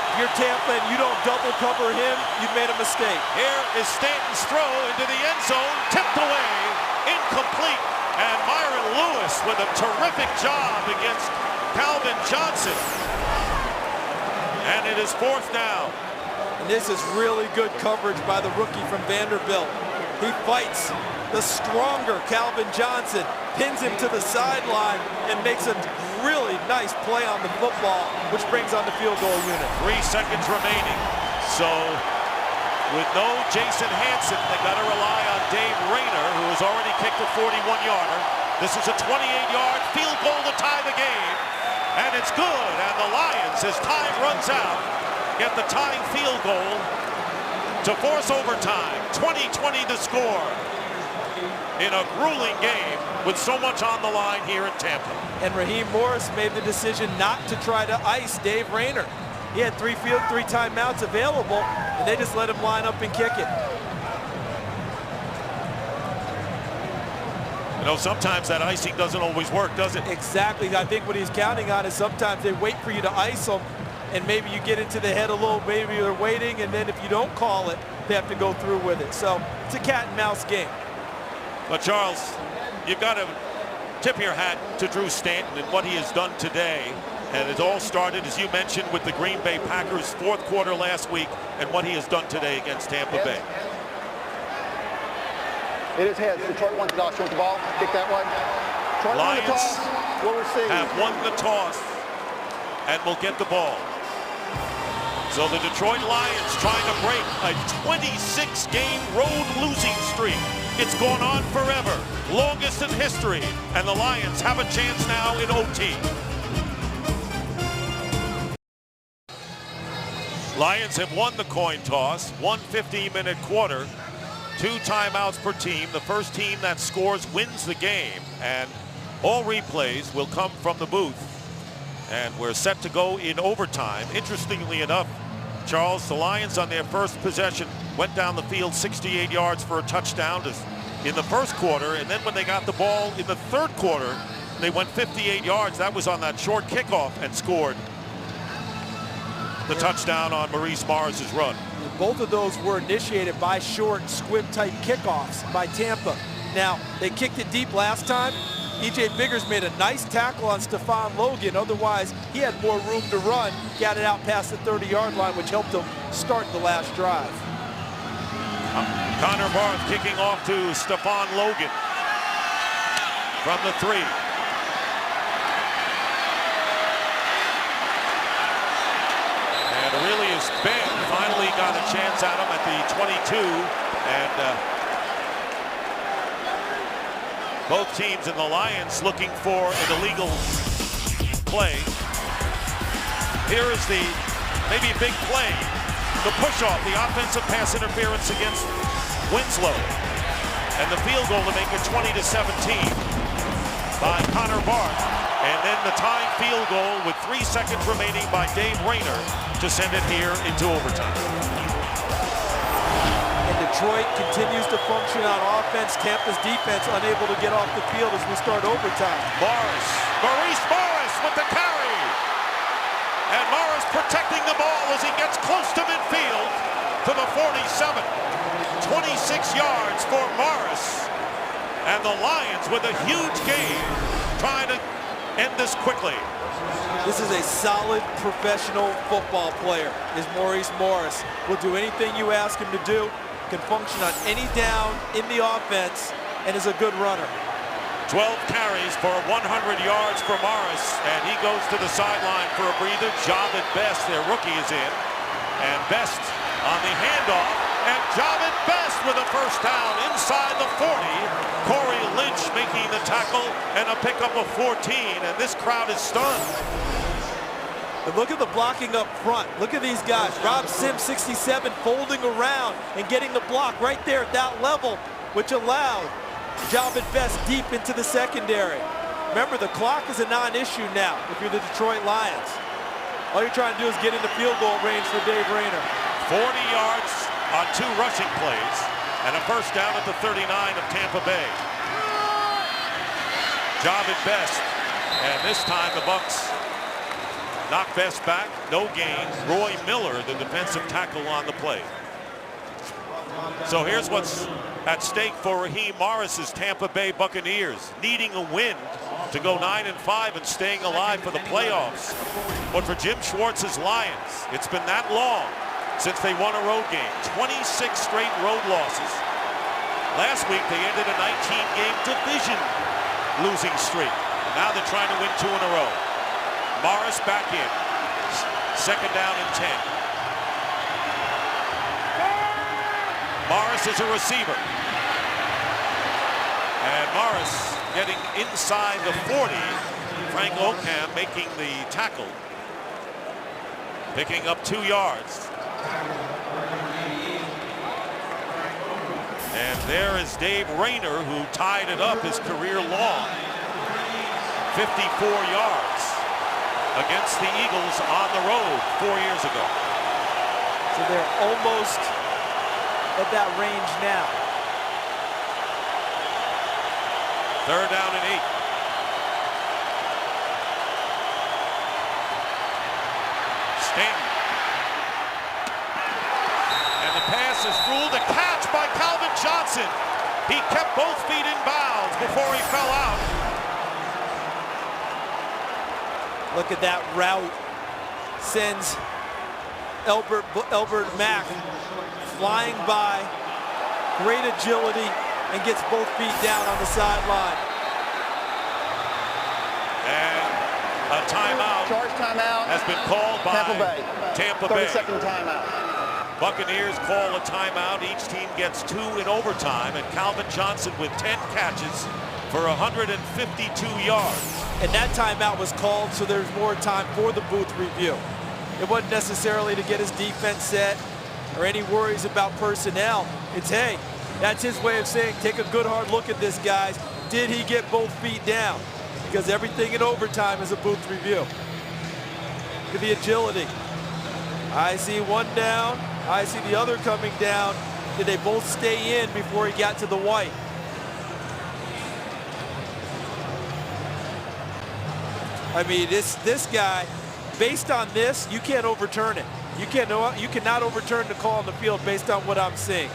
If you're Tampa and you don't double cover him, you've made a mistake. Here is Stanton's throw into the end zone, tipped away, incomplete. And Myron Lewis with a terrific job against Calvin Johnson. And it is 4th down. And this is really good coverage by the rookie from Vanderbilt. He fights the stronger Calvin Johnson, pins him to the sideline, and makes a really nice play on the football, which brings on the field goal unit. 3 seconds remaining. So with no Jason Hanson, they got to rely on Dave Rayner, who has already kicked a 41-yarder. This is a 28-yard field goal to tie the game. And it's good. And the Lions, as time runs out, get the tying field goal to force overtime. 20-20 to score in a grueling game with so much on the line here in Tampa. And Raheem Morris made the decision not to try to ice Dave Rayner. He had 3 timeouts available, and they just let him line up and kick it. You know, sometimes that icing doesn't always work, does it? Exactly. I think what he's counting on is sometimes they wait for you to ice them, and maybe you get into the head a little, maybe they're waiting, and then if you don't call it, they have to go through with it. So it's a cat and mouse game. But Charles, you've got to tip your hat to Drew Stanton and what he has done today. And it all started, as you mentioned, with the Green Bay Packers' 4th quarter last week and what he has done today against Tampa Bay. It is heads. Detroit wants the toss. Want the ball? Kick that one. Detroit won the toss. Will receive. Have won the toss and will get the ball. So the Detroit Lions trying to break a 26-game road losing streak. It's gone on forever, longest in history, and the Lions have a chance now in OT. Lions have won the coin toss, 1 15-minute quarter, 2 timeouts per team. The first team that scores wins the game, and all replays will come from the booth. And we're set to go in overtime. Interestingly enough, Charles, the Lions on their first possession went down the field 68 yards for a touchdown in the first quarter, and then when they got the ball in the 3rd quarter, they went 58 yards. That was on that short kickoff and scored the touchdown on Maurice Morris's run. Both of those were initiated by short, squib-type kickoffs by Tampa. Now, they kicked it deep last time. E.J. Biggers made a nice tackle on Stephon Logan. Otherwise, he had more room to run, got it out past the 30-yard line, which helped him start the last drive. Connor Barth kicking off to Stephon Logan from the 3. And Aurelius Ben finally got a chance at him at the 22, and both teams in the Lions looking for an illegal play. Here is the maybe big play, the push-off, the offensive pass interference against Winslow, and the field goal to make it 20-17 by Connor Barth. And then the tying field goal with 3 seconds remaining by Dave Rayner to send it here into overtime. And Detroit continues to function on offense. Tampa's defense unable to get off the field as we start overtime. Maurice Morris with the carry. And Morris protecting the ball as he gets close to midfield to the 47. 26 yards for Morris. And the Lions with a huge gain, trying to end this quickly. This is a solid professional football player, is Maurice Morris. Will do anything you ask him to do, can function on any down in the offense, and is a good runner. 12 carries for 100 yards for Morris, and he goes to the sideline for a breather. Javid Best, their rookie, is in. And Best on the handoff, and Javid Best with a first down inside the 40. Corey Lynch making the tackle and a pickup of 14, and this crowd is stunned. But look at the blocking up front. Look at these guys. Rob Sims, 67, folding around and getting the block right there at that level, which allowed Javid Best deep into the secondary. Remember, the clock is a non-issue now if you're the Detroit Lions. All you're trying to do is get into field goal range for Dave Rayner. 40 yards on 2 rushing plays and a first down at the 39 of Tampa Bay. Javid Best, and this time the Bucs knock Best back, no gain. Roy Miller, the defensive tackle on the play. So here's what's at stake for Raheem Morris's Tampa Bay Buccaneers, needing a win to go 9-5 and staying alive for the playoffs. But for Jim Schwartz's Lions, it's been that long since they won a road game. 26 straight road losses. Last week they ended a 19-game division losing streak. Now they're trying to win 2 in a row. Morris back in. Second down and 10. Morris is a receiver. And Morris getting inside the 40. Frank Ocam making the tackle. Picking up 2 yards. And there is Dave Rayner, who tied it up his career long. 54 yards against the Eagles on the road 4 years ago. So they're almost at that range now. Third down and 8. Stanton. And the pass is through. The catch by Calvin Johnson. He kept both feet in bounds before he fell out. Look at that route. Sends Elbert Mack flying by. Great agility and gets both feet down on the sideline. And a timeout. Charge timeout. Has been called by Tampa Bay. 30-second timeout. Buccaneers call a timeout. Each team gets 2 in overtime, and Calvin Johnson with 10 catches for 152 yards. And that timeout was called so there's more time for the booth review. It wasn't necessarily to get his defense set or any worries about personnel. It's, hey, that's his way of saying, take a good hard look at this, guys. Did he get both feet down? Because everything in overtime is a booth review. Look at the agility. I see one down. I see the other coming down. Did they both stay in before he got to the white? I mean, this guy, based on this, you can't overturn it. You cannot overturn the call on the field based on what I'm seeing.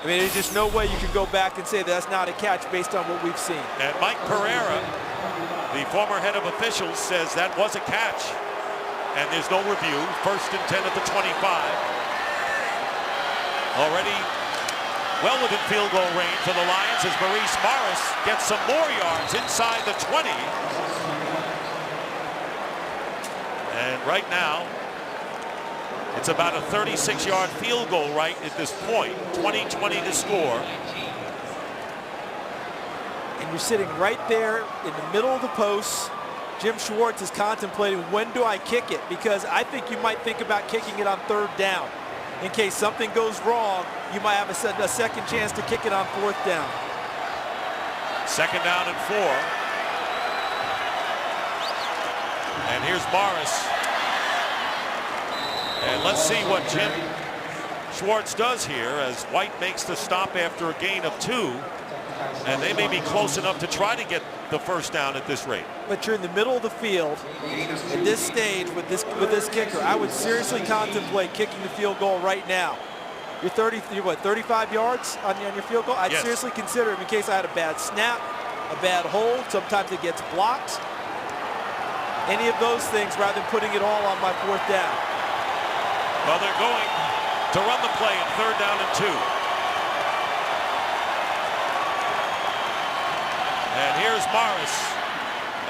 I mean, there's just no way you can go back and say that's not a catch based on what we've seen. And Mike Pereira, the former head of officials, says that was a catch. And there's no review. First and 10 at the 25. Already well within field goal range for the Lions as Maurice Morris gets some more yards inside the 20. And right now, it's about a 36-yard field goal right at this point. 20-20 to score. And you're sitting right there in the middle of the post. Jim Schwartz is contemplating, when do I kick it? Because I think you might think about kicking it on 3rd down. In case something goes wrong, you might have a second chance to kick it on 4th down. 2nd down and 4. And here's Morris. And let's see what Jim Schwartz does here as White makes the stop after a gain of 2. And they may be close enough to try to get the first down at this rate. But you're in the middle of the field at this stage with this kicker. I would seriously contemplate kicking the field goal right now. You're 35 yards on your field goal? I'd seriously consider it in case I had a bad snap, a bad hold. Sometimes it gets blocked. Any of those things rather than putting it all on my 4th down. Well, they're going to run the play at 3rd down and 2. And here's Morris,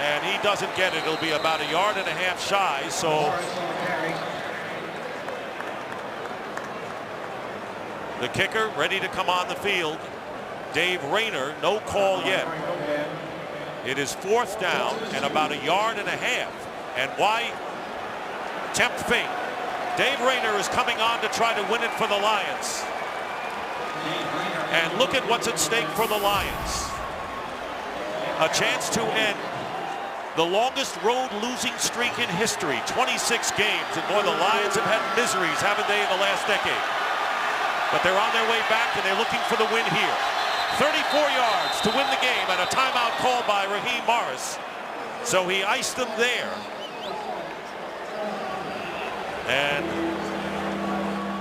and he doesn't get it. It'll be about 1.5 yards shy, so the kicker ready to come on the field. Dave Rayner, no call yet. It is 4th down and about 1.5 yards. And why tempt fate? Dave Rayner is coming on to try to win it for the Lions. And look at what's at stake for the Lions. A chance to end the longest road losing streak in history, 26 games. And boy, the Lions have had miseries, haven't they, in the last decade? But they're on their way back, and they're looking for the win here. 34 yards to win the game, and a timeout called by Raheem Morris. So he iced them there. And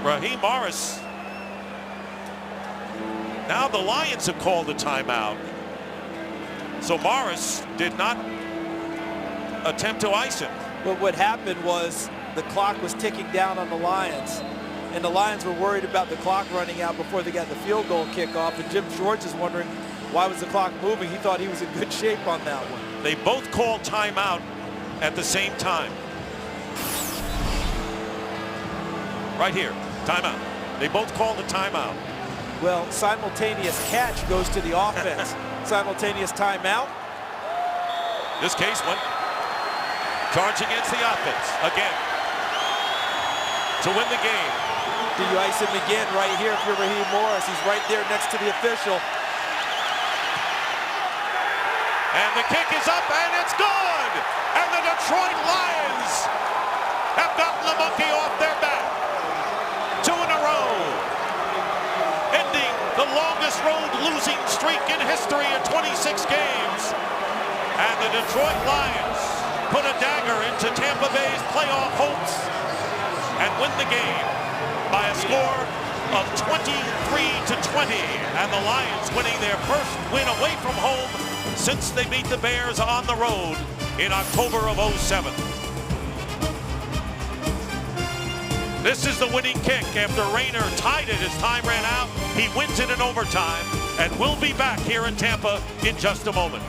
Raheem Morris, now the Lions have called a timeout. So Morris did not attempt to ice him. But what happened was the clock was ticking down on the Lions, and the Lions were worried about the clock running out before they got the field goal kickoff, and Jim Schwartz is wondering why was the clock moving. He thought he was in good shape on that one. They both called timeout at the same time. Right here, timeout. They both called a timeout. Well, simultaneous catch goes to the offense. Simultaneous timeout. This case went charge against the offense again to win the game. Do you ice him again right here if you're Raheem Morris? He's right there next to the official. And the kick is up and it's good. And the Detroit Lions have gotten the monkey off their back. 2 in a row. Ending the longest road losing streak in history at 26 games. And the Detroit Lions put a dagger into Tampa Bay's playoff hopes and win the game by a score of 23-20. And the Lions winning their first win away from home since they beat the Bears on the road in October of '07. This is the winning kick after Rayner tied it as time ran out. He wins it in overtime, and we'll be back here in Tampa in just a moment.